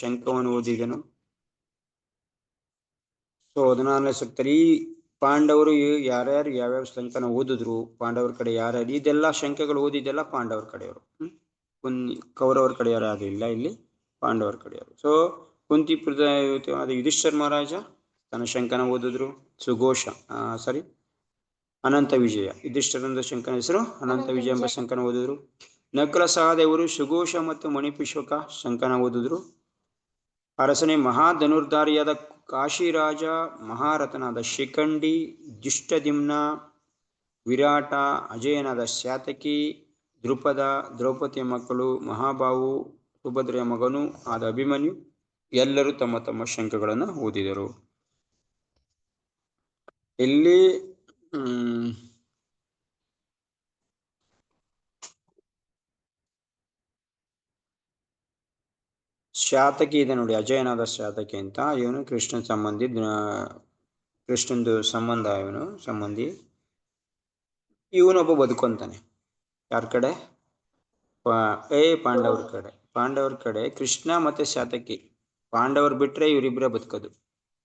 ಶಂಕವನ್ನು ಓದಿದನು. So 14ನೇ ಸೂಕ್ತದಲ್ಲಿ ಪಾಂಡವರು ಯಾರ್ಯಾರು ಯಾವ್ಯಾವ ಶಂಕನ ಓದಿದ್ರು, ಪಾಂಡವರ ಕಡೆ ಯಾರ್ಯಾರು, ಇದೆಲ್ಲ ಶಂಕಗಳು ಓದಿದ್ದೆಲ್ಲ ಪಾಂಡವರ ಕಡೆಯವರು. ಕೌರವರ ಕಡೆಯವರು ಯಾರು ಇಲ್ಲ, ಇಲ್ಲಿ ಪಾಂಡವರ ಕಡೆಯವರು. ಸೊ ಕುಂತಿಪುರದ ಯುಧಿಷ್ಠಿರ ಮಹಾರಾಜ ತನ್ನ ಶಂಕನ ಓದಿದ್ರು. ಸುಘೋಷ ಅನಂತ ವಿಜಯ, ಯುಧಿಷ್ಠಿರದ ಶಂಕನ ಹೆಸರು ಅನಂತ ವಿಜಯ ಎಂಬ ಶಂಕನ ಓದಿದ್ರು. ನಕುಲ ಸಹದೇವರು ಸುಘೋಷ ಮತ್ತು ಮಣಿಪುಷ್ಪಕ ಶಂಕನ ಓದಿದ್ರು. ಅರಸನೇ ಮಹಾಧನುರ್ಧಾರಿಯಾದ ಕಾಶಿರಾಜ, ಮಹಾರಥನಾದ ಶಿಖಂಡಿ, ದುಷ್ಟದಿಮ್ನ, ವಿರಾಟ, ಅಜಯನಾದ ಶಾತಕಿ, ದ್ರುಪದ, ದ್ರೌಪದಿಯ ಮಕ್ಕಳು, ಮಹಾಬಾಹು, ಸುಭದ್ರೆಯ ಮಗನು ಆದ ಅಭಿಮನ್ಯು ಎಲ್ಲರೂ ತಮ್ಮ ತಮ್ಮ ಶಂಕಗಳನ್ನು ಓದಿದರು. ಇಲ್ಲಿ ಶಾತಕಿ ಇದೆ ನೋಡಿ, ಅಜಯನಾದ ಶಾತಕಿ ಅಂತ. ಇವನು ಕೃಷ್ಣನ ಸಂಬಂಧಿ, ಕೃಷ್ಣಂದು ಸಂಬಂಧ, ಇವನು ಸಂಬಂಧಿ. ಇವನೊಬ್ಬ ಬದುಕೊಂತಾನೆ. ಯಾರ ಕಡೆ? ಪಾಂಡವ್ರ ಕಡೆ ಕೃಷ್ಣ ಮತ್ತೆ ಶಾತಕಿ. ಪಾಂಡವರು ಬಿಟ್ರೆ ಇವರಿಬ್ಬರೇ ಬದುಕೋದು,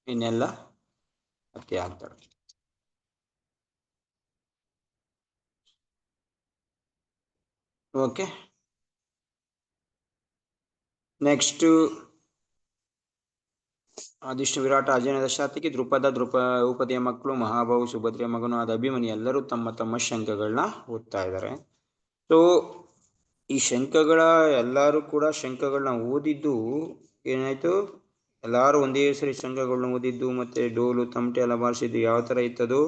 ಇನ್ನೆಲ್ಲ ಹತ್ಯೆ ಆಗ್ತಾರೆ. ಓಕೆ, ನೆಕ್ಸ್ಟ್ ಆದಿಷ್ಟು ವಿರಾಟ, ಅಜಯನಾದ ಶಾತಕಿ, ದ್ರೌಪದಿಯ ಮಕ್ಕಳು, ಮಹಾಬಾಹು, ಸುಭದ್ರೆಯ ಮಗನು ಆದ ಅಭಿಮನ್ಯು ಎಲ್ಲರೂ ತಮ್ಮ ತಮ್ಮ ಶಂಕಗಳನ್ನ ಓದ್ತಾ ಇದ್ದಾರೆ. ಸೊ ಈ ಶಂಕಗಳ ಎಲ್ಲರೂ ಕೂಡ ಶಂಕಗಳನ್ನ ಓದಿದ್ದು ಏನಾಯ್ತು, ಎಲ್ಲಾರು ಒಂದೇ ಸರಿ ಶಂಕಗಳನ್ನ ಓದಿದ್ದು, ಮತ್ತೆ ಡೋಲು ತಮಟೆ ಎಲ್ಲ ಬಾರಿಸಿದ್ದು ಯಾವ ತರ ಇತ್ತದು,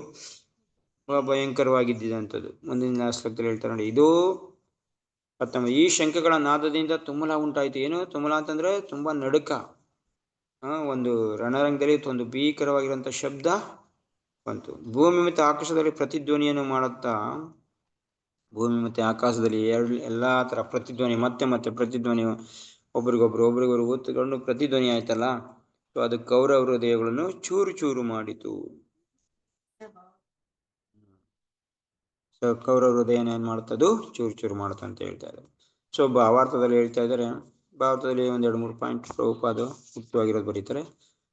ಭಯಂಕರವಾಗಿದ್ದಂಥದ್ದು. ಮುಂದಿನ ಶ್ಲೋಕದಲ್ಲಿ ಹೇಳ್ತಾರೆ ನೋಡಿ, ಇದು ಈ ಶಂಕಗಳ ನಾದದಿಂದ ತುಮುಲ ಉಂಟಾಯ್ತು. ಏನು ತುಮುಲ ಅಂತಂದ್ರೆ ತುಂಬಾ ನಡುಕ. ಒಂದು ರಣರಂಗದಲ್ಲಿ ಒಂದು ಭೀಕರವಾಗಿರುವಂತ ಶಬ್ದ ಬಂತು. ಭೂಮಿ ಮತ್ತೆ ಆಕಾಶದಲ್ಲಿ ಪ್ರತಿಧ್ವನಿಯನ್ನು ಮಾಡುತ್ತಾ, ಭೂಮಿ ಮತ್ತೆ ಆಕಾಶದಲ್ಲಿ ಎಲ್ಲಾ ತರ ಪ್ರತಿಧ್ವನಿ, ಮತ್ತೆ ಪ್ರತಿಧ್ವನಿ, ಒಬ್ರಿಗೊಬ್ರು ಒತ್ತುಕೊಂಡು ಪ್ರತಿಧ್ವನಿ ಆಯ್ತಲ್ಲ. ಸೊ ಅದು ಕೌರವ ಹೃದಯಗಳನ್ನು ಚೂರು ಚೂರು ಮಾಡಿತು. ಸೊ ಕೌರವ ಹೃದಯನ ಏನ್ ಮಾಡ್ತದು, ಚೂರು ಚೂರು ಮಾಡುತ್ತ ಅಂತ ಹೇಳ್ತಾ ಇದ್ದಾರೆ. ಸೊ ಭಾವಾರ್ಥದಲ್ಲಿ ಹೇಳ್ತಾ ಇದ್ದಾರೆ. ಭಾರತದಲ್ಲಿ 1-2-3 ಪಾಯಿಂಟ್ ಅದು ಮುಖ್ಯವಾಗಿರೋದು ಬರೀತಾರೆ.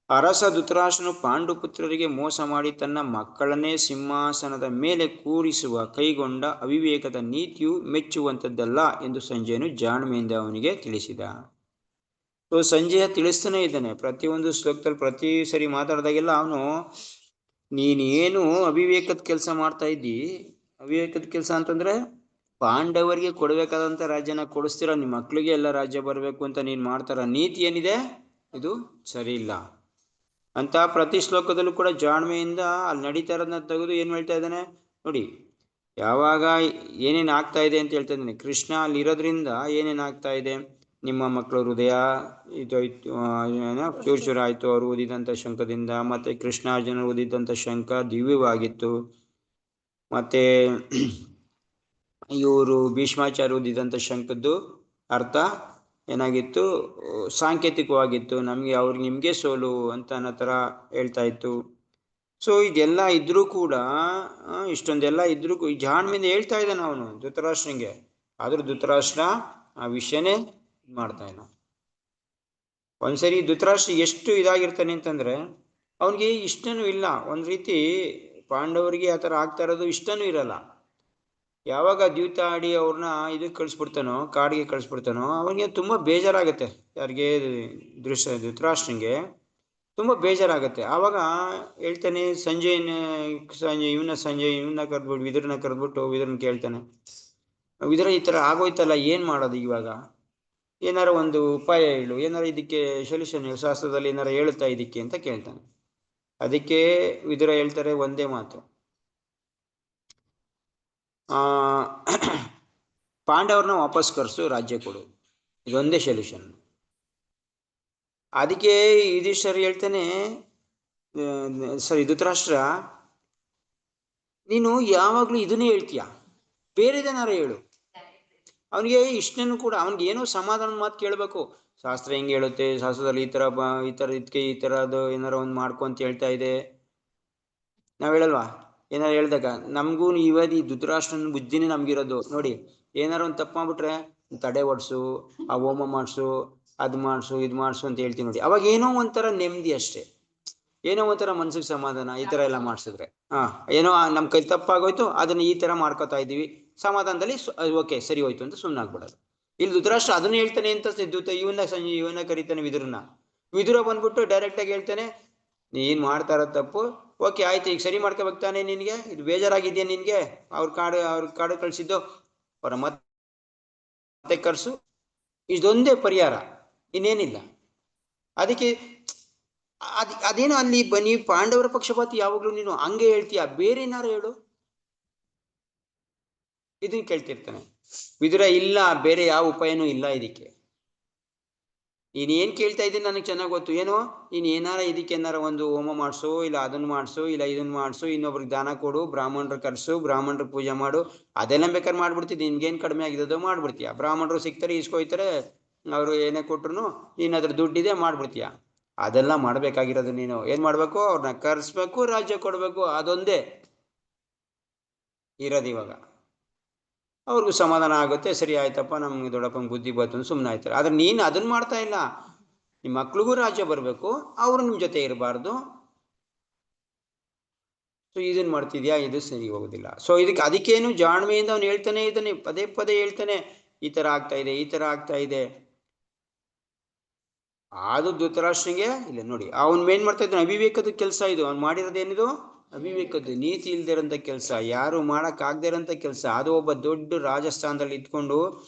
ಅರಸ ಧೃತರಾಷ್ಟ್ರನು ಪಾಂಡುಪುತ್ರರಿಗೆ ಮೋಸ ಮಾಡಿ ತನ್ನ ಮಕ್ಕಳನ್ನೇ ಸಿಂಹಾಸನದ ಮೇಲೆ ಕೂರಿಸುವ ಕೈಗೊಂಡ ಅವಿವೇಕದ ನೀತಿಯು ಮೆಚ್ಚುವಂಥದ್ದಲ್ಲ ಎಂದು ಸಂಜಯನು ಜಾಣ್ಮೆಯಿಂದ ಅವನಿಗೆ ತಿಳಿಸಿದ. ಸೊ ಸಂಜಯ ತಿಳಿಸ್ತಾನೆ ಇದ್ದಾನೆ ಪ್ರತಿಯೊಂದು ಶ್ಲೋಕದಲ್ಲಿ. ಪ್ರತಿ ಸರಿ ಮಾತಾಡಿದಾಗೆಲ್ಲ ಅವನು, ನೀನೇನು ಅವಿವೇಕದ ಕೆಲಸ ಮಾಡ್ತಾ ಇದ್ದಿ, ಅವಿವೇಕದ ಕೆಲಸ ಅಂತಂದ್ರೆ ಪಾಂಡವರಿಗೆ ಕೊಡ್ಬೇಕಾದಂತ ರಾಜ್ಯನ ಕೊಡಿಸ್ತೀರ, ನಿಮ್ಮ ಮಕ್ಳಿಗೆ ಎಲ್ಲ ರಾಜ್ಯ ಬರಬೇಕು ಅಂತ ನೀನ್ ಮಾಡ್ತಾರ ನೀತಿ ಏನಿದೆ, ಇದು ಸರಿ ಇಲ್ಲ ಅಂತ ಪ್ರತಿ ಶ್ಲೋಕದಲ್ಲೂ ಕೂಡ ಜಾಣ್ಮೆಯಿಂದ ಅಲ್ಲಿ ನಡೀತಾ ಇರೋದನ್ನ ತೆಗೆದು ಏನ್ ಹೇಳ್ತಾ ಇದ್ದಾನೆ ನೋಡಿ. ಯಾವಾಗ ಏನೇನ್ ಆಗ್ತಾ ಇದೆ ಅಂತ ಹೇಳ್ತಾ ಇದ್ದಾನೆ. ಕೃಷ್ಣ ಅಲ್ಲಿ ಇರೋದ್ರಿಂದ ಏನೇನ್ ಆಗ್ತಾ ಇದೆ, ನಿಮ್ಮ ಮಕ್ಕಳ ಹೃದಯ ಚೂರು ಚೂರು ಆಯ್ತು ಅವ್ರು ಓದಿದಂತ ಶಂಕದಿಂದ. ಮತ್ತೆ ಕೃಷ್ಣಾರ್ಜುನ ಓದಿದಂತ ಶಂಕ ದಿವ್ಯವಾಗಿತ್ತು. ಮತ್ತೆ ಇವರು ಭೀಷ್ಮಾಚಾರ್ಯ ಓದಿದಂತ ಶಂಕದ್ದು ಅರ್ಥ ಏನಾಗಿತ್ತು, ಸಾಂಕೇತಿಕವಾಗಿತ್ತು. ನಮ್ಗೆ ಅವ್ರಿಗೆ ನಿಮ್ಗೆ ಸೋಲು ಅಂತ ಅನ್ನೋ ತರ ಹೇಳ್ತಾ ಇತ್ತು. ಸೊ ಇದೆಲ್ಲ ಇದ್ರೂ ಕೂಡ, ಇಷ್ಟೊಂದೆಲ್ಲ ಇದ್ರೂ ಈ ಜಾಣ್ಮೆಯಿಂದ ಹೇಳ್ತಾ ಇದ್ದಾನೆ ಅವನು ಧೃತರಾಷ್ಟ್ರನಿಗೆ. ಆದ್ರೂ ಧೃತರಾಷ್ಟ್ರ ಆ ವಿಷಯನೇ ಮಾಡ್ತಾ ಇಲ್ಲ. ಒಂದ್ಸರಿ ಧೃತರಾಷ್ಟ್ರ ಎಷ್ಟು ಇದಾಗಿರ್ತಾನೆ ಅಂತಂದ್ರೆ ಅವನಿಗೆ ಇಷ್ಟನೂ ಇಲ್ಲ. ಒಂದ್ ರೀತಿ ಪಾಂಡವರಿಗೆ ಆ ತರ ಆಗ್ತಾ ಇರೋದು ಇಷ್ಟನೂ ಇರಲ್ಲ. ಯಾವಾಗ ದ್ಯೂತ ಆಡಿ ಅವ್ರನ್ನ ಇದಕ್ಕೆ ಕಳಿಸ್ಬಿಡ್ತಾನೋ, ಕಾಡಿಗೆ ಕಳಿಸ್ಬಿಡ್ತಾನೋ, ಅವನಿಗೆ ತುಂಬಾ ಬೇಜಾರಾಗತ್ತೆ. ಯಾರಿಗೆ? ಧೃತರಾಷ್ಟ್ರನಿಗೆ ತುಂಬಾ ಬೇಜಾರಾಗತ್ತೆ. ಆವಾಗ ಹೇಳ್ತಾನೆ ಇವನ್ನ ಕರೆದ್ಬಿಟ್ಟು ವಿದುರನ ಕರೆದ್ಬಿಟ್ಟು ವಿದುರನ್ ಕೇಳ್ತಾನೆ, ವಿದುರ ಈ ತರ ಆಗೋಯ್ತಲ್ಲ, ಏನ್ ಮಾಡೋದು ಇವಾಗ, ಏನಾರ ಒಂದು ಉಪಾಯ ಹೇಳು, ಏನಾರ ಇದಕ್ಕೆ ಸೊಲ್ಯೂಷನ್ ಶಾಸ್ತ್ರದಲ್ಲಿ ಏನಾರ ಹೇಳುತ್ತಾ ಇದಕ್ಕೆ ಅಂತ ಕೇಳ್ತಾನೆ. ಅದಕ್ಕೆ ವಿದುರ ಹೇಳ್ತಾರೆ ಒಂದೇ ಮಾತು, ಪಾಂಡವ್ರನ್ನ ವಾಪಸ್ ಕರ್ಸು, ರಾಜ್ಯ ಕೊಡು, ಇದೊಂದೇ ಸೊಲ್ಯೂಷನ್. ಅದಕ್ಕೆ ಯುಧಿಷ್ಠಿರ ಹೇಳ್ತಾನೆ, ಧೃತರಾಷ್ಟ್ರ ನೀನು ಯಾವಾಗ್ಲೂ ಇದನ್ನೇ ಹೇಳ್ತೀಯ, ಬೇರೆದೇನಾರ ಹೇಳು. ಅವನಿಗೆ ಇಷ್ಟನ್ನು ಕೂಡ ಅವನಿಗೆ ಏನೋ ಸಮಾಧಾನ ಮಾತು ಕೇಳಬೇಕು. ಶಾಸ್ತ್ರ ಹೆಂಗೆ ಹೇಳುತ್ತೆ, ಶಾಸ್ತ್ರದಲ್ಲಿ ಇದಕ್ಕೆ ಈ ತರದ್ದು ಏನಾರ ಒಂದು ಮಾಡ್ಕೊ ಅಂತ ಹೇಳ್ತಾ ಇದೆ. ನಾವ್ ಹೇಳಲ್ವಾ, ಏನಾರ ಹೇಳ್ದಾಗ ನಮಗೂ ಈ ಧೃತರಾಷ್ಟ್ರನ ಬುದ್ಧಿನೇ ನಮ್ಗಿರೋದು ನೋಡಿ. ಏನಾರ ಒಂದು ತಪ್ಪು ಮಾಡ್ಬಿಟ್ರೆ ತಡೆ ಓಡಿಸು, ಆ ಹೋಮ ಮಾಡಿಸು, ಅದ್ ಮಾಡ್ಸು ಇದ್ ಮಾಡ್ಸು ಅಂತ ಹೇಳ್ತೀವಿ ನೋಡಿ, ಅವಾಗ ಏನೋ ಒಂಥರ ನೆಮ್ಮದಿ ಅಷ್ಟೇ, ಏನೋ ಒಂಥರ ಮನ್ಸಿಗೆ ಸಮಾಧಾನ. ಈ ತರ ಎಲ್ಲ ಮಾಡ್ಸಿದ್ರೆ ಏನೋ ನಮ್ ಕೈ ತಪ್ಪಾಗೋಯ್ತು, ಅದನ್ನ ಈ ತರ ಮಾಡ್ಕೊತಾ ಇದೀವಿ, ಸಮಾಧಾನದಲ್ಲಿ ಓಕೆ ಸರಿ ಹೋಯ್ತು ಅಂತ ಸುಮ್ಮನಾಗ್ಬಿಡೋದು. ಇಲ್ಲಿ ಧೃತರಾಷ್ಟ್ರ ಅದನ್ನ ಹೇಳ್ತಾನೆ ಅಂತ ಇವನ್ನ ಕರೀತಾನೆ ವಿದುರ ಬಂದ್ಬಿಟ್ಟು ಡೈರೆಕ್ಟ್ ಆಗಿ ಹೇಳ್ತಾನೆ, ನೀನ್ ಮಾಡ್ತಾರ ತಪ್ಪು, ಓಕೆ ಆಯ್ತು, ಈಗ ಸರಿ ಮಾಡ್ಕೋಬೇಕಾನೆ, ನಿನ್ಗೆ ಇದು ಬೇಜಾರಾಗಿದ್ಯಾ ನಿನ್ಗೆ, ಅವ್ರ ಕಾಡು ಕಳ್ಸಿದ್ದು, ಅವ್ರ ಮತ್ತೆ ಕರ್ಸು, ಇದೊಂದೇ ಪರಿಹಾರ, ಇನ್ನೇನಿಲ್ಲ. ಅದಕ್ಕೆ ಅದೇನೋ ಅಲ್ಲಿ ಬನ್ನಿ ಪಾಂಡವರ ಪಕ್ಷಪಾತಿ ಯಾವಾಗ್ಲೂ ನೀನು ಹಂಗೆ ಹೇಳ್ತೀಯ, ಬೇರೆ ಏನಾರು ಹೇಳು, ಇದನ್ನ ಕೇಳ್ತಿರ್ತಾನೆ ವಿದುರ. ಇಲ್ಲ, ಬೇರೆ ಯಾವ ಉಪಾಯನೂ ಇಲ್ಲ ಇದಕ್ಕೆ, ಏನ್ ಕೇಳ್ತಾ ಇದ್ದೀನಿ ನನಗೆ ಚೆನ್ನಾಗಿ ಗೊತ್ತು, ಏನೋ ನೀನ್ ಏನಾರ ಇದಕ್ಕೆ ಏನಾರ ಒಂದು ಹೋಮ ಮಾಡಿಸು, ಇಲ್ಲ ಅದನ್ನ ಮಾಡಿಸು, ಇಲ್ಲ ಇದನ್ನ ಮಾಡಿಸು, ಇನ್ನೊಬ್ರಿಗೆ ದಾನ ಕೊಡು, ಬ್ರಾಹ್ಮಣರು ಕರ್ಸು, ಬ್ರಾಹ್ಮಣರು ಪೂಜೆ ಮಾಡು, ಅದೆಲ್ಲ ಬೇಕಾದ್ರೆ ಮಾಡ್ಬಿಡ್ತಿದ್ದಿ, ನಿನ್ಗೇನ್ ಕಡಿಮೆ ಆಗಿದ್ದೋ ಮಾಡ್ಬಿಡ್ತೀಯ. ಬ್ರಾಹ್ಮಣರು ಸಿಗ್ತಾರೆ, ಇಸ್ಕೊಯ್ತಾರೆ, ಅವರು ಏನೇ ಕೊಟ್ರು ನೀನ್ ಅದ್ರ ದುಡ್ಡಿದೆ ಮಾಡ್ಬಿಡ್ತೀಯ. ಅದೆಲ್ಲ ಮಾಡ್ಬೇಕಾಗಿರೋದು ನೀನು ಏನ್ ಮಾಡ್ಬೇಕು, ಅವ್ರನ್ನ ಕರ್ಸ್ಬೇಕು, ರಾಜ್ಯ ಕೊಡ್ಬೇಕು, ಅದೊಂದೇ ಇರೋದು. ಇವಾಗ ಅವ್ರಿಗೂ ಸಮಾಧಾನ ಆಗುತ್ತೆ, ಸರಿ ಆಯ್ತಪ್ಪ ನಮ್ಗೆ ದೊಡ್ಡಪ್ಪನ ಬುದ್ಧಿ ಬಂತು ಸುಮ್ಮನೆ ಆಯ್ತಾರೆ. ಆದ್ರೆ ನೀನು ಅದನ್ನ ಮಾಡ್ತಾ ಇಲ್ಲ, ನಿಮ್ಮ ಮಕ್ಳಿಗೂ ರಾಜ್ಯ ಬರ್ಬೇಕು, ಅವರು ನಿಮ್ ಜೊತೆ ಇರಬಾರ್ದು, ಸೊ ಇದನ್ ಮಾಡ್ತಿದ್ಯಾ, ಇದು ಸರಿ ಹೋಗುದಿಲ್ಲ. ಸೊ ಅದಕ್ಕೇನು ಜಾಣ್ಮೆಯಿಂದ ಅವ್ನು ಹೇಳ್ತಾನೆ ಇದ್ದಾನೆ, ಪದೇ ಪದೇ ಹೇಳ್ತಾನೆ, ಈ ತರ ಆಗ್ತಾ ಇದೆ, ಈ ತರ ಆಗ್ತಾ ಇದೆ. ಅದು ಧೃತರಾಷ್ಟ್ರನಿಗೆ ಇಲ್ಲ ನೋಡಿ, ಅವನ್ ಏನ್ ಮಾಡ್ತಾ ಇದ್ದಾನೆ, ಅವಿವೇಕದ ಕೆಲಸ ಇದು, ಅವ್ನು ಮಾಡಿರೋದೇನಿದು ಅವಿವೇಕದ್ದು, ನೀತಿ ಇಲ್ದಿರಂತ ಕೆಲಸ, ಯಾರು ಮಾಡಕ್ ಆಗದೆ ಇರೋಂಥ ಕೆಲಸ. ಅದು ಒಬ್ಬ ದೊಡ್ಡ ರಾಜಸ್ಥಾನದಲ್ಲಿ ಇದ್ಕೊಂಡು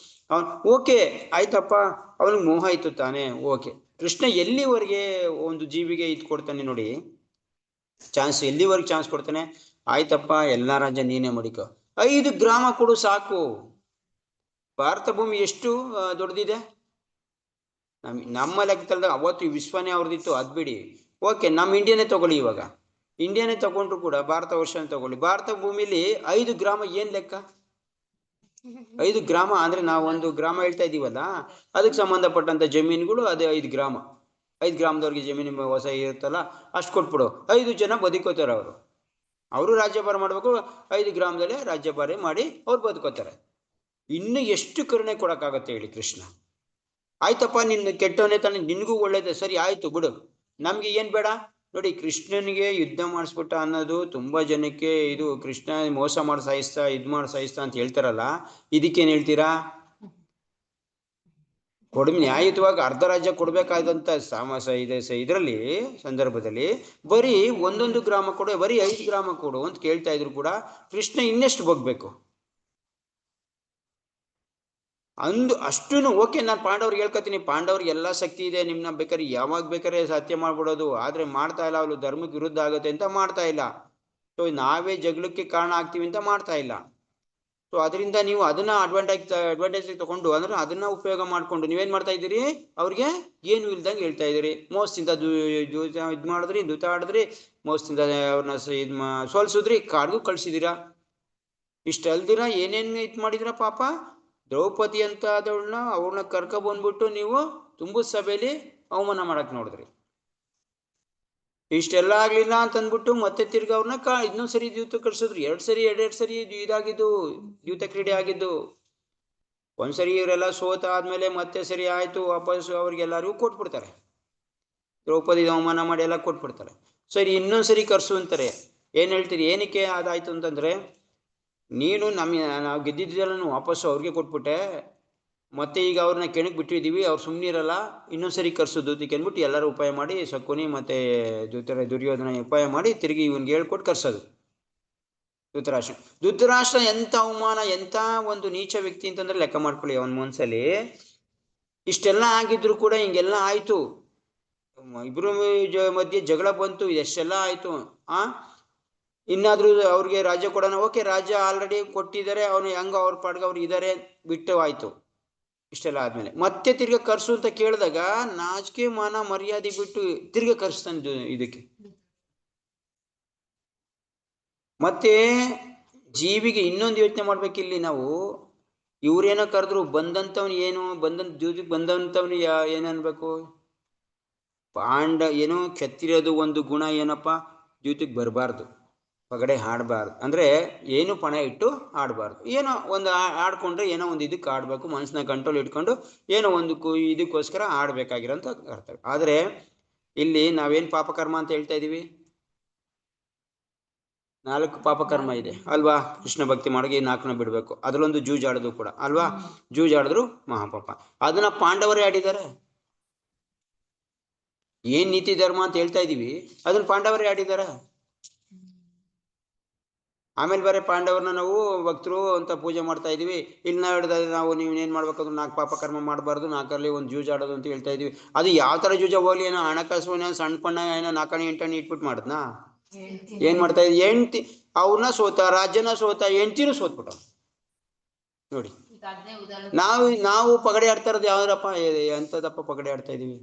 ಅವನ್ ಓಕೆ ಆಯ್ತಪ್ಪ, ಅವನಿಗೆ ಮೋಹ ಇತ್ತು ತಾನೆ, ಓಕೆ. ಕೃಷ್ಣ ಎಲ್ಲಿವರೆಗೆ ಒಂದು ಜೀವಿಗೆ ಇದು ಕೊಡ್ತಾನೆ ನೋಡಿ, ಚಾನ್ಸ್ ಎಲ್ಲಿವರೆಗೆ ಚಾನ್ಸ್ ಕೊಡ್ತಾನೆ, ಆಯ್ತಪ್ಪ ಎಲ್ಲಾ ರಾಜ್ಯ ನೀನೇ ಮಡಿಕೋ, 5 ಗ್ರಾಮ ಕೊಡು ಸಾಕು. ಭಾರತ ಭೂಮಿ ಎಷ್ಟು ದೊಡ್ಡದಿದೆ, ನಮ್ಮ ಲೆಕ್ಕದಲ್ಲಿ ಅವತ್ತು ವಿಶ್ವನೇ ಅವ್ರದಿತ್ತು, ಅದ್ ಬಿಡಿ, ಓಕೆ ನಮ್ಮ ಇಂಡಿಯಾನೇ ತಗೊಳ್ಳಿ, ಇವಾಗ ಇಂಡಿಯಾನೇ ತಗೊಂಡ್ರು ಕೂಡ ಭಾರತ ವರ್ಷನೇ ತಗೊಳ್ಳಿ, ಭಾರತ ಭೂಮಿಲಿ 5 ಗ್ರಾಮ ಏನ್ ಲೆಕ್ಕ? 5 ಗ್ರಾಮ ಅಂದ್ರೆ ನಾವು 1 ಗ್ರಾಮ ಹೇಳ್ತಾ ಇದೀವಲ್ಲ, ಅದಕ್ಕೆ ಸಂಬಂಧಪಟ್ಟಂತ ಜಮೀನುಗಳು ಅದೇ 5 ಗ್ರಾಮ. 5 ಗ್ರಾಮದವ್ರಿಗೆ ಜಮೀನು ಹೊಸ ಇರುತ್ತಲ್ಲ, ಅಷ್ಟು ಕೊಟ್ಬಿಡು, 5 ಜನ ಬದುಕೋತಾರೆ, ಅವರು ರಾಜ್ಯಭಾರ ಮಾಡ್ಬೇಕು, 5 ಗ್ರಾಮದಲ್ಲೇ ರಾಜ್ಯಭಾರ ಮಾಡಿ ಅವ್ರು ಬದುಕೋತಾರೆ. ಇನ್ನು ಎಷ್ಟು ಕರುಣೆ ಕೊಡಕ್ಕಾಗತ್ತೆ ಹೇಳಿ ಕೃಷ್ಣ? ಆಯ್ತಪ್ಪ, ನಿನ್ನ ಕೆಟ್ಟವನೇ ತಾನೆ, ನಿನ್ಗೂ ಒಳ್ಳೇದೆ, ಸರಿ ಆಯ್ತು ಬಿಡು, ನಮ್ಗೆ ಏನ್ ಬೇಡ ನೋಡಿ. ಕೃಷ್ಣನಿಗೆ ಯುದ್ಧ ಮಾಡಿಸ್ಬಿಟ್ಟ ಅನ್ನೋದು ತುಂಬಾ ಜನಕ್ಕೆ ಇದು, ಕೃಷ್ಣ ಮೋಸ ಮಾಡಿ ಸಾಯಿಸ್ತಾ, ಇದ್ ಮಾಡಿ ಸಾಯಿಸ್ತಾ ಅಂತ ಹೇಳ್ತಾರಲ್ಲ, ಇದಕ್ಕೇನ್ ಹೇಳ್ತೀರಾ? ನ್ಯಾಯಯುತವಾಗಿ ಅರ್ಧ ರಾಜ್ಯ ಕೊಡ್ಬೇಕಾದಂತ ಇದರಲ್ಲಿ ಸಂದರ್ಭದಲ್ಲಿ ಬರೀ 1 ಗ್ರಾಮ ಕೊಡು, ಬರೀ 5 ಗ್ರಾಮ ಕೊಡು ಅಂತ ಕೇಳ್ತಾ ಇದ್ರು ಕೂಡ ಕೃಷ್ಣ ಇನ್ನೆಷ್ಟು ಬಗ್ಬೇಕು? ಅಷ್ಟೂನು ಓಕೆ, ನಾನು ಪಾಂಡವ್ರಿಗೆ ಹೇಳ್ಕೊತೀನಿ, ಪಾಂಡವ್ರಿಗೆ ಎಲ್ಲಾ ಶಕ್ತಿ ಇದೆ, ನಿಮ್ನ ಬೇಕಾದ್ರೆ ಯಾವಾಗ ಬೇಕಾದ್ರೆ ಹತ್ಯೆ ಮಾಡ್ಬಿಡೋದು, ಆದ್ರೆ ಮಾಡ್ತಾ ಇಲ್ಲ, ಅವ್ರು ಧರ್ಮಕ್ಕೆ ವಿರುದ್ಧ ಆಗುತ್ತೆ ಅಂತ ಮಾಡ್ತಾ ಇಲ್ಲ, ಸೊ ನಾವೇ ಜಗಳಕ್ಕೆ ಕಾರಣ ಆಗ್ತೀವಿ ಅಂತ ಮಾಡ್ತಾ ಇಲ್ಲ. ಸೊ ಅದರಿಂದ ನೀವು ಅದನ್ನ ಅಡ್ವಾಂಟೇಜ್ ತಗೊಂಡು ಅಂದ್ರೆ ಅದನ್ನ ಉಪಯೋಗ ಮಾಡ್ಕೊಂಡು ನೀವೇನ್ ಮಾಡ್ತಾ ಇದ್ದೀರಿ, ಅವ್ರಿಗೆ ಏನು ಇಲ್ದಂಗೆ ಹೇಳ್ತಾ ಇದ್ದೀರಿ, ಮೋಸದಿಂದ ಇದ್ ಮಾಡಿದ್ರಿ, ದುತ ಆಡಿದ್ರಿ, ಮೋಸದಿಂದ ಅವ್ರನ್ನ ಸೋಲ್ಸಿದ್ರಿ, ಕಾಡ್ಗೂ ಕಳ್ಸಿದೀರಾ. ಇಷ್ಟಲ್ದಿರ ಏನೇನ್ ಇದ್ ಮಾಡಿದ್ರ ಪಾಪ, ದ್ರೌಪದಿ ಅಂತ ಆದವಳನ್ನ ಅವ್ರನ್ನ ಕರ್ಕ ಬಂದ್ಬಿಟ್ಟು ನೀವು ತುಂಬುದ ಸಭೆಯಲ್ಲಿ ಅವಮಾನ ಮಾಡಕ್ ನೋಡಿದ್ರಿ. ಇಷ್ಟೆಲ್ಲ ಆಗ್ಲಿಲ್ಲ ಅಂತ ಅಂದ್ಬಿಟ್ಟು ಮತ್ತೆ ತಿರ್ಗಿ ಅವ್ರನ್ನ ಇನ್ನೊಂದ್ ಸರಿ ದ್ಯೂತ ಕಳ್ಸಿದ್ರು, ಎರಡ್ ಸರಿ ಇದಾಗಿದ್ದು, ದ್ಯೂತ ಕ್ರೀಡೆ ಆಗಿದ್ದು. ಒಂದ್ಸರಿ ಇವರೆಲ್ಲ ಸೋತ ಆದ್ಮೇಲೆ ಮತ್ತೆ ಸರಿ ಆಯ್ತು, ವಾಪಸ್ ಅವ್ರಿಗೆಲ್ಲರಿಗೂ ಕೊಟ್ಬಿಡ್ತಾರೆ, ದ್ರೌಪದಿ ಅವಮಾನ ಮಾಡಿ ಎಲ್ಲ ಕೊಟ್ಬಿಡ್ತಾರೆ. ಸರಿ ಇನ್ನೊಂದ್ಸರಿ ಕರ್ಸು ಅಂತಾರೆ. ಏನ್ ಹೇಳ್ತೀರಿ, ಏನಕ್ಕೆ ಅದಾಯ್ತು ಅಂತಂದ್ರೆ, ನೀನು ನಾವು ಗೆದ್ದಿದ್ದೆಲ್ಲ ವಾಪಸ್ಸು ಅವ್ರಿಗೆ ಕೊಟ್ಬಿಟ್ಟೆ, ಮತ್ತೆ ಈಗ ಅವ್ರನ್ನ ಕೆಣಕ್ ಬಿಟ್ಟಿದೀವಿ, ಅವ್ರು ಸುಮ್ಮನಿರಲ್ಲ, ಇನ್ನೊಂದ್ಸರಿ ಕರ್ಸು ದೂತಿಗೆ ಅಂದ್ಬಿಟ್ಟು ಎಲ್ಲರೂ ಉಪಾಯ ಮಾಡಿ, ಶಕುನಿ ಮತ್ತೆ ದುರ್ಯೋಧನ ಉಪಾಯ ಮಾಡಿ ತಿರುಗಿ ಇವನ್ಗೆ ಹೇಳ್ಕೊಟ್ಟು ಕರ್ಸೋದು ಧೃತರಾಷ್ಟ್ರ ಎಂತ ಅವಮಾನ, ಎಂತ ಒಂದು ನೀಚ ವ್ಯಕ್ತಿ ಅಂತಂದ್ರೆ ಲೆಕ್ಕ ಮಾಡ್ಕೊಳ್ಳಿ. ಅವನ್ ಮನ್ಸಲ್ಲಿ ಇಷ್ಟೆಲ್ಲ ಆಗಿದ್ರು ಕೂಡ ಹಿಂಗೆಲ್ಲ ಆಯ್ತು, ಇಬ್ರು ಮಧ್ಯೆ ಜಗಳ ಬಂತು, ಎಷ್ಟೆಲ್ಲ ಆಯ್ತು, ಇನ್ನಾದ್ರೂ ಅವ್ರಿಗೆ ರಾಜ್ಯ ಕೊಡೋಣ, ಓಕೆ ರಾಜ್ಯ ಆಲ್ರೆಡಿ ಕೊಟ್ಟಿದ್ದಾರೆ, ಅವನು ಹೆಂಗ ಅವ್ರ ಪಾಡ್ಗ ಅವ್ರು ಇದಾರೆ, ಬಿಟ್ಟು ಆಯ್ತು. ಇಷ್ಟೆಲ್ಲ ಆದ್ಮೇಲೆ ಮತ್ತೆ ತಿರ್ಗಾ ಕರ್ಸು ಅಂತ ಕೇಳಿದಾಗ ನಾಚಿಕೆ ಮಾನ ಮರ್ಯಾದೆ ಬಿಟ್ಟು ತಿರ್ಗಾ ಕರ್ಸ್ತಾನೆ ಇದಕ್ಕೆ. ಮತ್ತೆ ಜೀವಿಗೆ ಇನ್ನೊಂದು ಯೋಚನೆ ಮಾಡ್ಬೇಕಿಲ್ಲಿ ನಾವು, ಇವ್ರೇನೋ ಕರೆದ್ರು, ಬಂದಂತವ್ನು ಏನು ದ್ಯೂತಿಗೆ ಬಂದಂತವ್ನು ಏನನ್ಬೇಕು, ಏನೋ ಕ್ಷತ್ರಿಯದು ಒಂದು ಗುಣ ಏನಪ್ಪ, ದ್ಯೂತಿಗೆ ಬರಬಾರ್ದು, ಪಗಡೆ ಹಾಡಬಾರ್ದು ಅಂದ್ರೆ ಏನು ಪಣ ಇಟ್ಟು ಆಡಬಾರ್ದು. ಏನೋ ಒಂದು ಆಡ್ಕೊಂಡ್ರೆ ಏನೋ ಒಂದು ಇದಕ್ಕೆ ಆಡ್ಬೇಕು, ಮನಸ್ಸನ್ನ ಕಂಟ್ರೋಲ್ ಇಟ್ಕೊಂಡು ಏನೋ ಒಂದು ಇದಕ್ಕೋಸ್ಕರ ಆಡ್ಬೇಕಾಗಿರೋಂಥ ಅರ್ಥ. ಆದ್ರೆ ಇಲ್ಲಿ ನಾವೇನ್ ಪಾಪಕರ್ಮ ಅಂತ ಹೇಳ್ತಾ ಇದೀವಿ? 4 ಪಾಪಕರ್ಮ ಇದೆ ಅಲ್ವಾ? ಕೃಷ್ಣ ಭಕ್ತಿ ಮಾಡೋಕೆ 4ನ ಬಿಡ್ಬೇಕು, ಅದ್ರಲ್ಲೊಂದು ಜೂಜಾಡೋದು ಕೂಡ ಅಲ್ವಾ? ಜೂಜಾಡಿದ್ರು ಮಹಾಪಾಪ. ಅದನ್ನ ಪಾಂಡವರೇ ಆಡಿದ್ದಾರೆ. ಏನ್ ನೀತಿ ಧರ್ಮ ಅಂತ ಹೇಳ್ತಾ ಇದೀವಿ, ಅದನ್ನ ಪಾಂಡವರೇ ಆಡಿದಾರ. ಆಮೇಲೆ ಬೇರೆ ಪಾಂಡವರನ್ನ ನಾವು ಭಕ್ತರು ಅಂತ ಪೂಜೆ ಮಾಡ್ತಾ ಇದೀವಿ. ಇಲ್ಲಿ ನಾವು ನೀವು ಏನ್ ಮಾಡ್ಬೇಕಂದ್ರೆ 4 ಪಾಪಕರ್ಮ ಮಾಡಬಾರ್ದು, 4ರಲ್ಲಿ ಒಂದು ಜೂಜಾಡೋದು ಅಂತ ಹೇಳ್ತಾ ಇದೀವಿ. ಅದು ಯಾವ ತರ ಜೂಜ ಹೋಗ್ಲಿ, ಏನೋ ಹಣಕಾಸು ಏನೋ ಸಣ್ಣ ಪಣ್ಣ ಏನೋ 4 8 ಇಟ್ಬಿಟ್ಟು ಮಾಡದ್ನಾ? ಏನ್ ಮಾಡ್ತಾ ಇದ್ ಹೆಂಡ್ತಿ ಅವ್ರನ್ನ ಸೋತ, ರಾಜ್ಯನ ಸೋತ, ಹೆಂಡ್ತಿನೂ ಸೋತ್ಬಿಟ್ಟ ನೋಡಿ. ನಾವು ಪಗಡೆ ಆಡ್ತಾ ಇರೋದು ಯಾವ್ದಪ್ಪ? ಎಂತದಪ್ಪ ಪಗಡೆ ಆಡ್ತಾ ಇದೀವಿ?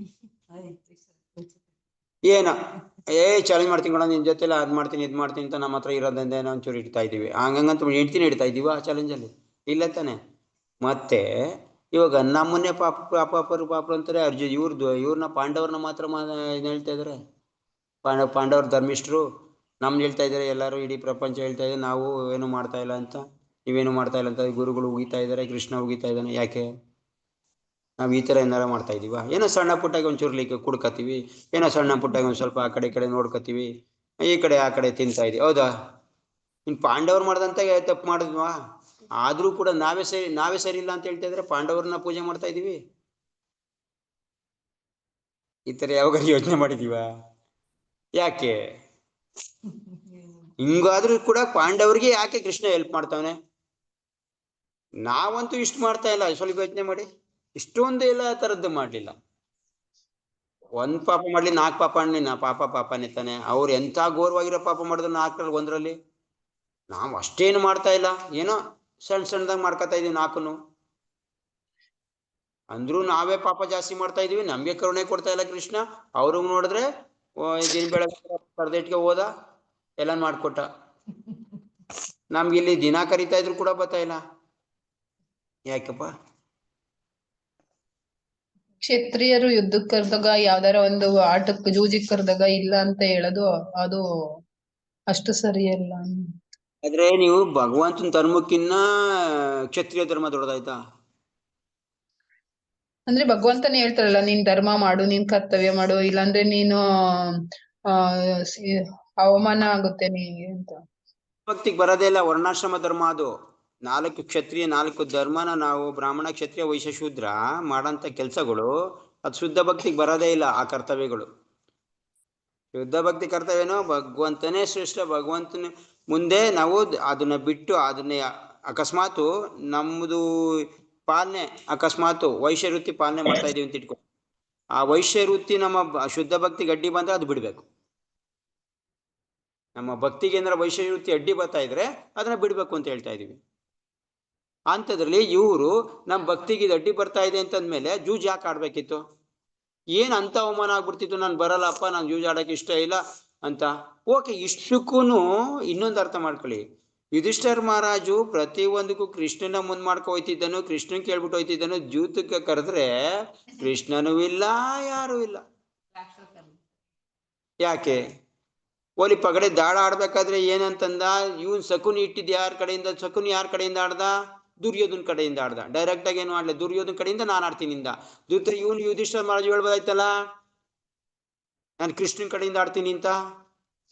ಏನ ಚಾಲೆಂಜ್ ಮಾಡ್ತೀನಿ ಕೊಡ, ನಿನ್ ಜೊತೆಲ್ಲ ಅದ್ ಮಾಡ್ತೀನಿ ಇದ್ ಮಾಡ್ತೀನಿ ಅಂತ ನಮ್ಮ ಹತ್ರ ಇರೋದ್ರಿಂದ ಏನೋ ಒಂಚೂರು ಇಡ್ತಾ ಇದೀವಿ. ಹಂಗಂತ ಹೆಂಡ್ತಿನ ಇಡ್ತಾ ಇದೀವ ಆ ಚಾಲೆಂಜಲ್ಲಿ? ಇಲ್ಲ ತಾನೆ. ಮತ್ತೆ ಇವಾಗ ನಮ್ಮನ್ನೇ ಪಾಪರು ಅಂತಾರೆ. ಅರ್ಜುನ್ ಇವ್ರನ್ನ ಪಾಂಡವ್ರನ್ನ ಮಾತ್ರ ಹೇಳ್ತಾ ಇದಾರೆ. ಪಾಂಡವ್ರ ಧರ್ಮಿಷ್ಠರು ನಮ್ಗೆ ಹೇಳ್ತಾ ಇದಾರೆ, ಎಲ್ಲರೂ ಇಡೀ ಪ್ರಪಂಚ ಹೇಳ್ತಾ ಇದೆ ನಾವು ಏನು ಮಾಡ್ತಾ ಇಲ್ಲ ಅಂತ, ನೀವೇನು ಮಾಡ್ತಾ ಇಲ್ಲ ಅಂತ. ಗುರುಗಳು ಉಗಿತಾ ಇದಾರೆ, ಕೃಷ್ಣ ಉಗಿತಾ ಇದ್ದಾನೆ. ಯಾಕೆ ನಾವ್ ಈ ತರ ಏನಾರ ಮಾಡ್ತಾ ಇದೀವ? ಏನೋ ಸಣ್ಣ ಪುಟ್ಟಾಗಿ ಒಂಚೂರು ಲೈಕ್ ಕುಡ್ಕತ್ತೀವಿ, ಏನೋ ಸಣ್ಣ ಪುಟ್ಟಾಗಿ ಒಂದ್ ಸ್ವಲ್ಪ ಆ ಕಡೆ ನೋಡ್ಕತ್ತೀವಿ, ಈ ಕಡೆ ಆ ಕಡೆ ತಿಂತಾ ಇದೀವಿ. ಹೌದಾ? ಇನ್ ಪಾಂಡವ್ರು ಮಾಡ್ದಂತ ತಪ್ಪು ಮಾಡಿದ್ವಾ? ಆದ್ರೂ ಕೂಡ ನಾವೇ ಸರಿ ಇಲ್ಲ ಅಂತ ಹೇಳ್ತಾ ಇದ್ರೆ ಪಾಂಡವ್ರನ್ನ ಪೂಜೆ ಮಾಡ್ತಾ ಇದೀವಿ. ಈ ತರ ಯಾವಾಗ ಯೋಚನೆ ಮಾಡಿದೀವ? ಯಾಕೆ ಹಿಂಗಾದ್ರೂ ಕೂಡ ಪಾಂಡವ್ರಿಗೆ ಯಾಕೆ ಕೃಷ್ಣ ಹೆಲ್ಪ್ ಮಾಡ್ತಾವನೆ? ನಾವಂತೂ ಇಷ್ಟು ಮಾಡ್ತಾ ಇಲ್ಲ. ಸ್ವಲ್ಪ ಯೋಚನೆ ಮಾಡಿ, ಇಷ್ಟೊಂದು ಎಲ್ಲ ತರದ್ದು ಮಾಡ್ಲಿಲ್ಲ. ಒಂದ್ ಪಾಪ ಮಾಡ್ಲಿ 4 ಪಾಪ ಪಾಪನೇ ತಾನೆ. ಅವ್ರು ಎಂತ ಘೋರವಾಗಿರೋ ಪಾಪ ಮಾಡಿದ್ರು 4ರಲ್ಲಿ 1ರಲ್ಲಿ. ನಾವ್ ಅಷ್ಟೇನು ಮಾಡ್ತಾ ಇಲ್ಲ, ಏನೋ ಸಣ್ಣದಾಗ ಮಾಡ್ಕೊತಾ ಇದೀವಿ 4ನು. ಅಂದ್ರೂ ನಾವೇ ಪಾಪ ಜಾಸ್ತಿ ಮಾಡ್ತಾ ಇದೀವಿ. ನಮ್ಗೆ ಕರುಣೆ ಕೊಡ್ತಾ ಇಲ್ಲ ಕೃಷ್ಣ. ಅವ್ರಿಗೆ ನೋಡಿದ್ರೆ ದಿನ ಬೆಳಗ್ಗೆ ಕರ್ದೆಟ್ಗೆ ಹೋದ, ಎಲ್ಲ ಮಾಡ್ಕೊಟ್ಟ. ನಮ್ಗೆ ಇಲ್ಲಿ ದಿನ ಕರಿತಾ ಇದ್ರು ಕೂಡ ಬರ್ತಾ ಇಲ್ಲ. ಯಾಕಪ್ಪ? ಕ್ಷತ್ರಿಯರು ಯುದ್ಧಕ್ಕೆ ಕರೆದಾಗ, ಯಾವ್ದಾರ ಒಂದು ಆಟಕ್ಕೆ ಜೂಜಿಗೆ ಕರೆದಾಗ ಇಲ್ಲ ಅಂತ ಹೇಳೋದು ಅದು ಅಷ್ಟು ಸರಿಯಲ್ಲ. ಆದ್ರೆ ನೀವು ಭಗವಂತನ ಧರ್ಮಕ್ಕಿನ್ನ ಕ್ಷತ್ರಿಯ ಧರ್ಮ ದೊಡ್ಡದಾಯ್ತಾ? ಅಂದ್ರೆ ಭಗವಂತನೇ ಹೇಳ್ತಾರಲ್ಲ, ನೀನ್ ಧರ್ಮ ಮಾಡು, ನೀನ್ ಕರ್ತವ್ಯ ಮಾಡು, ಇಲ್ಲಾಂದ್ರೆ ನೀನು ಅವಮಾನ ಆಗುತ್ತೆ ನಿಂಗೆ ಅಂತ. ಭಕ್ತಿಗೆ ಬರೋದೇ ಇಲ್ಲ. ವರ್ಣಾಶ್ರಮ ಧರ್ಮ ಅದು. 4 ಕ್ಷತ್ರಿಯ 4 ಧರ್ಮನ ನಾವು ಬ್ರಾಹ್ಮಣ ಕ್ಷತ್ರಿಯ ವೈಶ್ಯ ಶೂದ್ರ ಮಾಡಂತ ಕೆಲ್ಸಗಳು ಅದು ಶುದ್ಧ ಭಕ್ತಿಗೆ ಬರೋದೇ ಇಲ್ಲ. ಆ ಕರ್ತವ್ಯಗಳು ಶುದ್ಧ ಭಕ್ತಿ ಕರ್ತವ್ಯನೋ ಭಗವಂತನೇ ಶ್ರೇಷ್ಠ. ಭಗವಂತನ ಮುಂದೆ ನಾವು ಅದನ್ನ ಬಿಟ್ಟು ಅದನ್ನೇ ಅಕಸ್ಮಾತ್ ನಮ್ದು ಪಾಲನೆ ಅಕಸ್ಮಾತ್ ವೈಶ್ಯ ವೃತ್ತಿ ಪಾಲನೆ ಮಾಡ್ತಾ ಇದೀವಿ ಅಂತ ಇಟ್ಕೊ, ಆ ವೈಶ್ಯ ವೃತ್ತಿ ನಮ್ಮ ಶುದ್ಧ ಭಕ್ತಿಗೆ ಅಡ್ಡಿ ಬಂದ್ರೆ ಅದು ಬಿಡ್ಬೇಕು. ನಮ್ಮ ಭಕ್ತಿಗೆ ಏನಾರ ವೈಶ್ಯ ವೃತ್ತಿ ಅಡ್ಡಿ ಬರ್ತಾ ಇದ್ರೆ ಅದನ್ನ ಬಿಡ್ಬೇಕು ಅಂತ ಹೇಳ್ತಾ ಇದೀವಿ. ಅಂಥದ್ರಲ್ಲಿ ಇವರು ನಮ್ಮ ಭಕ್ತಿಗೆ ಇದು ಅಡ್ಡಿ ಬರ್ತಾ ಇದೆ ಅಂತಂದ್ಮೇಲೆ ಜೂಜ್ ಯಾಕೆ ಆಡ್ಬೇಕಿತ್ತು? ಏನ್ ಅಂತ ಅವಮಾನ ಆಗ್ಬಿಡ್ತಿತ್ತು, ನಾನು ಬರಲ್ಲಪ್ಪ, ನಾನು ಜೂಜ್ ಆಡಕ್ಕೆ ಇಷ್ಟ ಇಲ್ಲ ಅಂತ. ಓಕೆ, ಇಷ್ಟಕ್ಕೂ ಇನ್ನೊಂದು ಅರ್ಥ ಮಾಡ್ಕೊಳ್ಳಿ. ಯುಧಿಷ್ಠಿರ ಮಹಾರಾಜು ಪ್ರತಿ ಒಂದಕ್ಕೂ ಕೃಷ್ಣನ ಮುಂದ್ ಮಾಡ್ಕೊ ಹೋಯ್ತಿದ್ದನು, ಕೃಷ್ಣನ್ ಕೇಳ್ಬಿಟ್ಟು ಹೋಯ್ತಿದ್ದನು. ಜೂತಕ್ಕೆ ಕರೆದ್ರೆ ಕೃಷ್ಣನೂ ಇಲ್ಲ, ಯಾರು ಇಲ್ಲ. ಯಾಕೆ? ಓಲಿ ಪಗಡೆ ದಾಳ ಆಡ್ಬೇಕಾದ್ರೆ ಏನಂತಂದ, ಇವನ್ ಶಕುನಿ ಇಟ್ಟಿದ್ ಯಾರ ಕಡೆಯಿಂದ? ಶಕುನಿ ಯಾರ ಕಡೆಯಿಂದ ಆಡ್ದ? ದುರ್ಯೋಧನ್ ಕಡೆಯಿಂದ ಆಡ್ದ. ಡೈರೆಕ್ಟ್ ಆಗಿ ಏನು ಆಡ್ಲಿ, ದುರ್ಯೋಧನ್ ಕಡೆಯಿಂದ ನಾನು ಆಡ್ತೀನಿ ಇಂದ. ಇವನು ಯುಧಿಷ್ಠಿರ ಮಹಾರಾಜ್ ಹೇಳ್ಬೋದಾಯ್ತಲ್ಲ, ನಾನು ಕೃಷ್ಣನ್ ಕಡೆಯಿಂದ ಆಡ್ತೀನಿ ಅಂತ.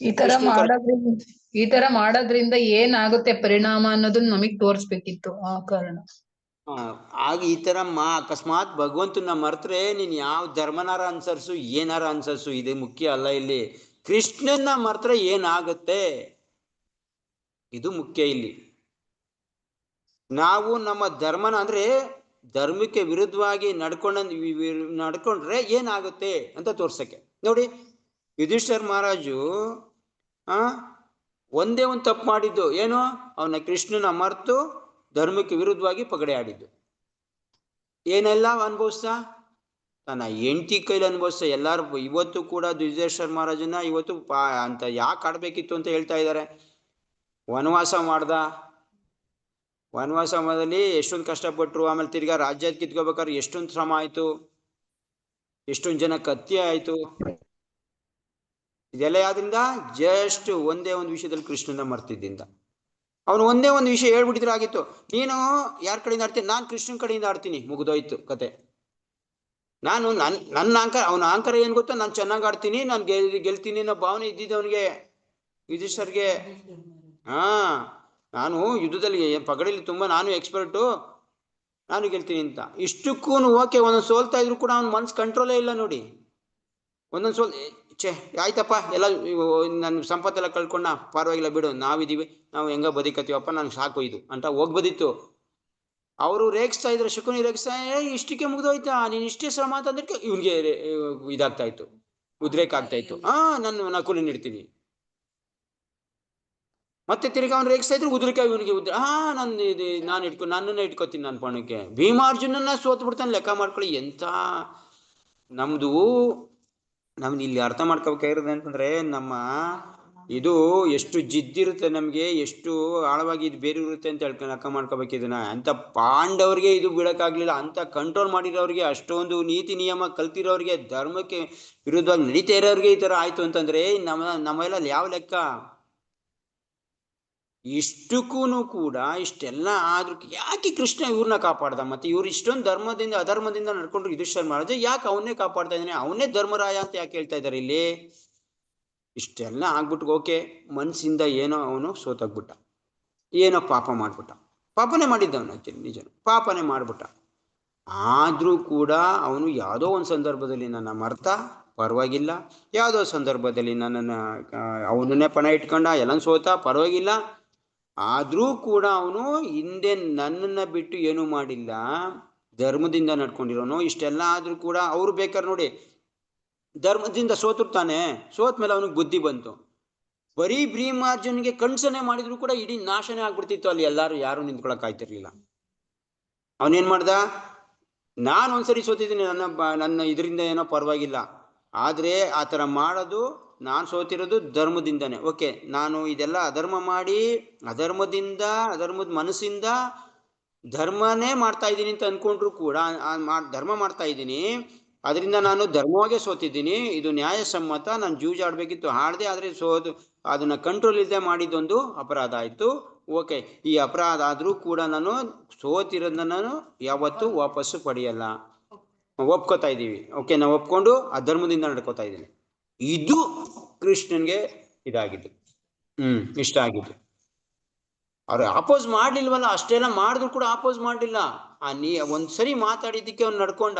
ಈ ತರ ಮಾಡೋದ್ರಿಂದ ಏನಾಗುತ್ತೆ ಪರಿಣಾಮ ಅನ್ನೋದನ್ನ ನಮಗ್ ತೋರ್ಸ್ಬೇಕಿತ್ತು. ಆ ಕಾರಣ ಆಗ ಈ ತರ ಅಕಸ್ಮಾತ್ ಭಗವಂತನ ಮರ್ತ್ರೆ ನೀನ್ ಯಾವ ಧರ್ಮನಾರ ಅನ್ಸರ್ಸು, ಏನಾರ ಅನ್ಸರ್ಸು, ಇದು ಮುಖ್ಯ ಅಲ್ಲ. ಇಲ್ಲಿ ಕೃಷ್ಣನ ಮರ್ತ್ರೆ ಏನಾಗುತ್ತೆ, ಇದು ಮುಖ್ಯ. ಇಲ್ಲಿ ನಾವು ನಮ್ಮ ಧರ್ಮನ ಅಂದ್ರೆ ಧರ್ಮಕ್ಕೆ ವಿರುದ್ಧವಾಗಿ ನಡ್ಕೊಂಡ್ರೆ ಏನಾಗುತ್ತೆ ಅಂತ ತೋರ್ಸಕ್ಕೆ. ನೋಡಿ, ಯುಧಿಷ್ಠಿರ ಮಹಾರಾಜು ಒಂದೇ ಒಂದು ತಪ್ಪು ಮಾಡಿದ್ದು ಏನು? ಅವನ ಕೃಷ್ಣನ ಮರ್ತು ಧರ್ಮಕ್ಕೆ ವಿರುದ್ಧವಾಗಿ ಪಗಡೆ ಆಡಿದ್ದು. ಏನೆಲ್ಲ ಅನುಭವಿಸ್ತಾ? ತನ್ನ ಹೆಂಡತಿ ಕೈಲಿ ಅನುಭವಿಸ್ತಾ. ಎಲ್ಲಾರು ಇವತ್ತು ಕೂಡ ಯುಧಿಷ್ಠಿರ ಮಹಾರಾಜನ ಇವತ್ತು ಅಂತ ಯಾಕೆ ಆಡ್ಬೇಕಿತ್ತು ಅಂತ ಹೇಳ್ತಾ ಇದ್ದಾರೆ. ವನವಾಸ ಮಾಡ್ದ, ವನವಾಸದಲ್ಲಿ ಎಷ್ಟೊಂದು ಕಷ್ಟಪಟ್ರು. ಆಮೇಲೆ ತಿರ್ಗಾ ರಾಜ್ಯ ಕಿತ್ಕೋಬೇಕಾದ್ರೆ ಎಷ್ಟೊಂದು ಶ್ರಮ ಆಯ್ತು, ಎಷ್ಟೊಂದು ಜನ ಕತ್ತಿ ಆಯ್ತು. ಇದೆಲ್ಲ ಯಾವ್ದ್ರಿಂದ? ಜಸ್ಟ್ ಒಂದೇ ಒಂದು ವಿಷಯದಲ್ಲಿ ಕೃಷ್ಣನ ಮರ್ತಿದ್ದಿಂದ. ಅವನು ಒಂದೇ ಒಂದು ವಿಷಯ ಹೇಳ್ಬಿಟ್ಟಿದ್ರೆ ಆಗಿತ್ತು. ನೀನು ಯಾರ ಕಡೆಯಿಂದ ಆಡ್ತೀನಿ? ನಾನು ಕೃಷ್ಣನ್ ಕಡೆಯಿಂದ ಆಡ್ತೀನಿ, ಮುಗಿದೋಯ್ತು ಕತೆ. ನಾನು ನನ್ನ ಅಹಂಕಾರ, ಅವನ ಅಹಂಕಾರ ಏನ್ ಗೊತ್ತಾ? ನಾನು ಚೆನ್ನಾಗಿ ಆಡ್ತೀನಿ, ನಾನು ಗೆಲ್ತೀನಿ ಅನ್ನೋ ಭಾವನೆ ಇದ್ದಿದ್ದು ಅವನಿಗೆ, ಯುಧಿಷ್ಠರ್ಗೆ. ನಾನು ಯುದ್ಧದಲ್ಲಿ ಪಗಡಿಲಿ ತುಂಬಾ ನಾನು ಎಕ್ಸ್ಪರ್ಟು, ನಾನು ಗೆಲ್ತೀನಿ ಅಂತ. ಇಷ್ಟಕ್ಕೂ ಓಕೆ, ಒಂದೊಂದು ಸೋಲ್ತಾ ಇದ್ರು ಕೂಡ ಅವನ ಮನ್ಸು ಕಂಟ್ರೋಲೇ ಇಲ್ಲ ನೋಡಿ. ಒಂದೊಂದು ಆಯ್ತಪ್ಪ, ಎಲ್ಲ ನನ್ನ ಸಂಪತ್ತೆಲ್ಲ ಕಳ್ಕೊಂಡ, ಪರವಾಗಿಲ್ಲ ಬಿಡು, ನಾವಿದೀವಿ, ನಾವು ಹೆಂಗ ಬದುಕತ್ತೀವಪ್ಪ, ನನ್ಗೆ ಸಾಕು ಇದು ಅಂತ ಹೋಗ್ಬೋದಿತ್ತು. ಅವರು ರೇಗಿಸ್ತಾ ಇದ್ರು, ಶಕುನಿ ರೇಗಿಸ್ತಾ, ಇಷ್ಟಕ್ಕೆ ಮುಗ್ದೋಯ್ತಾ, ನೀನ್ ಇಷ್ಟೇ ಶ್ರಮ ಅಂತಂದ್ರೆ ಇವ್ನಿಗೆ ಇದಾಗ್ತಾ ಇತ್ತು, ಉದ್ರೇಕ ಆಗ್ತಾ ಇತ್ತು. ನಾನು ನಕುಲಿ ಇಡ್ತೀನಿ. ಮತ್ತೆ ತಿರ್ಗಿ ಅವ್ನು ರೇಗಿಸ್ತಾ ಇದ್ರು, ಉದ್ರೇಕ ಇವನಿಗೆ ನನ್ನನ್ನ ಇಟ್ಕೋತೀನಿ ನನ್ನ ಪಣಕ್ಕೆ. ಭೀಮಾರ್ಜುನನ್ನ ಸೋತ್ ಬಿಡ್ತಾನೆ, ಲೆಕ್ಕ ಮಾಡ್ಕೊಳ್ಳಿ. ಎಂತ ನಮ್ದು ಇಲ್ಲಿ ಅರ್ಥ ಮಾಡ್ಕೋಬೇಕಾಗಿರೋದು ಅಂತಂದ್ರೆ, ನಮ್ಮ ಇದು ಎಷ್ಟು ಜಿದ್ದಿರುತ್ತೆ, ನಮ್ಗೆ ಎಷ್ಟು ಆಳವಾಗಿ ಇದು ಬೇರೆ ಇರುತ್ತೆ ಅಂತ ಹೇಳ್ಕೊಂಡು ಲೆಕ್ಕ ಮಾಡ್ಕೋಬೇಕು ಇದನ್ನ. ಅಂತ ಪಾಂಡವ್ರಿಗೆ ಇದು ಬಿಡಕ್ಕಾಗ್ಲಿಲ್ಲ, ಅಂತ ಕಂಟ್ರೋಲ್ ಮಾಡಿರೋರಿಗೆ, ಅಷ್ಟೊಂದು ನೀತಿ ನಿಯಮ ಕಲ್ತಿರೋರಿಗೆ, ಧರ್ಮಕ್ಕೆ ವಿರುದ್ಧವಾಗಿ ನಡೀತಾ ಇರೋರಿಗೆ ಈ ತರ ಆಯ್ತು ಅಂತಂದ್ರೆ ನಮ್ಮೆಲ್ಲ ಯಾವ ಲೆಕ್ಕ? ಇಷ್ಟಕ್ಕೂ ಕೂಡ ಇಷ್ಟೆಲ್ಲ ಆದ್ರೂ ಯಾಕೆ ಕೃಷ್ಣ ಇವ್ರನ್ನ ಕಾಪಾಡ್ದ? ಮತ್ತೆ ಇವ್ರು ಇಷ್ಟೊಂದು ಧರ್ಮದಿಂದ ಅಧರ್ಮದಿಂದ ನಡ್ಕೊಂಡ್ರು ಯುಧಿಷ್ಠಿರ ಮಾಡಿದ್ರೆ ಯಾಕೆ ಅವನ್ನೇ ಕಾಪಾಡ್ತಾ ಇದ್ದಾನೆ? ಅವನ್ನೇ ಧರ್ಮರಾಯ ಅಂತ ಯಾಕೆ ಹೇಳ್ತಾ ಇದ್ದಾರೆ ಇಲ್ಲಿ? ಇಷ್ಟೆಲ್ಲ ಆಗ್ಬಿಟ್ಟು ಓಕೆ, ಮನ್ಸಿಂದ ಏನೋ ಅವನು ಸೋತಾಗ್ಬಿಟ್ಟ, ಏನೋ ಪಾಪ ಮಾಡ್ಬಿಟ್ಟ. ಪಾಪನೇ ಮಾಡಿದ್ದವನು, ನಿಜ ಪಾಪನೇ ಮಾಡ್ಬಿಟ್ಟ. ಆದ್ರೂ ಕೂಡ ಅವನು ಯಾವುದೋ ಒಂದು ಸಂದರ್ಭದಲ್ಲಿ ನನ್ನ ಮರ್ತ, ಪರವಾಗಿಲ್ಲ. ಯಾವುದೋ ಸಂದರ್ಭದಲ್ಲಿ ನನ್ನನ್ನು ಅವನನ್ನೇ ಪಣ ಇಟ್ಕೊಂಡ, ಎಲ್ಲ ಸೋತ, ಪರವಾಗಿಲ್ಲ. ಆದ್ರೂ ಕೂಡ ಅವನು ಹಿಂದೆ ನನ್ನನ್ನ ಬಿಟ್ಟು ಏನು ಮಾಡಿಲ್ಲ, ಧರ್ಮದಿಂದ ನಡ್ಕೊಂಡಿರೋನು. ಇಷ್ಟೆಲ್ಲ ಆದ್ರೂ ಕೂಡ ಅವ್ರು ಬೇಕಾದ್ರೆ ನೋಡಿ, ಧರ್ಮದಿಂದ ಸೋತಿರ್ತಾನೆ, ಸೋತ್ ಮೇಲೆ ಅವನಿಗೆ ಬುದ್ಧಿ ಬಂತು. ಬರೀ ಭೀಮಾರ್ಜುನಿಗೆ ಕಣ್ಸನೆ ಮಾಡಿದ್ರು ಕೂಡ ಇಡೀ ನಾಶನೇ ಆಗ್ಬಿಡ್ತಿತ್ತು ಅಲ್ಲಿ, ಯಾರು ನಿಂತ್ಕೊಳಕ್ ಆಯ್ತಿರ್ಲಿಲ್ಲ. ಅವನೇನ್ ಮಾಡ್ದ? ನಾನು ಒಂದ್ಸರಿ ಸೋತಿದ್ದೀನಿ, ನನ್ನ ಇದರಿಂದ ಏನೋ ಪರವಾಗಿಲ್ಲ, ಆದ್ರೆ ಆ ಥರ ಮಾಡೋದು, ನಾನು ಸೋತಿರೋದು ಧರ್ಮದಿಂದನೇ. ಓಕೆ, ನಾನು ಇದೆಲ್ಲ ಅಧರ್ಮ ಮಾಡಿ, ಅಧರ್ಮದ ಮನಸ್ಸಿಂದ ಧರ್ಮನೇ ಮಾಡ್ತಾ ಇದ್ದೀನಿ ಅಂತ ಅನ್ಕೊಂಡ್ರು ಕೂಡ, ಧರ್ಮ ಮಾಡ್ತಾ ಇದ್ದೀನಿ, ಅದರಿಂದ ನಾನು ಧರ್ಮವಾಗೇ ಸೋತಿದ್ದೀನಿ, ಇದು ನ್ಯಾಯಸಮ್ಮತ, ನಾನು ಜೂಜಾಡ್ಬೇಕಿತ್ತು, ಆಡದೆ, ಆದರೆ ಅದನ್ನ ಕಂಟ್ರೋಲ್ ಇಲ್ಲದೆ ಮಾಡಿದ್ದೊಂದು ಅಪರಾಧ ಆಯ್ತು. ಓಕೆ, ಈ ಅಪರಾಧ ಆದ್ರೂ ಕೂಡ ನಾನು ಸೋತಿರೋದನ್ನ ನಾನು ಯಾವತ್ತೂ ವಾಪಸ್ಸು ಪಡೆಯಲ್ಲ, ಒಪ್ಕೋತಾ ಇದ್ದೀವಿ. ಓಕೆ, ನಾವು ಒಪ್ಕೊಂಡು ಆ ಧರ್ಮದಿಂದ ನಡ್ಕೋತಾ ಇದ್ದೀನಿ. ಇದು ಕೃಷ್ಣನ್ಗೆ ಇದಾಗಿದ್ದು, ಇಷ್ಟ ಆಗಿದ್ದು. ಅವ್ರು ಅಪೋಸ್ ಮಾಡ್ಲಿಲ್ವಲ್ಲ, ಅಷ್ಟೆಲ್ಲ ಮಾಡಿದ್ರು ಕೂಡ ಅಪೋಸ್ ಮಾಡ್ಲಿಲ್ಲ. ಒಂದ್ಸರಿ ಮಾತಾಡಿದ್ದಕ್ಕೆ ಅವ್ನು ನಡ್ಕೊಂಡ.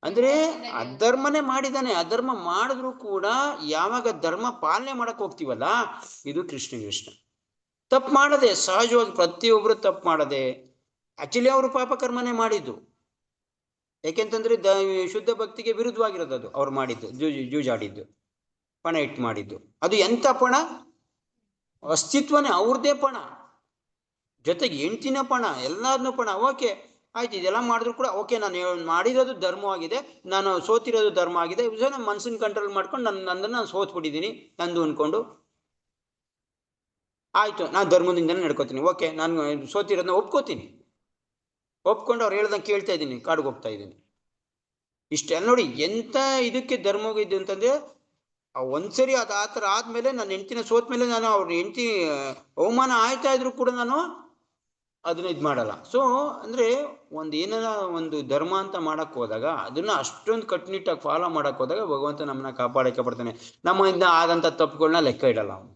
ಅಂದ್ರೆ ಅಧರ್ಮನೇ ಮಾಡಿದಾನೆ. ಅಧರ್ಮ ಮಾಡಿದ್ರು ಕೂಡ ಯಾವಾಗ ಧರ್ಮ ಪಾಲನೆ ಮಾಡಕ್ ಹೋಗ್ತೀವಲ್ಲ, ಇದು ಕೃಷ್ಣನಿಗೆ ಇಷ್ಟ. ತಪ್ಪು ಮಾಡದೆ, ಸಹಜವಾಗಿ ಪ್ರತಿಯೊಬ್ರು ತಪ್ಪು ಮಾಡದೆ, ಆಕ್ಚುಲಿ ಅವರು ಪಾಪಕರ್ಮನೇ ಮಾಡಿದ್ದು. ಯಾಕೆಂತಂದ್ರೆ ಶುದ್ಧ ಭಕ್ತಿಗೆ ವಿರುದ್ಧವಾಗಿರೋದು ಅದು ಅವ್ರು ಮಾಡಿದ್ದು, ಜೂಜಾಡಿದ್ದು, ಪಣ ಇಟ್ಟು ಮಾಡಿದ್ದು. ಅದು ಎಂತ ಪಣ? ಅಸ್ತಿತ್ವನೇ ಅವ್ರದೇ ಪಣ, ಜೊತೆಗೆ ಹೆಂಡ್ತಿನ ಪಣ, ಎಲ್ಲಾದ್ನೂ ಪಣ. ಓಕೆ ಆಯ್ತು, ಇದೆಲ್ಲ ಮಾಡಿದ್ರು ಕೂಡ ಓಕೆ, ನಾನು ಮಾಡಿರೋದು ಧರ್ಮವಾಗಿದೆ, ನಾನು ಸೋತಿರೋದು ಧರ್ಮ ಆಗಿದೆ, ನನ್ನ ಮನ್ಸನ್ನ ಕಂಟ್ರೋಲ್ ಮಾಡ್ಕೊಂಡು ನನ್ನನ್ನು ನಾನು ಸೋತ್ಬಿಟ್ಟಿದ್ದೀನಿ ನಂದು ಅನ್ಕೊಂಡು, ಆಯ್ತು ನಾನು ಧರ್ಮದಿಂದನೇ ನಡ್ಕೋತೀನಿ. ಓಕೆ, ನಾನು ಸೋತಿರೋದನ್ನ ಒಪ್ಕೊಂಡು ಅವ್ರು ಹೇಳ್ದಂಗೆ ಕೇಳ್ತಾ ಇದ್ದೀನಿ, ಕಾಡಿಗೆ ಹೋಗ್ತಾ ಇದ್ದೀನಿ. ಇಷ್ಟೆಲ್ಲ ನೋಡಿ ಎಂತ ಇದಕ್ಕೆ ಧರ್ಮ ಹೋಗಿದ್ದು ಅಂತಂದ್ರೆ, ಒಂದ್ಸರಿ ಅದು ಆ ಥರ ಆದ್ಮೇಲೆ, ನನ್ನ ಹೆಂಡ್ತಿನ ಸೋತ ಮೇಲೆ ನಾನು ಅವ್ರ ಹೆಂಡ್ತಿ ಅವಮಾನ ಆಯ್ತಾ ಇದ್ರು ಕೂಡ ನಾನು ಅದನ್ನ ಇದು ಮಾಡಲ್ಲ. ಸೊ ಅಂದ್ರೆ ಏನಾರ ಒಂದು ಧರ್ಮ ಅಂತ ಮಾಡಕ್ ಹೋದಾಗ ಅದನ್ನ ಅಷ್ಟೊಂದು ಕಟ್ಟುನಿಟ್ಟಾಗಿ ಫಾಲೋ ಮಾಡಕ್ ಹೋದಾಗ ಭಗವಂತ ನಮ್ಮನ್ನ ಕಾಪಾಡಕ್ಕೆ ಪಡ್ತಾನೆ. ನಮ್ಮಿಂದ ಆದಂತ ತಪ್ಪುಗಳನ್ನ ಲೆಕ್ಕ ಇಡಲ್ಲ ಅವನು.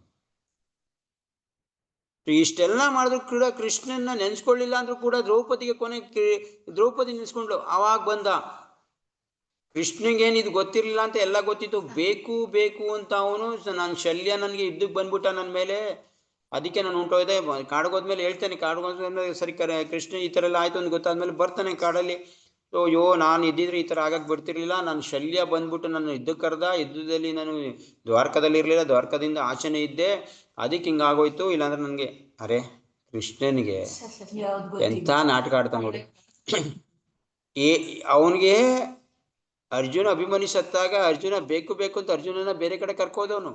ಇಷ್ಟೆಲ್ಲ ಮಾಡಿದ್ರು ಕೂಡ ಕೃಷ್ಣನ್ನ ನೆನ್ಸ್ಕೊಳ್ಳಿಲ್ಲ ಅಂದ್ರೂ ಕೂಡ ದ್ರೌಪದಿಗೆ ದ್ರೌಪದಿ ನೆನ್ಸ್ಕೊಂಡ್ಲು. ಅವಾಗ ಬಂದ ಕೃಷ್ಣಂಗೇನು ಇದು ಗೊತ್ತಿರ್ಲಿಲ್ಲ ಅಂತ ಎಲ್ಲ ಗೊತ್ತಿತ್ತು, ಬೇಕು ಅಂತ ಅವನು, ನಾನು ಶಲ್ಯ ನನಗೆ ಯುದ್ಧಕ್ಕೆ ಬಂದ್ಬಿಟ್ಟ ನನ್ನ ಮೇಲೆ, ಅದಕ್ಕೆ ನಾನು ಹೊಂಟೋದೆ. ಕಾಡ್ಗೋದ್ಮೇಲೆ ಹೇಳ್ತೇನೆ, ಕಾಡ್ಗೋದ್ಮೇಲೆ ಸರಿ ಕೃಷ್ಣ ಈ ಥರ ಎಲ್ಲ ಆಯ್ತು ಅಂತ ಗೊತ್ತಾದ್ಮೇಲೆ ಬರ್ತಾನೆ ಕಾಡಲ್ಲಿ. ಅಯ್ಯೋ ನಾನು ಇದ್ದಿದ್ರೆ ಈ ಥರ ಆಗಕ್ಕೆ ಬಿಡ್ತಿರ್ಲಿಲ್ಲ, ನಾನು ಶಲ್ಯ ಬಂದ್ಬಿಟ್ಟು ನನ್ನ ಯುದ್ಧಕ್ಕೆ ಕರೆದ, ಯುದ್ಧದಲ್ಲಿ ನಾನು ದ್ವಾರಕದಲ್ಲಿ ಇರಲಿಲ್ಲ, ದ್ವಾರಕದಿಂದ ಆಚೆನೇ ಇದ್ದೆ, ಅದಕ್ಕೆ ಹಿಂಗಾಗೋಯ್ತು. ಇಲ್ಲಾಂದ್ರೆ ನನಗೆ ಅರೆ ಕೃಷ್ಣನಿಗೆ ಎಂಥ ನಾಟಕ ಆಡ್ತಾ ನೋಡಿ. ಅವನಿಗೆ ಅರ್ಜುನ ಅಭಿಮನ್ಯು ಸತ್ತಾಗ ಅರ್ಜುನ ಬೇಕು ಅಂತ ಅರ್ಜುನನ ಬೇರೆ ಕಡೆ ಕರ್ಕೋದವನು.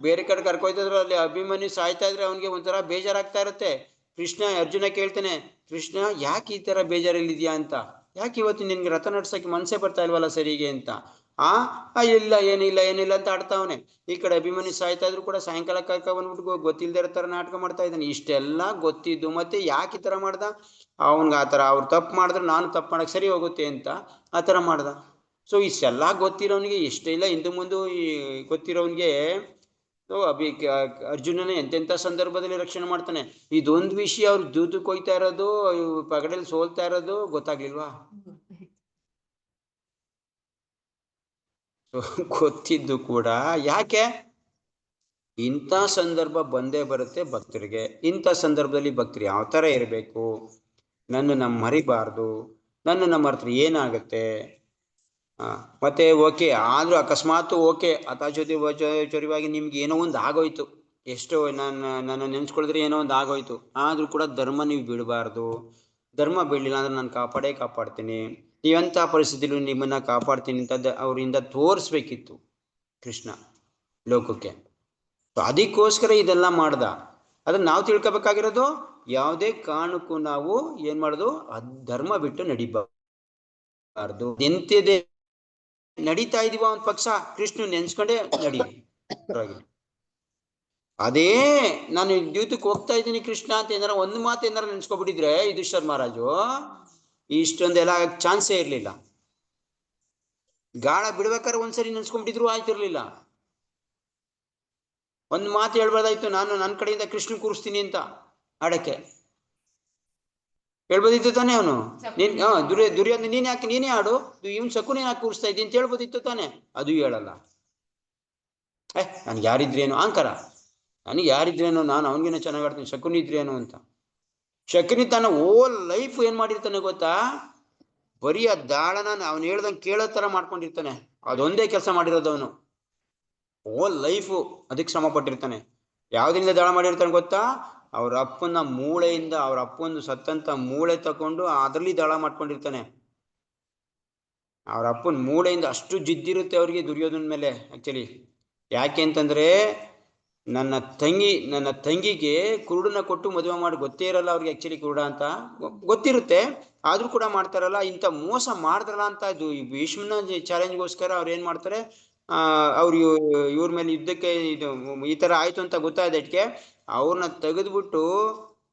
ಬೇರೆ ಕಡೆ ಕರ್ಕೊಯ್ತಿದ್ರು, ಅಲ್ಲಿ ಅಭಿಮನ್ಯು ಸಾಯ್ತಾ ಇದ್ರೆ ಅವನಿಗೆ ಒಂಥರ ಬೇಜಾರಾಗ್ತಾ ಇರುತ್ತೆ. ಅರ್ಜುನ ಕೇಳ್ತಾನೆ, ಕೃಷ್ಣ ಯಾಕೆ ಈ ತರ ಬೇಜಾರಲ್ಲಿದ್ಯಾ ಅಂತ, ಯಾಕೆ ಇವತ್ತು ನಿನ್ಗೆ ರಥ ನಡ್ಸಕ್ಕೆ ಮನ್ಸೇ ಬರ್ತಾ ಇಲ್ವಲ್ಲ ಸರಿಗೆ ಅಂತ. ಇಲ್ಲ ಏನಿಲ್ಲ ಅಂತ ಆಡ್ತಾವನೆ. ಈ ಕಡೆ ಅಭಿಮನ್ಯು ಸಾಯ್ತಾ ಇದ್ರು ಕೂಡ ಸಾಯಂಕಾಲ ಕರ್ಕ ಬಂದ್ಬಿಟ್ಟು ಗೊತ್ತಿಲ್ದೇ ಇರೋ ತರ ನಾಟಕ ಮಾಡ್ತಾ ಇದ್ದಾನೆ. ಇಷ್ಟೆಲ್ಲ ಗೊತ್ತಿದ್ದು ಮತ್ತೆ ಯಾಕೆ ಈ ತರ ಮಾಡ್ದ? ಅವನ್ಗೆ ಆ ತರ ಅವ್ರು ತಪ್ಪು ಮಾಡಿದ್ರೆ ನಾನು ತಪ್ಪು ಮಾಡಕ್ ಸರಿ ಹೋಗುತ್ತೆ ಅಂತ ಆ ತರ ಮಾಡ್ದ. ಸೊ ಇಷ್ಟೆಲ್ಲ ಗೊತ್ತಿರೋನಿಗೆ ಎಷ್ಟೆಲ್ಲ ಹಿಂದೆ ಮುಂದೆ ಗೊತ್ತಿರೋನ್ಗೆ ಅರ್ಜುನನ ಎಂತೆಂಥ ಸಂದರ್ಭದಲ್ಲಿ ರಕ್ಷಣೆ ಮಾಡ್ತಾನೆ. ಇದೊಂದು ವಿಷಯ ಅವ್ರು ದೂತಕ್ಕೆ ಹೋಯ್ತಾ ಇರೋದು, ಪಗಡೆಯಲ್ಲಿ ಸೋಲ್ತಾ ಇರೋದು ಗೊತ್ತಾಗ್ಲಿಲ್ವಾ? ಗೊತ್ತಿದ್ದು ಕೂಡ ಯಾಕೆ? ಇಂಥ ಸಂದರ್ಭ ಬಂದೇ ಬರುತ್ತೆ ಭಕ್ತರಿಗೆ. ಇಂಥ ಸಂದರ್ಭದಲ್ಲಿ ಭಕ್ತರು ಯಾವ ತರ ಇರಬೇಕು, ನನ್ನನ್ನು ಮರಿಬಾರ್ದು, ನನ್ನನ್ನು ಮರೆತ್ರೆ ಏನಾಗುತ್ತೆ. ಮತ್ತೆ ಓಕೆ ಆದ್ರೂ ಅಕಸ್ಮಾತ್ ಓಕೆ ಚೊರಿವಾಗಿ ನಿಮ್ಗೆ ಏನೋ ಒಂದು ಆಗೋಯ್ತು, ಎಷ್ಟೋ ನನ್ನ ನೆನ್ಸ್ಕೊಳಿದ್ರೆ ಏನೋ ಒಂದು ಆಗೋಯ್ತು, ಆದ್ರೂ ಕೂಡ ಧರ್ಮ ನೀವು ಬಿಡಬಾರ್ದು. ಧರ್ಮ ಬಿಡಲಿಲ್ಲ ಅಂದ್ರೆ ನಾನು ಕಾಪಾಡ್ತೀನಿ, ನೀವಂಥ ಪರಿಸ್ಥಿತಿಲೂ ನಿಮ್ಮನ್ನ ಕಾಪಾಡ್ತೀನಿ ಅಂತ ಅವರಿಂದ ತೋರಿಸ್ಬೇಕಿತ್ತು ಕೃಷ್ಣ ಲೋಕಕ್ಕೆ. ಅದಕ್ಕೋಸ್ಕರ ಇದೆಲ್ಲ ಮಾಡ್ದ. ಅದನ್ನ ನಾವು ತಿಳ್ಕೊಬೇಕಾಗಿರೋದು, ಯಾವುದೇ ಕಾರಣಕ್ಕೂ ನಾವು ಏನ್ ಮಾಡೋದು, ಧರ್ಮ ಬಿಟ್ಟು ನಡಿಬಾರ್ದು. ಎಂತಿದೆ ನಡೀತಾ ಇದೀವ ಒಂದ್ ಪಕ್ಷ ಕೃಷ್ಣ ನೆನ್ಸ್ಕೊಂಡೇ ನಡೀಲಿ. ಅದೇ ನಾನು ದ್ಯೂತಕ್ಕೆ ಹೋಗ್ತಾ ಇದ್ದೀನಿ ಕೃಷ್ಣ ಅಂತ ಏನಾರ ಒಂದು ಮಾತು ಏನಾರ ನೆನ್ಸ್ಕೊಬಿಟ್ಟಿದ್ರೆ ಯುಧಿಷ್ಠಿರ ಮಹಾರಾಜು ಇಷ್ಟೊಂದೆಲ್ಲ ಚಾನ್ಸೇ ಇರ್ಲಿಲ್ಲ. ಗಾಳ ಬಿಡ್ಬೇಕಾದ್ರೆ ಒಂದ್ಸರಿ ನೆನ್ಸ್ಕೊಂಡ್ಬಿಟ್ಟಿದ್ರು ಆಯ್ತಿರ್ಲಿಲ್ಲ. ಒಂದ್ ಮಾತು ಹೇಳ್ಬೋದಾಯ್ತು, ನಾನು ನನ್ನ ಕಡೆಯಿಂದ ಕೃಷ್ಣ ಕೂರಿಸ್ತೀನಿ ಅಂತ ಆಡಕ್ಕೆ ಹೇಳ್ಬೋದಿತ್ತು ತಾನೆ. ಅವನು ದುರ್ಯೋಧನ ನೀನೇ ಆಡು, ಇವನ್ ಶಕುನಿ ಯಾಕೆ ಕೂರಿಸ್ತಾ ಇದ್ದೀನಿ ಅಂತ ಹೇಳ್ಬೋದಿತ್ತು ತಾನೆ. ಅದು ಹೇಳಲ್ಲ. ನನ್ಗೆ ಯಾರಿದ್ರೇನು ಅಹಂಕಾರ, ನನಗೆ ಯಾರಿದ್ರೇನು, ನಾನು ಅವನಿಗೇನೋ ಚೆನ್ನಾಗಿ ಆಡ್ತೀನಿ, ಶಕುನಿ ಇದ್ರೇನು ಅಂತ. ಶಕುನಿ ತನ್ನ ಓಲ್ ಲೈಫ್ ಏನ್ ಮಾಡಿರ್ತಾನೆ ಗೊತ್ತಾ? ಬರೀ ಆ ದಾಳನ ಅವ್ನು ಹೇಳ್ದಂಗೆ ಕೇಳೋ ತರ ಮಾಡ್ಕೊಂಡಿರ್ತಾನೆ. ಅದೊಂದೇ ಕೆಲಸ ಮಾಡಿರೋದು ಅವನು ಓಲ್ ಲೈಫು. ಅದಕ್ಕೆ ಶ್ರಮ ಪಟ್ಟಿರ್ತಾನೆ. ಯಾವ್ದ್ರಿಂದ ದಾಳ ಮಾಡಿರ್ತಾನೆ ಗೊತ್ತಾ? ಅವ್ರ ಅಪ್ಪನ ಮೂಳೆಯಿಂದ, ಅವ್ರ ಅಪ್ಪನ ಸತ್ತಂತ ಮೂಳೆ ತಕೊಂಡು ಅದರಲ್ಲಿ ದಾಳ ಮಾಡ್ಕೊಂಡಿರ್ತಾನೆ. ಅವ್ರ ಅಪ್ಪನ ಮೂಳೆಯಿಂದ ಅಷ್ಟು ಜಿದ್ದಿರುತ್ತೆ ಅವ್ರಿಗೆ ದುರ್ಯೋಧನ ಮೇಲೆ. ಆಕ್ಚುಲಿ ಯಾಕೆ ಅಂತಂದ್ರೆ ನನ್ನ ತಂಗಿಗೆ ಕುರುಡನ ಕೊಟ್ಟು ಮದುವೆ ಮಾಡಿ, ಗೊತ್ತೇ ಇರಲ್ಲ ಅವ್ರಿಗೆ ಆಕ್ಚುಲಿ ಕುರುಡ ಅಂತ ಗೊತ್ತಿರುತ್ತೆ, ಆದ್ರೂ ಕೂಡ ಮಾಡ್ತಾರಲ್ಲ. ಇಂಥ ಮೋಸ ಮಾಡಿದ್ರಲ್ಲ ಅಂತ ಇದು ಭೀಷ್ಮನ ಚಾಲೆಂಜ್ಗೋಸ್ಕರ ಅವ್ರು ಏನ್ ಮಾಡ್ತಾರೆ, ಅವ್ರು ಇವ್ರ ಮೇಲೆ ಯುದ್ಧಕ್ಕೆ ಇದು ಈ ತರ ಆಯ್ತು ಅಂತ ಗೊತ್ತಾದಕ್ಕೆ ಅವ್ರನ್ನ ತೆಗೆದ್ಬಿಟ್ಟು,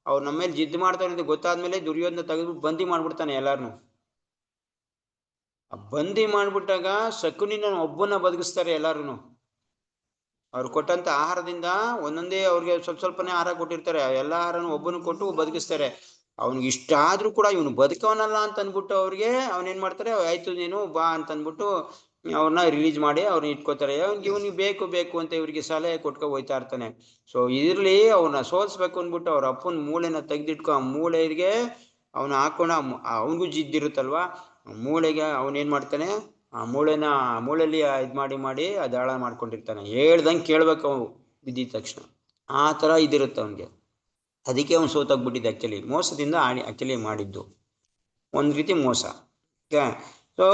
ಅವ್ರು ನಮ್ಮ ಮೇಲೆ ಜಿದ್ದು ಮಾಡ್ತಾರೆ ಗೊತ್ತಾದ್ಮೇಲೆ ದುರ್ಯೋಧನ ತೆಗೆದ್ಬಿಟ್ಟು ಬಂದಿ ಮಾಡ್ಬಿಡ್ತಾನೆ ಎಲ್ಲಾರನು. ಬಂದಿ ಮಾಡ್ಬಿಟ್ಟಾಗ ಶಕುನಿನ ಒಬ್ಬನ ಬದುಕಿಸ್ತಾರೆ ಎಲ್ಲಾರು. ಅವ್ರು ಕೊಟ್ಟಂತ ಆಹಾರದಿಂದ ಒಂದೊಂದೇ ಅವ್ರಿಗೆ ಸ್ವಲ್ಪನೇ ಆಹಾರ ಕೊಟ್ಟಿರ್ತಾರೆ, ಎಲ್ಲ ಆಹಾರನು ಒಬ್ಬನು ಕೊಟ್ಟು ಬದುಕಿಸ್ತಾರೆ. ಅವ್ನಿಗೆ ಇಷ್ಟ ಆದ್ರೂ ಕೂಡ ಇವನು ಬದುಕವನಲ್ಲ ಅಂತ ಅಂದ್ಬಿಟ್ಟು ಅವ್ರಿಗೆ ಅವನೇನ್ ಮಾಡ್ತಾರೆ, ಆಯ್ತು ನೀನು ಬಾ ಅಂತ ಅಂದ್ಬಿಟ್ಟು ಅವ್ರನ್ನ ರಿಲೀಸ್ ಮಾಡಿ ಅವ್ರನ್ನ ಇಟ್ಕೋತಾರೆ. ಇವನಿಗೆ ಬೇಕು ಅಂತ ಇವ್ರಿಗೆ ಸಲಹೆ ಕೊಟ್ಕೊ ಹೋಯ್ತಾ ಇರ್ತಾನೆ. ಸೊ ಇರ್ಲಿ ಅವನ್ನ ಸೋಲ್ಸ್ಬೇಕು ಅಂದ್ಬಿಟ್ಟು ಅವ್ರ ಅಪ್ಪನ ಮೂಳೆನ ತೆಗ್ದಿಟ್ಕೊ, ಆ ಮೂಳೆಗೆ ಅವನು ಹಾಕೊಂಡ, ಅವನಿಗೂ ಜಿದ್ದಿರುತ್ತಲ್ವಾ, ಮೂಳೆಗೆ ಅವನೇನ್ ಮಾಡ್ತಾನೆ, ಆ ಮೂಳೆಯಲ್ಲಿ ಇದ್ ಮಾಡಿ ಅದು ಹಾಳ ಮಾಡ್ಕೊಂಡಿರ್ತಾನೆ. ಹೇಳ್ದಂಗೆ ಕೇಳ್ಬೇಕು ಅವನು ಬಿದ್ದಿದ ತಕ್ಷಣ. ಆ ತರ ಇದಿರುತ್ತೆ ಅವನಿಗೆ. ಅದಕ್ಕೆ ಅವನು ಸೋತಾಗ್ಬಿಟ್ಟಿದ್ದೆ. ಆಕ್ಚುಲಿ ಮೋಸದಿಂದ ಆಕ್ಚುಲಿ ಮಾಡಿದ್ದು ಒಂದ್ ರೀತಿ ಮೋಸ. ಸೊ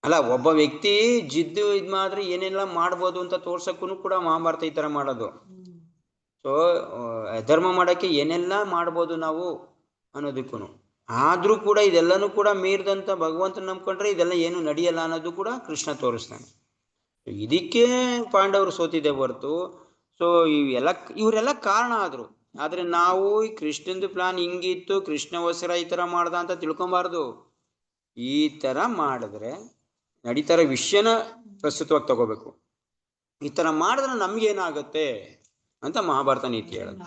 ಅಲ್ಲ, ಒಬ್ಬ ವ್ಯಕ್ತಿ ಜಿದ್ದು ಇದ್ ಮಾಡಿದ್ರೆ ಏನೆಲ್ಲ ಮಾಡ್ಬೋದು ಅಂತ ತೋರ್ಸಕ್ಕೂ ಕೂಡ ಮಹಾಭಾರತ ಈ ತರ ಮಾಡೋದು. ಸೊ ಧರ್ಮ ಮಾಡಕ್ಕೆ ಏನೆಲ್ಲ ಮಾಡ್ಬೋದು ನಾವು ಅನ್ನೋದಕ್ಕೂ. ಆದ್ರೂ ಕೂಡ ಇದೆಲ್ಲನೂ ಕೂಡ ಮೀರಿದಂತ ಭಗವಂತನ ನಂಬ್ಕೊಂಡ್ರೆ ಇದೆಲ್ಲ ಏನು ನಡೆಯಲ್ಲ ಅನ್ನೋದು ಕೂಡ ಕೃಷ್ಣ ತೋರಿಸ್ತಾನೆ. ಇದಕ್ಕೆ ಪಾಂಡವರು ಸೋತಿದೆ ಹೊರತು, ಸೊ ಇವರೆಲ್ಲ ಕಾರಣ ಆದ್ರು. ಆದ್ರೆ ನಾವು ಈ ಕೃಷ್ಣಂದು ಪ್ಲಾನ್ ಹಿಂಗಿತ್ತು, ಕೃಷ್ಣಗೋಸ್ಕರ ಈ ತರ ಮಾಡ್ದ ಅಂತ ತಿಳ್ಕೊಬಾರ್ದು. ಈ ತರ ಮಾಡಿದ್ರೆ ನಡೀತಾರ ವಿಷಯನ ಪ್ರಸ್ತುತವಾಗಿ ತಗೋಬೇಕು. ಈ ತರ ಮಾಡಿದ್ರೆ ನಮ್ಗೇನಾಗತ್ತೆ ಅಂತ ಮಹಾಭಾರತ ನೀತಿ ಹೇಳೋದು.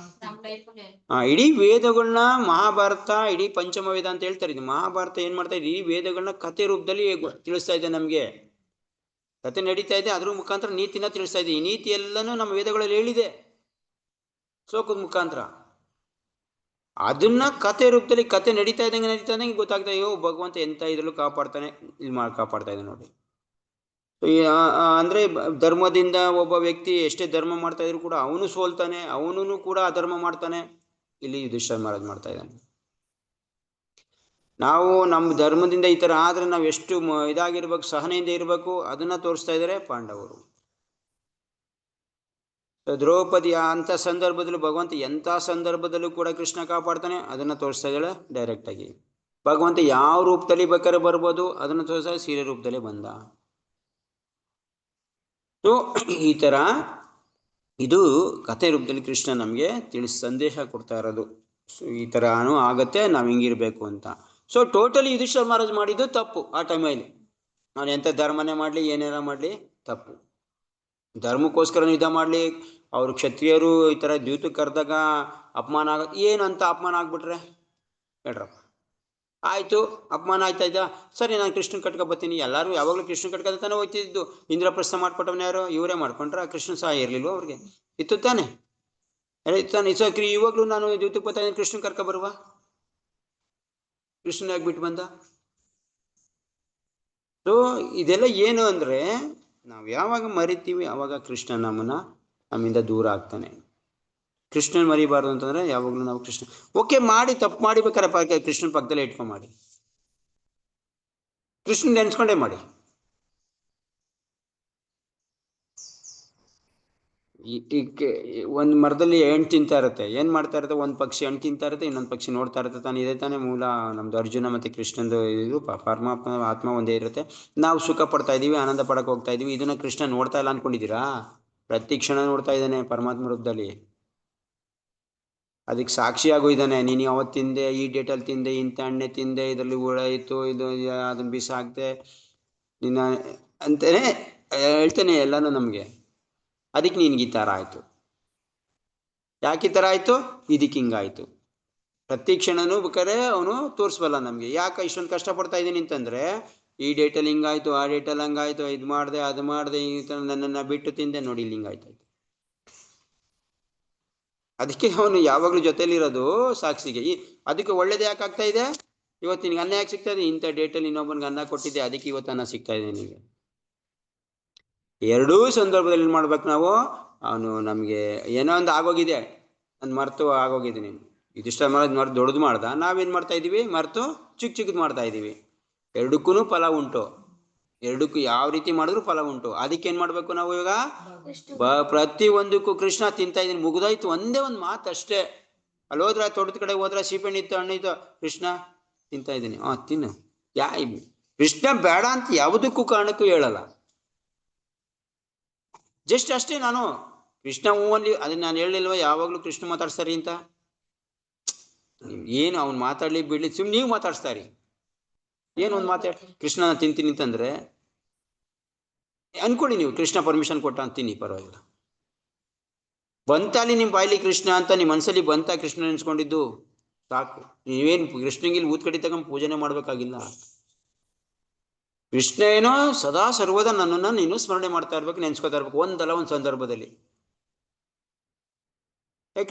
ಇಡೀ ವೇದಗಳನ್ನ ಮಹಾಭಾರತ, ಇಡೀ ಪಂಚಮ ವೇದ ಅಂತ ಹೇಳ್ತಾರೆ. ಇದು ಮಹಾಭಾರತ ಏನ್ ಮಾಡ್ತಾ ಇದೆ, ಈ ವೇದಗಳನ್ನ ಕಥೆ ರೂಪದಲ್ಲಿ ತಿಳಿಸ್ತಾ ಇದೆ ನಮ್ಗೆ. ಕತೆ ನಡೀತಾ ಇದೆ, ಅದ್ರ ಮುಖಾಂತರ ನೀತಿನ ತಿಳಿಸ್ತಾ ಇದೆ. ಈ ನೀತಿ ಎಲ್ಲನೂ ನಮ್ಮ ವೇದಗಳಲ್ಲಿ ಹೇಳಿದೆ ಶ್ಲೋಕದ ಮುಖಾಂತರ. ಅದನ್ನ ಕತೆ ರೂಪದಲ್ಲಿ, ಕತೆ ನಡೀತಾ ಇದ್ದಂಗೆ ಗೊತ್ತಾಗ್ತಾ ಅಯ್ಯೋ ಭಗವಂತ ಎಂತ ಇದ್ರಲ್ಲೂ ಕಾಪಾಡ್ತಾನೆ, ಕಾಪಾಡ್ತಾ ಇದೆ ನೋಡಿ. ಅಂದ್ರೆ ಧರ್ಮದಿಂದ ಒಬ್ಬ ವ್ಯಕ್ತಿ ಎಷ್ಟೇ ಧರ್ಮ ಮಾಡ್ತಾ ಇದ್ರು ಕೂಡ ಅವನು ಸೋಲ್ತಾನೆ, ಅವನು ಕೂಡ ಅಧರ್ಮ ಮಾಡ್ತಾನೆ. ಇಲ್ಲಿ ಯುಧಿಷ್ಠಿರ ಮಹಾರಾಜ್ ಮಾಡ್ತಾ ಇದ್ದಾನೆ. ನಾವು ನಮ್ಮ ಧರ್ಮದಿಂದ ಈ ತರ ಆದ್ರೆ ನಾವು ಎಷ್ಟು ಇದಾಗಿರ್ಬೇಕು, ಸಹನೆಯಿಂದ ಇರ್ಬೇಕು, ಅದನ್ನ ತೋರಿಸ್ತಾ ಇದ್ದಾರೆ ಪಾಂಡವರು. ದ್ರೌಪದಿ ಅಂತ ಸಂದರ್ಭದಲ್ಲೂ ಭಗವಂತ ಎಂಥ ಸಂದರ್ಭದಲ್ಲೂ ಕೂಡ ಕೃಷ್ಣ ಕಾಪಾಡ್ತಾನೆ, ಅದನ್ನ ತೋರಿಸ್ತಾ ಇದ್ದಾಳೆ ಡೈರೆಕ್ಟ್ ಆಗಿ. ಭಗವಂತ ಯಾವ ರೂಪದಲ್ಲಿ ಬೇಕಾದ್ರೆ ಬರ್ಬೋದು, ಅದನ್ನು ತೋರಿಸ ಸೀರೆ ರೂಪದಲ್ಲೇ ಬಂದ. ಸೊ ಈ ತರ ಇದು ಕಥೆ ರೂಪದಲ್ಲಿ ಕೃಷ್ಣ ನಮಗೆ ಸಂದೇಶ ಕೊಡ್ತಾ ಇರೋದು. ಸೊ ಈ ತರನೂ ಆಗತ್ತೆ, ನಾವು ಹಿಂಗಿರ್ಬೇಕು ಅಂತ. ಸೊ ಟೋಟಲಿ ಯುಧಿಷ್ಠಿರ ಮಹಾರಾಜ್ ಮಾಡಿದ್ದು ತಪ್ಪು. ಆ ಟೈಮಲ್ಲಿ ನಾನು ಎಂಥ ಧರ್ಮನೇ ಮಾಡಲಿ, ಏನಾರ ಮಾಡಲಿ ತಪ್ಪು. ಧರ್ಮಕ್ಕೋಸ್ಕರ ಯುದ್ಧ ಮಾಡಲಿ, ಅವರು ಕ್ಷತ್ರಿಯರು ಈ ಥರ ದ್ಯೂತಕ್ಕೆ ಕರೆದಾಗ ಅಪಮಾನ ಏನು ಅಂತ ಅಪಮಾನ ಆಗ್ಬಿಟ್ರೆ ಹೇಳ್ರಪ್ಪ. ಆಯಿತು, ಅಪಮಾನ ಆಯ್ತಾ ಇದ್ದ, ಸರಿ ನಾನು ಕೃಷ್ಣ ಕಟ್ಕೊ ಬರ್ತೀನಿ. ಎಲ್ಲರೂ ಯಾವಾಗಲೂ ಕೃಷ್ಣ ಕಟ್ಕೊತ ತಾನೇ ಹೋಗ್ತಿದ್ದು. ಇಂದ್ರಪ್ರಸ್ಥ ಮಾಡ್ಕೊಟ್ಟವನ ಯಾರು? ಇವರೇ ಮಾಡ್ಕೊಂಡ್ರ? ಕೃಷ್ಣ ಸಹ ಇರಲಿಲ್ವ ಅವ್ರಿಗೆ? ಇತ್ತು ತಾನೆ, ತಾನೆ. ಇವಾಗಲೂ ನಾನು ದ್ಯೂತಕ್ಕೆ ಬರ್ತಾ ಇದ್ದೀನಿ, ಕೃಷ್ಣ ಕರ್ಕೊ ಬರುವ. ಕೃಷ್ಣ ಯಾಕೆ ಬಿಟ್ಟು ಬಂದ? ಸೊ ಇದೆಲ್ಲ ಏನು ಅಂದರೆ, ನಾವು ಯಾವಾಗ ಮರಿತೀವಿ ಆವಾಗ ಕೃಷ್ಣ ನಮ್ಮಿಂದ ದೂರ ಆಗ್ತಾನೆ. ಕೃಷ್ಣನ್ ಮರಿಬಾರ್ದು ಅಂತಂದ್ರೆ ಯಾವಾಗಲೂ ನಾವು ಕೃಷ್ಣ ಓಕೆ ಮಾಡಿ, ತಪ್ಪು ಮಾಡಿಬೇಕಾರೆ ಕೃಷ್ಣನ ಪಕ್ಕದಲ್ಲೇ ಇಟ್ಕೊಂಡು ಮಾಡಿ, ಕೃಷ್ಣನ್ ನೆನ್ಸ್ಕೊಂಡೇ ಮಾಡಿ. ಒಂದು ಮರದಲ್ಲಿ ಹಣ್ಣು ತಿಂತಾ ಇರುತ್ತೆ, ಏನ್ ಮಾಡ್ತಾ ಇರುತ್ತೆ? ಒಂದು ಪಕ್ಷಿ ಹಣ್ಣು ತಿಂತಾ ಇರುತ್ತೆ, ಇನ್ನೊಂದು ಪಕ್ಷಿ ನೋಡ್ತಾ ಇರುತ್ತೆ ತಾನೆ. ಇದೇ ತಾನೇ ಮೂಲ ನಮ್ದು ಅರ್ಜುನ ಮತ್ತೆ ಕೃಷ್ಣಂದು ಇದು. ಪರಮಾತ್ಮ ಆತ್ಮ ಒಂದೇ ಇರುತ್ತೆ. ನಾವು ಸುಖ ಪಡ್ತಾ ಇದೀವಿ, ಆನಂದ ಪಡಕ್ ಹೋಗ್ತಾ ಇದೀವಿ. ಇದನ್ನ ಕೃಷ್ಣ ನೋಡ್ತಾ ಇಲ್ಲ ಅನ್ಕೊಂಡಿದ್ದೀರಾ? ಪ್ರತಿ ಕ್ಷಣ ನೋಡ್ತಾ ಇದ್ದಾನೆ ಪರಮಾತ್ಮ ರೂಪದಲ್ಲಿ. ಅದಕ್ಕೆ ಸಾಕ್ಷಿಯಾಗೂ ಇದ್ದಾನೆ. ನೀನು ಯಾವತ್ತು ತಿಂದೆ, ಈ ಡೇಟಲ್ಲಿ ತಿಂದೆ, ಇಂಥ ಹಣ್ಣೆ ತಿಂದೆ, ಇದರಲ್ಲಿ ಹುಳ ಇತ್ತು, ಇದು ಅದನ್ನ ಬಿಸಾಕ್ದೆ ನಿನ್ನ ಅಂತೇನೆ ಹೇಳ್ತೇನೆ ಎಲ್ಲಾನು ನಮಗೆ. ಅದಕ್ಕೆ ನಿನ್ಗೆ ಈ ಥರ ಆಯಿತು. ಯಾಕೆ ಈ ಥರ ಆಯಿತು? ಇದಕ್ಕೆ ಹಿಂಗಾಯಿತು. ಪ್ರತಿ ಕ್ಷಣನೂ ಬೇಕಾದ್ರೆ ಅವನು ತೋರಿಸ್ಬಲ್ಲ ನಮಗೆ. ಯಾಕೆ ಇಷ್ಟೊಂದು ಕಷ್ಟಪಡ್ತಾ ಇದ್ದೀನಿ ಅಂತಂದರೆ, ಈ ಡೇಟಲ್ಲಿ ಹಿಂಗಾಯ್ತು, ಆ ಡೇಟಲ್ಲಿ ಹಂಗಾಯ್ತು, ಇದು ಮಾಡಿದೆ, ಅದು ಮಾಡಿದೆ, ಈ ಥರ ನನ್ನನ್ನು ಬಿಟ್ಟು ತಿಂದೆ, ನೋಡಿ ಇಲ್ಲಿ ಹಿಂಗಾಯ್ತು. ಅದಕ್ಕೆ ಅವನು ಯಾವಾಗಲೂ ಜೊತೆಲಿರೋದು ಸಾಕ್ಷಿಗೆ. ಅದಕ್ಕೆ ಒಳ್ಳೇದು ಯಾಕೆ ಆಗ್ತಾ ಇದೆ? ಇವತ್ತು ನಿನಗೆ ಅನ್ನ ಯಾಕೆ ಸಿಗ್ತಾ ಇದೆ? ಇಂಥ ಡೇಟಲ್ಲಿ ಇನ್ನೊಬ್ಬನಿಗೆ ಅನ್ನ ಕೊಟ್ಟಿದ್ದೆ, ಅದಕ್ಕೆ ಇವತ್ತು ಅನ್ನ ಸಿಗ್ತಾ ಇದೆ ನಿನಗೆ. ಎರಡೂ ಸಂದರ್ಭದಲ್ಲಿ ಏನು ಮಾಡ್ಬೇಕು ನಾವು? ಅವನು ನಮಗೆ ಏನೋ ಒಂದು ಆಗೋಗಿದೆ, ನಾನು ಮರೆತು ಆಗೋಗಿದ್ದೀನಿ. ಇದಿಷ್ಟ ಮರೆತು ದೊಡ್ಡದು ಮಾಡ್ದ, ನಾವೇನು ಮಾಡ್ತಾ ಇದ್ದೀವಿ? ಮರೆತು ಚಿಕ್ಕ ಚಿಕ್ಕದು ಮಾಡ್ತಾ ಇದ್ದೀವಿ. ಎರಡಕ್ಕೂ ಫಲ ಉಂಟು. ಎರಡಕ್ಕೂ ಯಾವ ರೀತಿ ಮಾಡಿದ್ರು ಫಲ ಉಂಟು. ಅದಕ್ಕೆ ಏನು ಮಾಡಬೇಕು ನಾವು ಇವಾಗ? ಪ್ರತಿ ಒಂದಕ್ಕೂ ಕೃಷ್ಣ ತಿಂತಾ ಇದ್ದೀನಿ, ಮುಗಿದಾಯ್ತು. ಒಂದೇ ಒಂದು ಮಾತು ಅಷ್ಟೇ. ಅಲ್ಲಿ ಹೋದ್ರೆ, ತೋಟದ ಕಡೆ ಹೋದ್ರೆ, ಸೀಪೆಣ್ಣು ಇತ್ತು, ಹಣ್ಣಿತ್ತು, ಕೃಷ್ಣ ತಿಂತಾ ಇದ್ದೀನಿ, ತಿನ್ನು. ಕೃಷ್ಣ ಬೇಡ ಅಂತ ಯಾವುದಕ್ಕೂ ಕಾರಣಕ್ಕೂ ಹೇಳಲ್ಲ. ಜಸ್ಟ್ ಅಷ್ಟೇ. ನಾನು ಕೃಷ್ಣ ಹೂವಲ್ಲಿ ಅದನ್ನ ನಾನು ಹೇಳಿಲ್ವ ಯಾವಾಗಲೂ ಕೃಷ್ಣ ಮಾತಾಡ್ಸ್ತಾರಿ ಅಂತ. ಏನು ಅವ್ನು ಮಾತಾಡ್ಲಿ ಬಿಡ್ಲಿ, ಸುಮ್ಮನೆ ನೀವು ಮಾತಾಡ್ಸ್ತಾರಿ. ಏನು ಒಂದು ಮಾತಾಡಿ ಕೃಷ್ಣ ತಿಂತೀನಿ ಅಂತಂದ್ರೆ ಅನ್ಕೊಳ್ಳಿ, ನೀವು ಕೃಷ್ಣ ಪರ್ಮಿಷನ್ ಕೊಟ್ಟ ಅಂತೀನಿ, ಪರವಾಗಿಲ್ಲ. ಬಂತಲ್ಲಿ ನಿಮ್ಮ ಬಾಯ್ಲಿ ಕೃಷ್ಣ ಅಂತ ನಿಮ್ಮ ಮನಸ್ಸಲ್ಲಿ ಬಂತ, ಕೃಷ್ಣ ನೆನ್ಸ್ಕೊಂಡಿದ್ದು ಸಾಕು. ನೀವೇನು ಕೃಷ್ಣಂಗಿಲ್ಲಿ ಊತ್ ಕಡಿ ತಗೊಂಡು ಪೂಜೆನೆ ಮಾಡ್ಬೇಕಾಗಿಲ್ಲ. ಕೃಷ್ಣ ಏನೋ ಸದಾ ಸರ್ವದ ನನ್ನನ್ನು ನೀನು ಸ್ಮರಣೆ ಮಾಡ್ತಾ ಇರ್ಬೇಕು, ನೆನ್ಸ್ಕೊತಾ ಇರ್ಬೇಕು. ಒಂದಲ್ಲ ಒಂದು ಸಂದರ್ಭದಲ್ಲಿ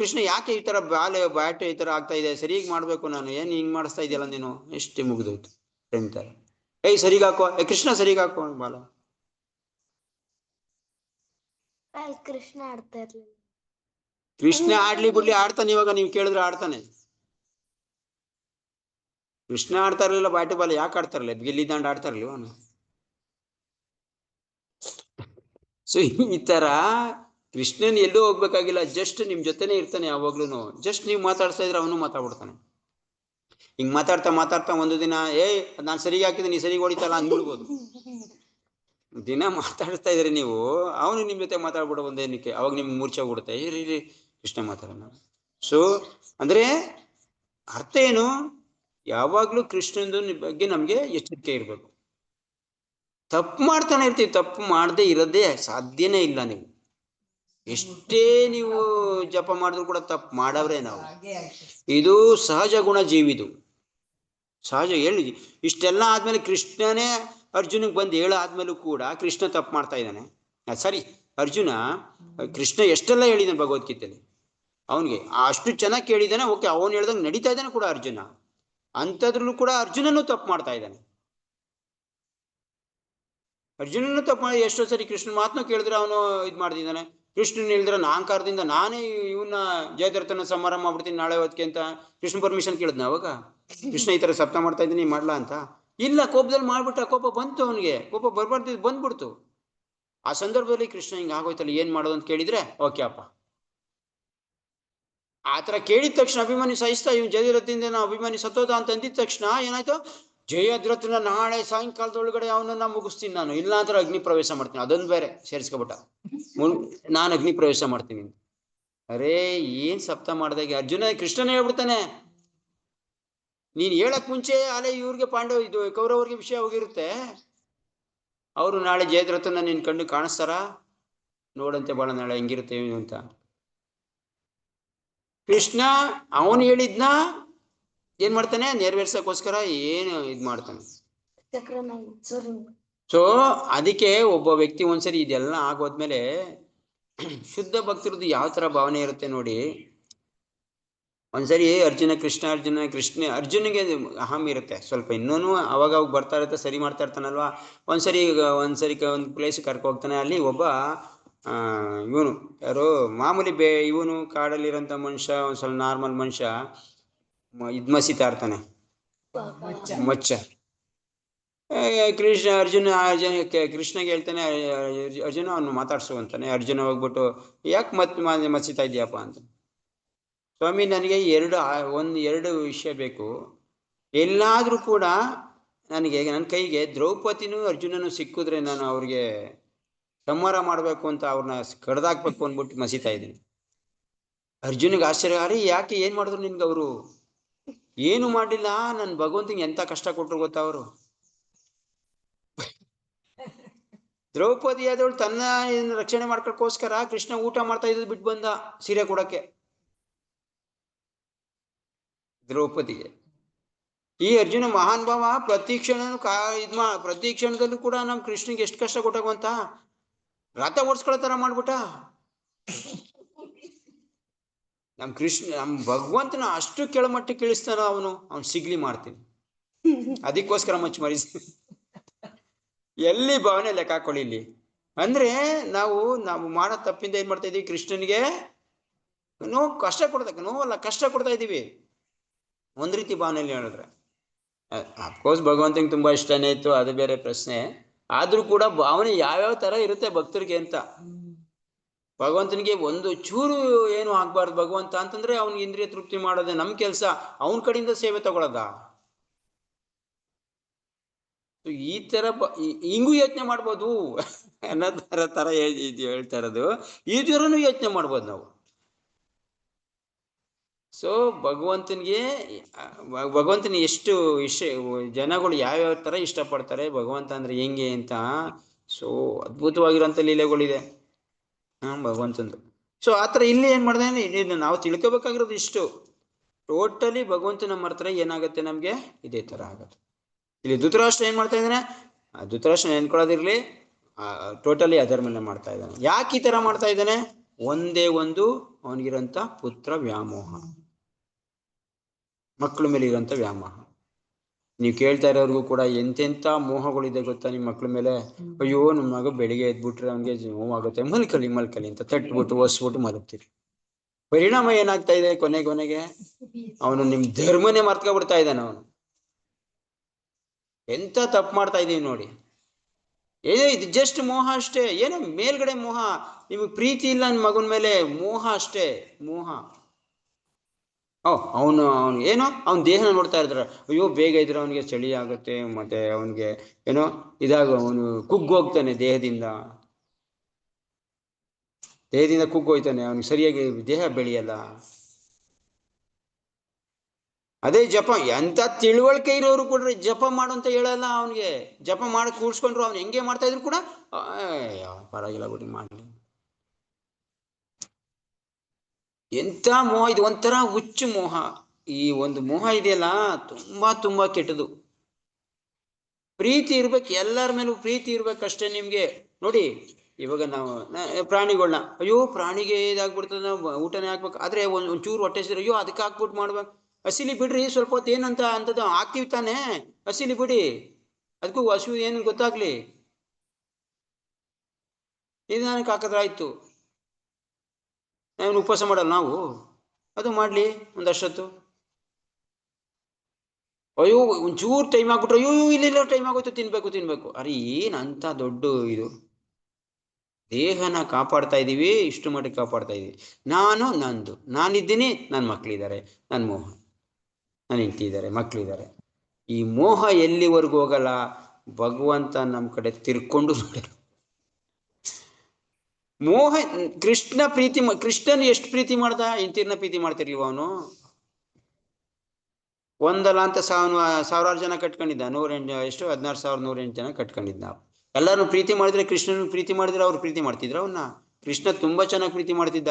ಕೃಷ್ಣ ಯಾಕೆ ಈ ತರ ಬ್ಯಾಟೆ ಈ ತರ ಆಗ್ತಾ ಇದೆ, ಸರಿಯಾಗಿ ಮಾಡ್ಬೇಕು, ನಾನು ಏನು ಹಿಂಗ್ ಮಾಡಿಸ್ತಾ ಇದೆಯಲ್ಲ ನೀನು, ಎಷ್ಟು ಮುಗಿದೋಯ್ತು ಅಂತಾರೆ. ಸರಿಗಾಕೋ, ಕೃಷ್ಣ ಸರಿಗಾಕೋ ಬಾಲ. ಕೃಷ್ಣ ಆಡ್ತಾ ಇರ್ಲಿಲ್ಲ. ಕೃಷ್ಣ ಆಡ್ಲಿ ಬಿಡ್ಲಿ ಆಡ್ತಾನೆ. ಇವಾಗ ನೀವು ಕೇಳಿದ್ರೆ ಆಡ್ತಾನೆ. ಕೃಷ್ಣ ಆಡ್ತಾ ಇರ್ಲಿಲ್ಲ ಬ್ಯಾಟೆ ಬಾಲ, ಯಾಕೆ ಆಡ್ತಾ ಇರಲಿಲ್ಲ? ಗಿಲ್ಲಿ ದಾಂಡ್ ಆಡ್ತಾ ಇರ್ಲಿಲ್ಲ ಅವನು. ಸೊ ಈ ತರ ಕೃಷ್ಣನ್ ಎಲ್ಲೂ ಹೋಗ್ಬೇಕಾಗಿಲ್ಲ, ಜಸ್ಟ್ ನಿಮ್ ಜೊತೆನೆ ಇರ್ತಾನೆ ಯಾವಾಗ್ಲೂ. ಜಸ್ಟ್ ನೀವು ಮಾತಾಡ್ತಾ ಇದ್ರೆ ಅವನು ಮಾತಾಡ್ಬಿಡ್ತಾನೆ. ಹಿಂಗ್ ಮಾತಾಡ್ತಾ ಒಂದು ದಿನ ನಾನು ಸರಿಗೆ ಹಾಕಿದ್ರೆ ನೀ ಸರಿಗೆ ಹೊಡಿತಲ್ಲ ಅಂದ್ಬಿಡ್ಬೋದು. ದಿನ ಮಾತಾಡ್ತಾ ಇದ್ರಿ ನೀವು, ಅವನು ನಿಮ್ ಜೊತೆ ಮಾತಾಡ್ಬಿಡೋ ಒಂದೇನಕ್ಕೆ, ಅವಾಗ ನಿಮ್ಗೆ ಮೂರ್ಛೆ ಹೋಗ್ಬಿಡುತ್ತೆ. ಇರಿ ಕೃಷ್ಣ ಮಾತಾಡೋಣ. ಸೊ ಅಂದ್ರೆ ಅರ್ಥ ಏನು? ಯಾವಾಗ್ಲೂ ಕೃಷ್ಣಂದು ಬಗ್ಗೆ ನಮ್ಗೆ ಎಚ್ಚರಿಕೆ ಇರ್ಬೇಕು. ತಪ್ಪು ಮಾಡ್ತಾನೆ ಇರ್ತೀವಿ, ತಪ್ಪು ಮಾಡದೆ ಇರೋದೇ ಸಾಧ್ಯನೇ ಇಲ್ಲ. ನೀವು ಎಷ್ಟೇ ನೀವು ಜಪ ಮಾಡಿದ್ರು ಕೂಡ ತಪ್ಪು ಮಾಡವ್ರೆ ನಾವು. ಇದು ಸಹಜ ಗುಣ ಜೀವಿದು, ಸಹಜ. ಹೇಳಿ ಇಷ್ಟೆಲ್ಲ ಆದ್ಮೇಲೆ ಕೃಷ್ಣನೇ ಅರ್ಜುನಿಗೆ ಬಂದು ಹೇಳಾದ್ಮೇಲೂ ಕೂಡ ಕೃಷ್ಣ ತಪ್ಪು ಮಾಡ್ತಾ ಇದ್ದಾನೆ. ಸರಿ, ಅರ್ಜುನ ಕೃಷ್ಣ ಎಷ್ಟೆಲ್ಲ ಹೇಳಿದಾನೆ ಭಗವದ್ಗೀತೆಯಲ್ಲಿ, ಅವನಿಗೆ ಅಷ್ಟು ಚೆನ್ನಾಗಿ ಕೇಳಿದಾನೆ. ಓಕೆ, ಅವನು ಹೇಳ್ದಂಗೆ ನಡೀತಾ ಇದ್ದಾನೆ ಕೂಡ ಅರ್ಜುನ. ಅಂಥದ್ರಲ್ಲೂ ಕೂಡ ಅರ್ಜುನನು ತಪ್ಪು ಮಾಡ್ತಾ ಇದ್ದಾನೆ. ಅರ್ಜುನನು ತಪ್ಪು ಮಾಡಿ ಎಷ್ಟೋ ಸರಿ ಕೃಷ್ಣ ಮಾತನ್ನು ಕೇಳಿದ್ರೆ ಅವನು ಇದು ಮಾಡ್ತಿದ್ದಾನೆ. ಕೃಷ್ಣನ್ ಹೇಳಿದ್ರೆ ಅಹಂಕಾರದಿಂದ ನಾನೇ ಇವನ್ನ ಜಯದ್ರಥನ ಸಂಹಾರ ಮಾಡ್ಬಿಡ್ತೀನಿ ನಾಳೆ ಹೊತ್ತಿಗೆ ಅಂತ ಕೃಷ್ಣ ಪರ್ಮಿಷನ್ ಕೇಳಿದ್ನ. ಅವಾಗ ಕೃಷ್ಣ ಈ ತರ ಸಪ್ತ ಮಾಡ್ತಾ ಇದ್ದೀನಿ ಮಾಡ್ಲಾ ಅಂತ ಇಲ್ಲ, ಕೋಪದಲ್ಲಿ ಮಾಡ್ಬಿಟ್ಟ. ಕೋಪ ಬಂತು ಅವನಿಗೆ, ಕೋಪ ಬರ್ಬಾರ್ದು ಬಂದ್ಬಿಡ್ತು. ಆ ಸಂದರ್ಭದಲ್ಲಿ ಕೃಷ್ಣ ಹಿಂಗೆ ಆಗೋಯ್ತಲ್ಲ, ಏನ್ ಮಾಡೋದು ಅಂತ ಕೇಳಿದ್ರೆ ಓಕೆ ಅಪ್ಪ, ಆತರ ಕೇಳಿದ ತಕ್ಷಣ ಅಭಿಮನ್ಯು ಸಾಯಿಸ್ತಾ ಇವ್ನು ಜಯದ್ರಥದಿಂದ ಅಭಿಮನ್ಯು ಸತ್ತೋದ ಅಂತ ಅಂದಿದ ತಕ್ಷಣ ಏನಾಯ್ತು, ಜಯದ್ರಥನ ನಾಳೆ ಸಾಯಂಕಾಲದೊಳಗಡೆ ಅವನನ್ನ ಮುಗಿಸ್ತೀನಿ ನಾನು, ಇಲ್ಲ ಅಂದ್ರೆ ಅಗ್ನಿ ಪ್ರವೇಶ ಮಾಡ್ತೀನಿ. ಅದೊಂದು ಬೇರೆ ಸೇರಿಸ್ಕೊಬಿಟ್ಟ, ನಾನು ಅಗ್ನಿ ಪ್ರವೇಶ ಮಾಡ್ತೀನಿ. ಅರೇ ಏನ್ ಸಪ್ತ ಮಾಡ್ದಾಗ ಅರ್ಜುನ ಕೃಷ್ಣನೇ ಹೇಳ್ಬಿಡ್ತಾನೆ, ನೀನ್ ಹೇಳಕ್ ಮುಂಚೆ ಅಲೆ ಇವ್ರಿಗೆ ಇದು ಕೌರವರಿಗೆ ವಿಷಯ ಹೋಗಿರುತ್ತೆ. ಅವರು ನಾಳೆ ಜಯದ್ರಥನ ನಿನ್ ಕಣ್ಣು ಕಾಣಿಸ್ತಾರ, ನೋಡಂತೆ ಬಾಳ ನಾಳೆ ಹೆಂಗಿರುತ್ತೆ ಅಂತ. ಕೃಷ್ಣ ಅವನು ಹೇಳಿದ್ನ ಏನ್ ಮಾಡ್ತಾನೆ, ನೆರವೇರ್ಸಕ್ಕೋಸ್ಕರ ಏನು ಇದ್ ಮಾಡ್ತಾನೆ. ಸೊ ಅದಕ್ಕೆ ಒಬ್ಬ ವ್ಯಕ್ತಿ ಒಂದ್ಸರಿ ಇದೆಲ್ಲ ಆಗೋದ್ಮೇಲೆ ಶುದ್ಧ ಭಕ್ತರದ್ದು ಯಾವ ತರ ಭಾವನೆ ಇರುತ್ತೆ ನೋಡಿ. ಒಂದ್ಸರಿ ಅರ್ಜುನಿಗೆ ಅಹಂ ಇರುತ್ತೆ ಸ್ವಲ್ಪ, ಇನ್ನೂ ಅವಾಗ ಬರ್ತಾ ಇರುತ್ತೆ, ಸರಿ ಮಾಡ್ತಾ ಇರ್ತಾನಲ್ವಾ. ಒಂದ್ಸರಿ ಒಂದು ಪ್ಲೇಸ್ ಕರ್ಕೊ ಹೋಗ್ತಾನೆ. ಅಲ್ಲಿ ಒಬ್ಬ ಇವನು ಯಾರು ಮಾಮೂಲಿ ಇವನು ಕಾಡಲ್ಲಿರೋಂಥ ಮನುಷ್ಯ, ಒಂದ್ ಸ್ವಲ್ಪ ನಾರ್ಮಲ್ ಮನುಷ್ಯ ಮಸೀತಾ ಇರ್ತಾನೆ, ಮಚ್ಚ. ಕೃಷ್ಣಗೆ ಹೇಳ್ತಾನೆ, ಅರ್ಜುನ ಅವನು ಮಾತಾಡ್ಸುವಂತಾನೆ. ಅರ್ಜುನ ಹೋಗ್ಬಿಟ್ಟು ಯಾಕೆ ಮಸೀತಾ ಇದೆಯಪ್ಪ ಅಂತ. ಸ್ವಾಮಿ ನನಗೆ ಎರಡು ವಿಷಯ ಬೇಕು. ಎಲ್ಲಾದ್ರೂ ಕೂಡ ನನ್ನ ಕೈಗೆ ದ್ರೌಪದಿನೂ ಅರ್ಜುನನು ಸಿಕ್ಕಿದ್ರೆ ನಾನು ಅವ್ರಿಗೆ ಸಂಹಾರ ಮಾಡ್ಬೇಕು ಅಂತ, ಅವ್ರನ್ನ ಕಡ್ದಾಕ್ಬೇಕು ಅಂದ್ಬಿಟ್ಟು ಮಸೀತಾ ಇದ್ದೀನಿ. ಅರ್ಜುನಿಗೆ ಆಶ್ಚರ್ಯ, ಅರೆ ಯಾಕೆ, ಏನ್ ಮಾಡಿದ್ರು ನಿನ್ಗೆ ಅವರು? ಏನು ಮಾಡಿಲ್ಲ, ನನ್ ಭಗವಂತನಿಗೆ ಎಂತ ಕಷ್ಟ ಕೊಟ್ರು ಗೊತ್ತಾ ಅವರು. ದ್ರೌಪದಿ ಆದವಳು ತನ್ನ ರಕ್ಷಣೆ ಮಾಡ್ಕೊಳಕ್ಕೋಸ್ಕರ ಕೃಷ್ಣ ಊಟ ಮಾಡ್ತಾ ಇದ್ದು ಬಿಟ್ಟು ಬಂದ ಸೀರೆ ಕೊಡಕ್ಕೆ ದ್ರೌಪದಿಗೆ. ಈ ಅರ್ಜುನ ಮಹಾನ್ ಭಾವ ಪ್ರತಿ ಕ್ಷಣದಲ್ಲೂ ಕೂಡ ನಮ್ ಕೃಷ್ಣಗೆ ಎಷ್ಟು ಕಷ್ಟ ಕೊಟ್ಟಾಗಂತ ರಥ ಓಡಿಸ್ಕೊಳ್ಳೋ ತರ ಮಾಡ್ಬಿಟ್ಟ. ನಮ್ ಭಗವಂತನ ಅಷ್ಟು ಕೆಳಮಟ್ಟಕ್ಕೆ ಇಳಿಸ್ತಾನ ಅವನು ಸಿಗ್ಲಿ ಮಾಡ್ತೀನಿ, ಅದಕ್ಕೋಸ್ಕರ ಮಚ್ಚ ಮರಿಸ್. ಎಲ್ಲಿ ಭಾವನೆ ಲೆಕ್ಕ ಹಾಕೊಳ್ಳಿ ಇಲ್ಲಿ. ಅಂದ್ರೆ ನಾವು ಮಾಡೋ ತಪ್ಪಿಂದ ಏನ್ ಮಾಡ್ತಾ ಇದೀವಿ, ಕೃಷ್ಣನಿಗೆ ನೋವಲ್ಲ ಕಷ್ಟ ಕೊಡ್ತಾ ಇದೀವಿ ಒಂದ್ ರೀತಿ ಭಾವನೆಯಲ್ಲಿ ಹೇಳಿದ್ರೆ. ಅಫ್ಕೋರ್ಸ್ ಭಗವಂತನಿಗೆ ತುಂಬಾ ಇಷ್ಟನೇ ಇತ್ತು, ಅದು ಬೇರೆ ಪ್ರಶ್ನೆ. ಆದ್ರೂ ಕೂಡ ಭಾವನೆ ಯಾವ್ಯಾವ ತರ ಇರುತ್ತೆ ಭಕ್ತರಿಗೆ ಅಂತ. ಭಗವಂತನಿಗೆ ಒಂದು ಚೂರು ಏನು ಆಗ್ಬಾರ್ದು ಭಗವಂತ ಅಂತಂದ್ರೆ ಅವ್ನಿಗೆ ಇಂದ್ರಿಯ ತೃಪ್ತಿ ಮಾಡೋದೇ ನಮ್ ಕೆಲ್ಸ, ಅವನ ಕಡೆಯಿಂದ ಸೇವೆ ತಗೊಳದ. ಈ ತರ ಹಿಂಗೂ ಯೋಚನೆ ಮಾಡ್ಬೋದು ಅನ್ನೋ ತರ ಹೇಳ್ತಾ ಇರೋದು. ಈ ತರನು ಯೋಚನೆ ಮಾಡ್ಬೋದು ನಾವು. ಸೊ ಭಗವಂತನ ಎಷ್ಟು ಜನಗಳು ಯಾವ್ಯಾವ ತರ ಇಷ್ಟಪಡ್ತಾರೆ ಭಗವಂತ ಅಂದ್ರೆ ಹೆಂಗೆ ಅಂತ. ಸೊ ಅದ್ಭುತವಾಗಿರೋಂಥ ಲೀಲೆಗಳಿದೆ ಭಗವಂತಂದು. ಸೊ ಆತರ ಇಲ್ಲಿ ಏನ್ ಮಾಡ್ದೆ, ನಾವು ತಿಳ್ಕೊಬೇಕಾಗಿರೋದು ಇಷ್ಟು, ಟೋಟಲಿ ಭಗವಂತನ ಮರ್ತಾರೆ ಏನಾಗುತ್ತೆ ನಮ್ಗೆ ಇದೇ ತರ ಆಗತ್ತೆ. ಇಲ್ಲಿ ಧೃತರಾಷ್ಟ್ರ ಏನ್ ಮಾಡ್ತಾ ಇದ್ದಾನೆ, ಧೃತರಾಷ್ಟ್ರ ನೆನ್ಕೊಳ್ಳೋದಿರ್ಲಿ, ಟೋಟಲಿ ಅಧರ್ಮನ ಮಾಡ್ತಾ ಇದ್ದಾನೆ. ಯಾಕೆ ಈ ತರ ಮಾಡ್ತಾ ಇದ್ದಾನೆ, ಒಂದೇ ಒಂದು ಅವನಿಗಿರಂತ ಪುತ್ರ ವ್ಯಾಮೋಹ, ಮಕ್ಕಳ ಮೇಲೆ ಇರೋಂಥ ವ್ಯಾಮೋಹ. ನೀವು ಕೇಳ್ತಾ ಇರೋರ್ಗೂ ಕೂಡ ಎಂತೆಂಥ ಮೋಹಗಳಿದೆ ಗೊತ್ತಾ ನಿಮ್ಮ ಮಕ್ಳ ಮೇಲೆ. ಅಯ್ಯೋ ನಮ್ಮ ಮಗ ಬೆಳಿಗ್ಗೆ ಎದ್ಬಿಟ್ರೆ ಅವ್ನಿಗೆ ನೋವಾಗುತ್ತೆ, ಮಲ್ಕಲಿ ಅಂತ ತಟ್ಬಿಟ್ಟು ಒಸ್ಬಿಟ್ಟು ಮಲಗ್ತೀರಿ. ಪರಿಣಾಮ ಏನಾಗ್ತಾ ಇದೆ, ಕೊನೆಗೆ ಅವನು ನಿಮ್ ಧರ್ಮನೇ ಮರ್ತ್ಕೊಬಿಡ್ತಾ ಇದ್ದಾನೆ. ಅವನು ಎಂತ ತಪ್ಪು ಮಾಡ್ತಾ ಇದೀವಿ ನೋಡಿ. ಇದು ಜಸ್ಟ್ ಮೋಹ ಅಷ್ಟೇ, ಏನೋ ಮೇಲ್ಗಡೆ ಮೋಹ. ನಿಮಗೆ ಪ್ರೀತಿ ಇಲ್ಲ ನನ್ನ ಮಗನ ಮೇಲೆ, ಮೋಹ ಅಷ್ಟೇ, ಮೋಹ. ಅವನು ಏನೋ ಅವನ ದೇಹನ ನೋಡ್ತಾ ಇರ್ತಾರೆ, ಅಯ್ಯೋ ಬೇಗ ಇದ್ರೆ ಅವನಿಗೆ ಚಳಿ ಆಗುತ್ತೆ, ಮತ್ತೆ ಅವನಿಗೆ ಏನೋ ಅವನು ಕುಗ್ಗೋಗ್ತಾನೆ, ದೇಹದಿಂದ ಕುಗ್ಗೋಯ್ತಾನೆ, ಅವನಿಗೆ ಸರಿಯಾಗಿ ದೇಹ ಬೆಳೆಯಲ್ಲ. ಅದೇ ಜಪ, ಎಂತ ತಿಳುವಳಿಕೆ ಇರೋರು ಕೂಡ ಜಪ ಮಾಡು ಅಂತ ಹೇಳಲ್ಲ ಅವನಿಗೆ. ಜಪ ಮಾಡಿ ಕೂಡ್ಸ್ಕೊಂಡ್ರು ಅವ್ನು ಹೆಂಗೆ ಮಾಡ್ತಾ ಇದ್ರು ಕೂಡ ಪರವಾಗಿಲ್ಲ ಬಿಡಿ ಮಾಡ್ಲಿ. ಎಂತ ಮೋಹ ಇದು, ಒಂಥರ ಹುಚ್ಚು ಮೋಹ. ಈ ಒಂದು ಮೋಹ ಇದೆಯಲ್ಲ ತುಂಬಾ ಕೆಟ್ಟದು. ಪ್ರೀತಿ ಇರ್ಬೇಕು, ಎಲ್ಲರ ಮೇಲೂ ಪ್ರೀತಿ ಇರ್ಬೇಕಷ್ಟೇ ನಿಮ್ಗೆ. ನೋಡಿ ಇವಾಗ ನಾವು ಪ್ರಾಣಿಗಳನ್ನ, ಅಯ್ಯೋ ಪ್ರಾಣಿಗೆ ಇದಾಗ್ಬಿಡ್ತದೆ, ನಾವು ಊಟನೇ ಹಾಕ್ಬೇಕು, ಆದ್ರೆ ಒಂಚೂರು ಹೊಟ್ಟೆ ಸಿದ್ರೆ ಅಯ್ಯೋ ಅದಕ್ಕೆ ಹಾಕ್ಬಿಟ್ಟು ಮಾಡ್ಬೇಕು, ಹಸಿಲಿ ಬಿಡ್ರಿ ಸ್ವಲ್ಪ ಹೊತ್ತು, ಏನಂತ ಅಂತದ್ದು ಹಾಕ್ತಿವಿ ತಾನೆ, ಹಸಿಲಿ ಬಿಡಿ, ಅದಕ್ಕೂ ಹಸು ಏನು ಗೊತ್ತಾಗ್ಲಿ, ನಿಧಾನಕ್ಕೆ ಹಾಕಿದ್ರಾಯ್ತು. ನಾನು ಉಪವಾಸ ಮಾಡಲ್ಲ ನಾವು, ಅದು ಮಾಡ್ಲಿ ಒಂದಷ್ಟೊತ್ತು. ಅಯ್ಯೋ ಒಂಚೂರು ಟೈಮ್ ಆಗ್ಬಿಟ್ರೆ ಅಯ್ಯೋ ಇಲ್ಲ ಟೈಮ್ ಆಗೋಯ್ತು, ತಿನ್ಬೇಕು. ಅರೆ ಏನಂತ ದೊಡ್ಡ ಇದು. ದೇಹನ ಕಾಪಾಡ್ತಾ ಇದ್ದೀವಿ, ಇಷ್ಟು ಮಟ್ಟಿಗೆ ಕಾಪಾಡ್ತಾ ಇದ್ದೀವಿ. ನಾನು ನಂದು, ನಾನಿದ್ದೀನಿ, ನನ್ನ ಮಕ್ಕಳಿದ್ದಾರೆ, ನನ್ನ ಮೋಹ, ನನ್ನ ಹೆಂಡತಿ ಇದ್ದಾರೆ, ಮಕ್ಕಳಿದ್ದಾರೆ. ಈ ಮೋಹ ಎಲ್ಲಿವರೆಗೂ ಹೋಗಲ್ಲ, ಭಗವಂತ ನಮ್ಮ ಕಡೆ ತಿರ್ಕೊಂಡು ಮೋಹ. ಕೃಷ್ಣ ಪ್ರೀತಿ, ಕೃಷ್ಣನ್ ಎಷ್ಟು ಪ್ರೀತಿ ಮಾಡ್ದ, ಹೆಂಡತಿರ್ನ ಪ್ರೀತಿ ಮಾಡ್ತಿರ್ಲಿವ ಅವನು? ಒಂದಲ್ಲ ಅಂತ ಸಾವಿರಾರು ಜನ ಕಟ್ಕೊಂಡಿದ್ದ, 16,108 ಜನ ಕಟ್ಕೊಂಡಿದ್ದ. ಎಲ್ಲರೂ ಪ್ರೀತಿ ಮಾಡಿದ್ರೆ, ಕೃಷ್ಣನ ಪ್ರೀತಿ ಮಾಡಿದ್ರೆ ಅವ್ರು ಪ್ರೀತಿ ಮಾಡ್ತಿದ್ರ ಅವನ್ನ? ಕೃಷ್ಣ ತುಂಬಾ ಚೆನ್ನಾಗಿ ಪ್ರೀತಿ ಮಾಡ್ತಿದ್ದ.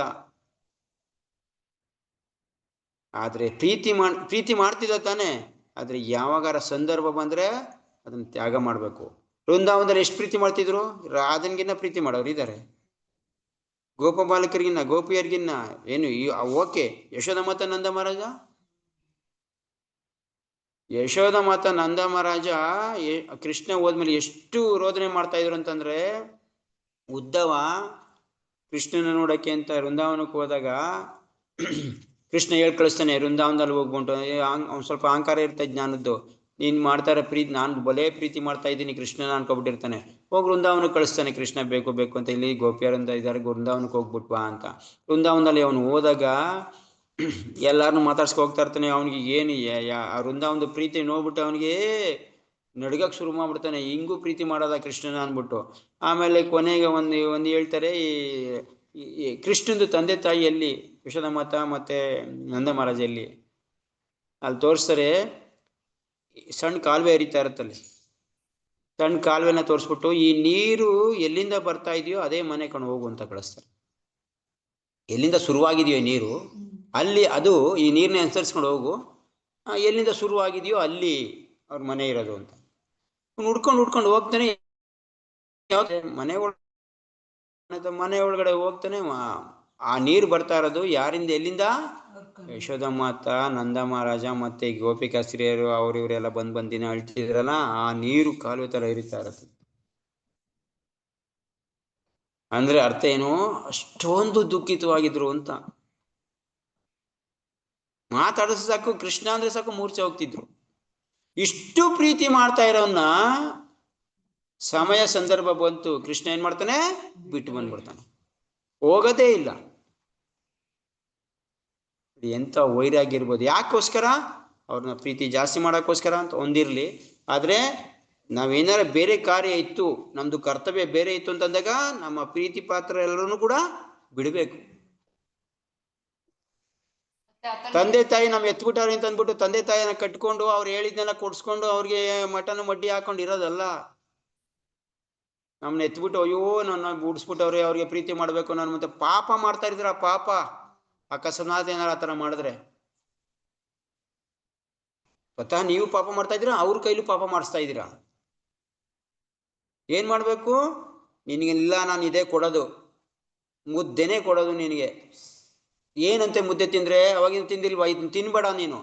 ಆದ್ರೆ ಪ್ರೀತಿ ಮಾಡ್ತಿದ್ದ ತಾನೆ. ಆದ್ರೆ ಯಾವಾಗಾರ ಸಂದರ್ಭ ಬಂದ್ರೆ ಅದನ್ನ ತ್ಯಾಗ ಮಾಡ್ಬೇಕು. ವೃಂದಾವನದಲ್ಲಿ ಎಷ್ಟು ಪ್ರೀತಿ ಮಾಡ್ತಿದ್ರು? ರಾಧನ್ಗಿನ್ನ ಪ್ರೀತಿ ಮಾಡೋರು ಇದ್ದಾರೆ, ಗೋಪಬಾಲಕರಿಗಿನ್ನ, ಗೋಪಿಯರಿಗಿನ್ನ. ಏನು ಓಕೆ, ಯಶೋಧ ಮಾತ ನಂದ ಮಹಾರಾಜ, ಯಶೋಧ ಮಾತ ನಂದ ಮಹಾರಾಜ ಕೃಷ್ಣ ಹೋದ್ಮೇಲೆ ಎಷ್ಟು ರೋದನೆ ಮಾಡ್ತಾ ಇದ್ರು ಅಂತಂದ್ರೆ, ಉದ್ದವ ಕೃಷ್ಣನ ನೋಡಕ್ಕೆ ಅಂತ ವೃಂದಾವನಕ್ಕೆ ಹೋದಾಗ ಕೃಷ್ಣ ಹೇಳ್ ಕಳಿಸ್ತಾನೆ, ವೃಂದಾವನದಲ್ಲಿ ಹೋಗ್ಬಿಟ್ಟು ಅವ್ನು ಸ್ವಲ್ಪ ಅಹಂಕಾರ ಇರ್ತಾ ಜ್ಞಾನದ್ದು, ನೀನ್ ಮಾಡ್ತಾರೆ ಪ್ರೀತಿ, ನಾನು ಬಲೇ ಪ್ರೀತಿ ಮಾಡ್ತಾ ಇದ್ದೀನಿ ಕೃಷ್ಣನ ಅನ್ಕೊಬಿಟ್ಟಿರ್ತಾನೆ. ಹೋಗಿ ವೃಂದಾವನಕ್ಕೆ ಕಳಿಸ್ತಾನೆ, ಕೃಷ್ಣ ಬೇಕು ಬೇಕು ಅಂತ, ಇಲ್ಲಿ ಗೋಪಿಯರಿಂದ ಇದ್ದಾರೆ, ವೃಂದಾವನಕ್ಕೆ ಹೋಗ್ಬಿಟ್ವಾ ಅಂತ. ವೃಂದಾವನದಲ್ಲಿ ಅವನು ಹೋದಾಗ ಎಲ್ಲಾರನ್ನು ಮಾತಾಡ್ಸ್ಕೊ ಹೋಗ್ತಾ ಇರ್ತಾನೆ. ಅವನಿಗೆ ಏನು ವೃಂದಾವನದ ಪ್ರೀತಿ ನೋಡ್ಬಿಟ್ಟು ಅವನಿಗೆ ನಡ್ಗಕ್ ಶುರು ಮಾಡ್ಬಿಡ್ತಾನೆ, ಹಿಂಗೂ ಪ್ರೀತಿ ಮಾಡೋದ ಕೃಷ್ಣನ ಅಂದ್ಬಿಟ್ಟು. ಆಮೇಲೆ ಕೊನೆಗೆ ಒಂದು ಹೇಳ್ತಾರೆ, ಈ ಕೃಷ್ಣಂದು ತಂದೆ ತಾಯಿ ಎಲ್ಲಿ, ಯಶೋಧ ಮಾತ ಮತ್ತೆ ನಂದ ಮಹಾರಾಜ ಎಲ್ಲಿ, ಅಲ್ಲಿ ತೋರಿಸ್ತಾರೆ. ಸಣ್ಣ ಕಾಲುವೆ ಹರಿತಾ ಇರುತ್ತಲ್ಲಿ, ಸಣ್ಣ ಕಾಲುವೆನ ತೋರಿಸ್ಬಿಟ್ಟು, ಈ ನೀರು ಎಲ್ಲಿಂದ ಬರ್ತಾ ಇದೆಯೋ ಅದೇ ಮನೆ ಕಣ್ ಹೋಗು ಅಂತ ಕಳಿಸ್ತಾರೆ. ಎಲ್ಲಿಂದ ಶುರುವಾಗಿದೆಯೋ ನೀರು ಅಲ್ಲಿ, ಅದು ಈ ನೀರನ್ನ ಅನುಸರಿಸ್ಕೊಂಡು ಹೋಗು, ಎಲ್ಲಿಂದ ಶುರುವಾಗಿದೆಯೋ ಅಲ್ಲಿ ಅವ್ರ ಮನೆ ಇರೋದು ಅಂತ. ಹುಡ್ಕೊಂಡು ಹೋಗ್ತಾನೆ, ಮನೆ ಒಳಗಡೆ ಹೋಗ್ತಾನೆ. ಆ ನೀರು ಬರ್ತಾ ಇರೋದು ಯಾರಿಂದ, ಎಲ್ಲಿಂದ? ಯಶೋಧ ಮಾತ, ನಂದ ಮಹಾರಾಜ ಮತ್ತೆ ಗೋಪಿಕಾಸ್ತ್ರೀಯರು ಇವರೆಲ್ಲ ಬಂದಿನ ಅಳ್ತಿದ್ರಲ್ಲ, ಆ ನೀರು ಕಾಲುವೆ ತರ ಹರಿತಾ ಇರತ್ತೆ. ಅಂದ್ರೆ ಅರ್ಥ ಏನು, ಅಷ್ಟೊಂದು ದುಃಖಿತವಾಗಿದ್ರು ಅಂತ. ಮಾತಾಡಿಸ್ ಸಾಕು, ಕೃಷ್ಣ ಅಂದ್ರೆ ಸಾಕು ಮೂರ್ಛೆ ಹೋಗ್ತಿದ್ರು. ಇಷ್ಟು ಪ್ರೀತಿ ಮಾಡ್ತಾ ಇರೋನ್ನ ಸಮಯ ಸಂದರ್ಭ ಬಂತು, ಕೃಷ್ಣ ಏನ್ ಮಾಡ್ತಾನೆ, ಬಿಟ್ಟು ಬಂದ್ಬಿಡ್ತಾನೆ, ಹೋಗೋದೇ ಇಲ್ಲ. ಎಂತ ವೈರಾಗ್ಯ ಇರ್ಬೋದು. ಯಾಕೋಸ್ಕರ? ಅವ್ರನ್ನ ಪ್ರೀತಿ ಜಾಸ್ತಿ ಮಾಡೋಕ್ಕೋಸ್ಕರ ಅಂತ ಒಂದಿರ್ಲಿ. ಆದ್ರೆ ನಾವೇನಾರ ಬೇರೆ ಕಾರ್ಯ ಇತ್ತು, ನಮ್ದು ಕರ್ತವ್ಯ ಬೇರೆ ಇತ್ತು ಅಂತಂದಾಗ ನಮ್ಮ ಪ್ರೀತಿ ಪಾತ್ರ ಎಲ್ಲರೂ ಕೂಡ ಬಿಡ್ಬೇಕು. ತಂದೆ ತಾಯಿ ನಮ್ ಎತ್ಬಿಟ್ಟಾರೆ ಅಂತ ಅಂದ್ಬಿಟ್ಟು ತಂದೆ ತಾಯಿನ ಕಟ್ಕೊಂಡು ಅವ್ರು ಹೇಳಿದ್ನೆಲ್ಲ ಕೊಡ್ಸ್ಕೊಂಡು ಅವ್ರಿಗೆ ಮಟನ್ ಮಡ್ಡಿ ಹಾಕೊಂಡು ಇರೋದಲ್ಲ. ನಮ್ನ ಎತ್ಬಿಟ್ಟು ಅಯ್ಯೋ ನನ್ನ ಗುಡ್ಸ್ಬಿಟ್ಟವ್ರೆ, ಅವ್ರಿಗೆ ಪ್ರೀತಿ ಮಾಡ್ಬೇಕು ನಾನು ಮತ್ತೆ ಪಾಪ ಮಾಡ್ತಾ ಇದ್ರ, ಪಾಪ ಅಕಸ್ಮಾತ್ ಏನಾರ ಆತರ ಮಾಡಿದ್ರೆ ಗೊತ್ತಾ, ನೀವು ಪಾಪ ಮಾಡ್ತಾ ಇದ್ದೀರಾ, ಅವ್ರ ಕೈಲೂ ಪಾಪ ಮಾಡಿಸ್ತಾ ಇದ್ದೀರಾ. ಏನ್ ಮಾಡ್ಬೇಕು? ನಿನಗಿಲ್ಲ, ನಾನು ಇದೇ ಕೊಡೋದು, ಮುದ್ದೆನೇ ಕೊಡೋದು ನಿನಗೆ. ಏನಂತೆ ಮುದ್ದೆ ತಿಂದ್ರೆ? ಅವಾಗಿನ ತಿಂದಿಲ್ವಾ? ಇದನ್ನ ತಿನ್ಬೇಡ ನೀನು,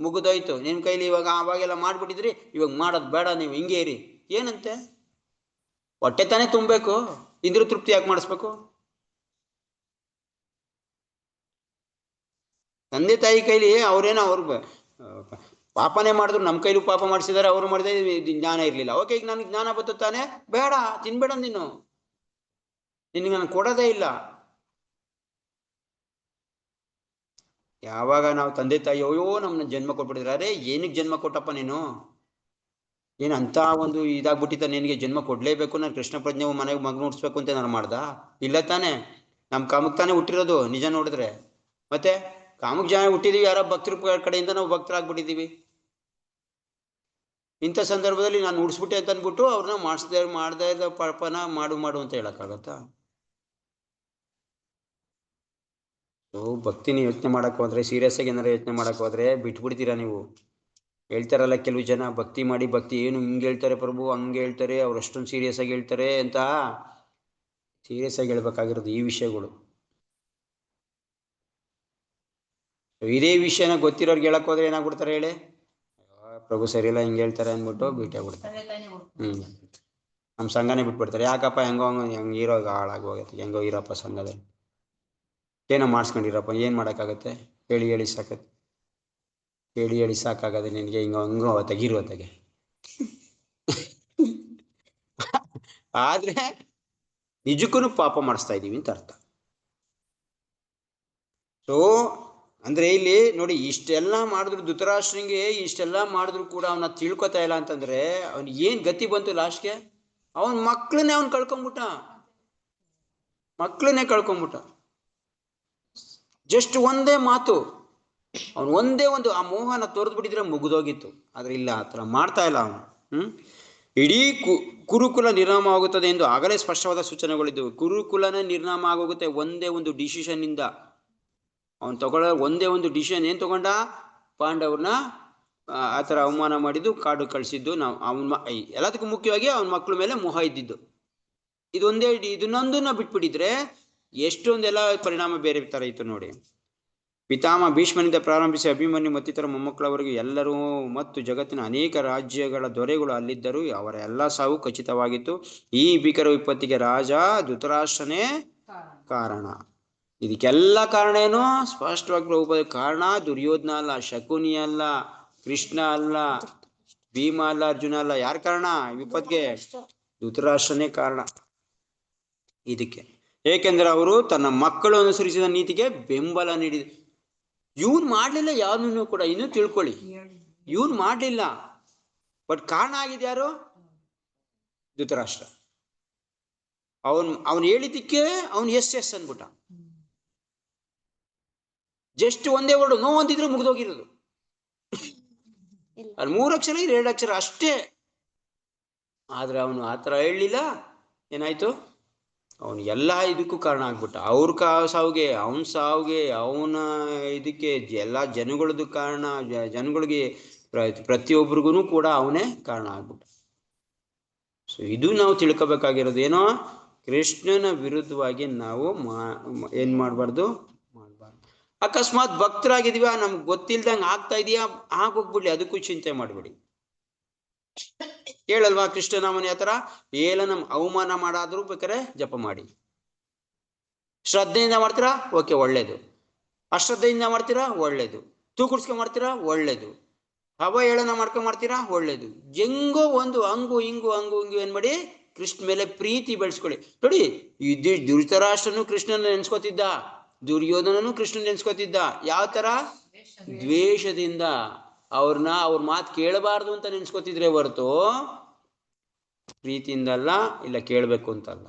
ಮುಗಿದೋಯ್ತು ನಿನ್ ಕೈಲಿ. ಇವಾಗ ಅವಾಗೆಲ್ಲ ಮಾಡ್ಬಿಟ್ಟಿದ್ರಿ, ಇವಾಗ ಮಾಡೋದು ಬೇಡ, ನೀವು ಹಿಂಗೆ ಇರಿ. ಏನಂತೆ? ಹೊಟ್ಟೆ ತಾನೇ ತುಂಬಬೇಕು, ಇಂದ್ರ ತೃಪ್ತಿ ಯಾಕೆ ಮಾಡಿಸ್ಬೇಕು? ತಂದೆ ತಾಯಿ ಕೈಲಿ ಅವ್ರೇನೋ ಅವ್ರ ಪಾಪನೇ ಮಾಡಿದ್ರು, ನಮ್ಮ ಕೈಲೂ ಪಾಪ ಮಾಡಿಸಿದಾರೆ, ಅವ್ರು ಮಾಡಿದ್ರೆ ಜ್ಞಾನ ಇರ್ಲಿಲ್ಲ. ಓಕೆ, ಈಗ ನನಗೆ ಜ್ಞಾನ ಬತ್ತಾನೆ, ಬೇಡ ತಿನ್ಬೇಡ ನೀನು, ನಿನಗೆ ನಾನು ಕೊಡೋದೇ ಇಲ್ಲ. ಯಾವಾಗ ನಾವು ತಂದೆ ತಾಯಿ ಅಯ್ಯೋ ನಮ್ಮನ್ನ ಜನ್ಮ ಕೊಟ್ಬಿಟ್ಟಿದ್ರೆ, ಅರೆ ಏನಕ್ಕೆ ಜನ್ಮ ಕೊಟ್ಟಪ್ಪ ನೀನು, ಏನಂತ ಒಂದು ಇದಾಗ್ಬಿಟ್ಟಿತ್ತ ನಿನಗೆ, ಜನ್ಮ ಕೊಡ್ಲೇಬೇಕು, ನಾನು ಕೃಷ್ಣ ಪ್ರಜ್ಞೆ ಮನೆಗೆ ಮಗ ನೋಡ್ಸ್ಬೇಕು ಅಂತ ನಾನು ಮಾಡ್ದ? ಇಲ್ಲ ತಾನೆ, ನಮ್ಮ ಕಾಮಕ್ಕೆ ತಾನೇ ಹುಟ್ಟಿರೋದು ನಿಜ ನೋಡಿದ್ರೆ. ಮತ್ತೆ ಕಾಮಕ್ಕೆ ಜನ ಹುಟ್ಟಿದೀವಿ, ಯಾರೋ ಭಕ್ತರ ಕಡೆಯಿಂದ ನಾವು ಭಕ್ತರಾಗ್ಬಿಟ್ಟಿದೀವಿ. ಇಂಥ ಸಂದರ್ಭದಲ್ಲಿ ನಾನು ಉಡ್ಸ್ಬಿಟ್ಟೆ ಅಂತ ಅಂದ್ಬಿಟ್ಟು ಅವ್ರನ್ನ ಮಾಡ್ದೇ ಇದ್ದ ಪಾಪನ ಮಾಡು ಅಂತ ಹೇಳಕ್ಕಾಗತ್ತಾ? ಭಕ್ತಿನ ಯೋಚನೆ ಮಾಡಕ್ ಹೋದ್ರೆ, ಸೀರಿಯಸ್ ಆಗಿ ಏನಾರ ಯೋಚನೆ ಮಾಡಕ್ ಹೋದ್ರೆ ಬಿಟ್ಬಿಡ್ತೀರಾ ನೀವು. ಹೇಳ್ತಾರಲ್ಲ ಕೆಲವು ಜನ, ಭಕ್ತಿ ಮಾಡಿ ಭಕ್ತಿ ಏನು ಹಿಂಗೆ ಹೇಳ್ತಾರೆ ಪ್ರಭು, ಹಂಗೆ ಹೇಳ್ತಾರೆ, ಅವ್ರು ಅಷ್ಟೊಂದು ಸೀರಿಯಸ್ ಆಗಿ ಹೇಳ್ತಾರೆ ಅಂತ. ಸೀರಿಯಸ್ ಆಗಿ ಹೇಳ್ಬೇಕಾಗಿರೋದು ಈ ವಿಷಯಗಳು. ಇದೇ ವಿಷಯನ ಗೊತ್ತಿರೋರ್ಗೆ ಹೇಳಕ್ ಹೋದ್ರೆ ಏನಾಗ್ಬಿಡ್ತಾರೆ ಹೇಳಿ, ಪ್ರಭು ಸರಿಯಿಲ್ಲ ಹಿಂಗೆ ಹೇಳ್ತಾರೆ ಅಂದ್ಬಿಟ್ಟು ಬಿಟ್ಟಾಗ್ಬಿಡ್ತಾರೆ. ನಮ್ಮ ಸಂಘನೇ ಬಿಟ್ಬಿಡ್ತಾರೆ. ಯಾಕಪ್ಪ, ಹೆಂಗೆ ಇರೋಗ ಹಾಳಾಗೋಗೈತೆ, ಹೆಂಗೋ ಇರಪ್ಪ ಸಂಘದಲ್ಲಿ, ಏನೋ ಮಾಡಿಸ್ಕೊಂಡಿರಪ್ಪ, ಏನು ಮಾಡೋಕ್ಕಾಗತ್ತೆ, ಹೇಳಿ ಸಾಕತ್ತೆ, ಹೇಳಿ ಸಾಕಾಗದೆ ನಿನಗೆ, ಹಂಗೋ ತೆಗಿರುವತ್ತಾಗೆ. ಆದ್ರೆ ನಿಜಕ್ಕೂ ಪಾಪ ಮಾಡಿಸ್ತಾ ಇದೀವಿ ಅಂತ ಅರ್ಥ. ಸೊ ಅಂದ್ರೆ ಇಲ್ಲಿ ನೋಡಿ, ಇಷ್ಟೆಲ್ಲ ಮಾಡಿದ್ರು ಧೃತರಾಷ್ಟ್ರನಿಗೆ, ಇಷ್ಟೆಲ್ಲ ಮಾಡಿದ್ರು ಕೂಡ ಅವನ ತಿಳ್ಕೊತಾ ಇಲ್ಲ ಅಂತಂದ್ರೆ ಅವನ್ ಏನ್ ಗತಿ ಬಂತು ಲಾಸ್ಟ್ಗೆ? ಅವನ್ ಮಕ್ಳನ್ನೇ ಅವನ್ ಕಳ್ಕೊಂಬಿಟ್ಟ. ಜಸ್ಟ್ ಒಂದೇ ಮಾತು, ಅವನು ಒಂದೇ ಒಂದು ಆ ಮೋಹನ ತೋರ್ದು ಬಿಟ್ಟಿದ್ರೆ ಮುಗಿದೋಗಿತ್ತು. ಆದ್ರೆ ಇಲ್ಲ, ಆತರ ಮಾಡ್ತಾ ಇಲ್ಲ ಅವನು. ಇಡೀ ಕುರುಕುಲ ನಿರ್ನಾಮ ಆಗುತ್ತದೆ ಎಂದು ಆಗಲೇ ಸ್ಪಷ್ಟವಾದ ಸೂಚನೆಗಳಿದ್ದವು. ಕುರುಕುಲನೇ ನಿರ್ನಾಮ ಆಗೋಗುತ್ತೆ ಒಂದೇ ಒಂದು ಡಿಸಿಷನ್ ಇಂದ. ಅವನು ತಗೊಳ್ಳೋ ಒಂದೇ ಒಂದು ಡಿಸಿಷನ್. ಏನ್ ತಗೊಂಡ? ಪಾಂಡವ್ರನ್ನ ಆತರ ಅವಮಾನ ಮಾಡಿದ್ದು, ಕಾಡು ಕಳಿಸಿದ್ದು, ಎಲ್ಲದಕ್ಕೂ ಮುಖ್ಯವಾಗಿ ಅವನ ಮಕ್ಳ ಮೇಲೆ ಮೋಹ ಇದ್ದಿದ್ದು. ಇದೊಂದೇ, ಇದನ್ನೊಂದನ್ನ ಬಿಟ್ಬಿಟ್ಟಿದ್ರೆ ಎಷ್ಟೊಂದೆಲ್ಲ ಪರಿಣಾಮ ಬೇರೆ ತರ ಇತ್ತು ನೋಡಿ. ಪಿತಾಮಹ ಭೀಷ್ಮನಿಂದ ಪ್ರಾರಂಭಿಸಿ ಅಭಿಮನ್ಯು ಮತ್ತಿತರ ಮೊಮ್ಮಕ್ಕಳವರೆಗೂ ಎಲ್ಲರೂ ಮತ್ತು ಜಗತ್ತಿನ ಅನೇಕ ರಾಜ್ಯಗಳ ದೊರೆಗಳು ಅಲ್ಲಿದ್ದರು. ಅವರ ಎಲ್ಲ ಸಾವು ಖಚಿತವಾಗಿತ್ತು. ಈ ಭೀಕರ ವಿಪತ್ತಿಗೆ ರಾಜ ಧೃತರಾಷ್ಟ್ರನೇ ಕಾರಣ. ಇದಕ್ಕೆಲ್ಲ ಕಾರಣ ಏನು? ಸ್ಪಷ್ಟವಾಗಿ ಕಾರಣ ದುರ್ಯೋಧನ ಅಲ್ಲ, ಶಕುನಿ ಅಲ್ಲ, ಕೃಷ್ಣ ಅಲ್ಲ, ಭೀಮ ಅಲ್ಲ, ಅರ್ಜುನ ಅಲ್ಲ. ಯಾರ ಕಾರಣ ವಿಪತ್ತಿಗೆ? ಧೃತರಾಷ್ಟ್ರನೇ ಕಾರಣ ಇದಕ್ಕೆ. ಏಕೆಂದ್ರೆ ಅವರು ತನ್ನ ಮಕ್ಕಳು ಅನುಸರಿಸಿದ ನೀತಿಗೆ ಬೆಂಬಲ ನೀಡಿದ. ಇವನ್ ಮಾಡ್ಲಿಲ್ಲ ಯಾವನು ಕೂಡ, ಇನ್ನೂ ತಿಳ್ಕೊಳ್ಳಿ, ಇವನ್ ಮಾಡ್ಲಿಲ್ಲ. ಬಟ್ ಕಾರಣ ಆಗಿದೆ ಯಾರು? ಧೃತರಾಷ್ಟ್ರ. ಅವನ್ ಹೇಳಿದ್ದಕ್ಕೆ ಅವನ್ ಎಸ್ ಅನ್ಬಿಟ್ಟ. ಜಸ್ಟ್ ಒಂದೇ ವರ್ಡ್ ನೋ ಅಂತಿದ್ರೆ ಮುಗ್ದೋಗಿರೋದು. ಅಲ್ಲಿ 3 ಅಕ್ಷರ 2 ಅಕ್ಷರ ಅಷ್ಟೇ. ಆದ್ರೆ ಅವನು ಆತರ ಹೇಳಲಿಲ್ಲ. ಏನಾಯ್ತು? ಅವನು ಎಲ್ಲ ಇದಕ್ಕೂ ಕಾರಣ ಆಗ್ಬಿಟ್ಟ. ಅವ್ರ ಸಾವುಗೆ, ಅವನ ಸಾವುಗೆ, ಅವನ ಇದಕ್ಕೆ ಎಲ್ಲ ಜನಗಳದ್ದು ಕಾರಣ, ಜನಗಳಿಗೆ ಪ್ರತಿಯೊಬ್ಬರಿಗೂ ಕೂಡ ಅವನೇ ಕಾರಣ ಆಗ್ಬಿಟ್ಟ. ಸೊ ಇದು ನಾವು ತಿಳ್ಕೊಬೇಕಾಗಿರೋದು. ಏನೋ ಕೃಷ್ಣನ ವಿರುದ್ಧವಾಗಿ ನಾವು ಏನ್ ಮಾಡಬಾರ್ದು. ಅಕಸ್ಮಾತ್ ಭಕ್ತರಾಗಿದೀವ, ನಮ್ಗೆ ಗೊತ್ತಿಲ್ದಂಗೆ ಆಗ್ತಾ ಇದೆಯಾ, ಆಗೋಗ್ಬಿಡ್ಲಿ, ಅದಕ್ಕೂ ಚಿಂತೆ ಮಾಡ್ಬಿಡಿ. ಹೇಳಲ್ವಾ ಕೃಷ್ಣನಾಮನ ಆತರ ನಮ್ ಅವಮಾನ ಮಾಡಾದ್ರೂ ಬೇಕಾರೆ ಜಪ ಮಾಡಿ. ಶ್ರದ್ಧೆಯಿಂದ ಮಾಡ್ತೀರಾ, ಓಕೆ, ಒಳ್ಳೇದು. ಅಶ್ರದ್ಧೆಯಿಂದ ಮಾಡ್ತೀರಾ, ಒಳ್ಳೇದು. ತೂಕುಡ್ಸ್ಕೊಂಡ್ ಮಾಡ್ತೀರಾ, ಒಳ್ಳೇದು. ಅವಹೇಳನ ಮಾಡ್ತೀರಾ, ಒಳ್ಳೇದು. ಹೆಂಗೋ ಒಂದು ಹಂಗು ಹಿಂಗು ಏನ್ ಮಾಡಿ, ಕೃಷ್ಣ ಮೇಲೆ ಪ್ರೀತಿ ಬೆಳೆಸ್ಕೊಳ್ಳಿ. ನೋಡಿ, ಧೃತರಾಷ್ಟ್ರನು ಕೃಷ್ಣನ ನೆನ್ಸ್ಕೊತಿದ್ದ, ದುರ್ಯೋಧನನು ಕೃಷ್ಣನ್ ನೆನ್ಸ್ಕೊತಿದ್ದ. ಯಾವ ತರ? ದ್ವೇಷದಿಂದ. ಅವ್ರ ಮಾತು ಕೇಳಬಾರ್ದು ಅಂತ ನೆನ್ಸ್ಕೊತಿದ್ರೆ ಹೊರತು ಪ್ರೀತಿಯಿಂದ ಅಲ್ಲ, ಇಲ್ಲ ಕೇಳ್ಬೇಕು ಅಂತಲ್ಲ.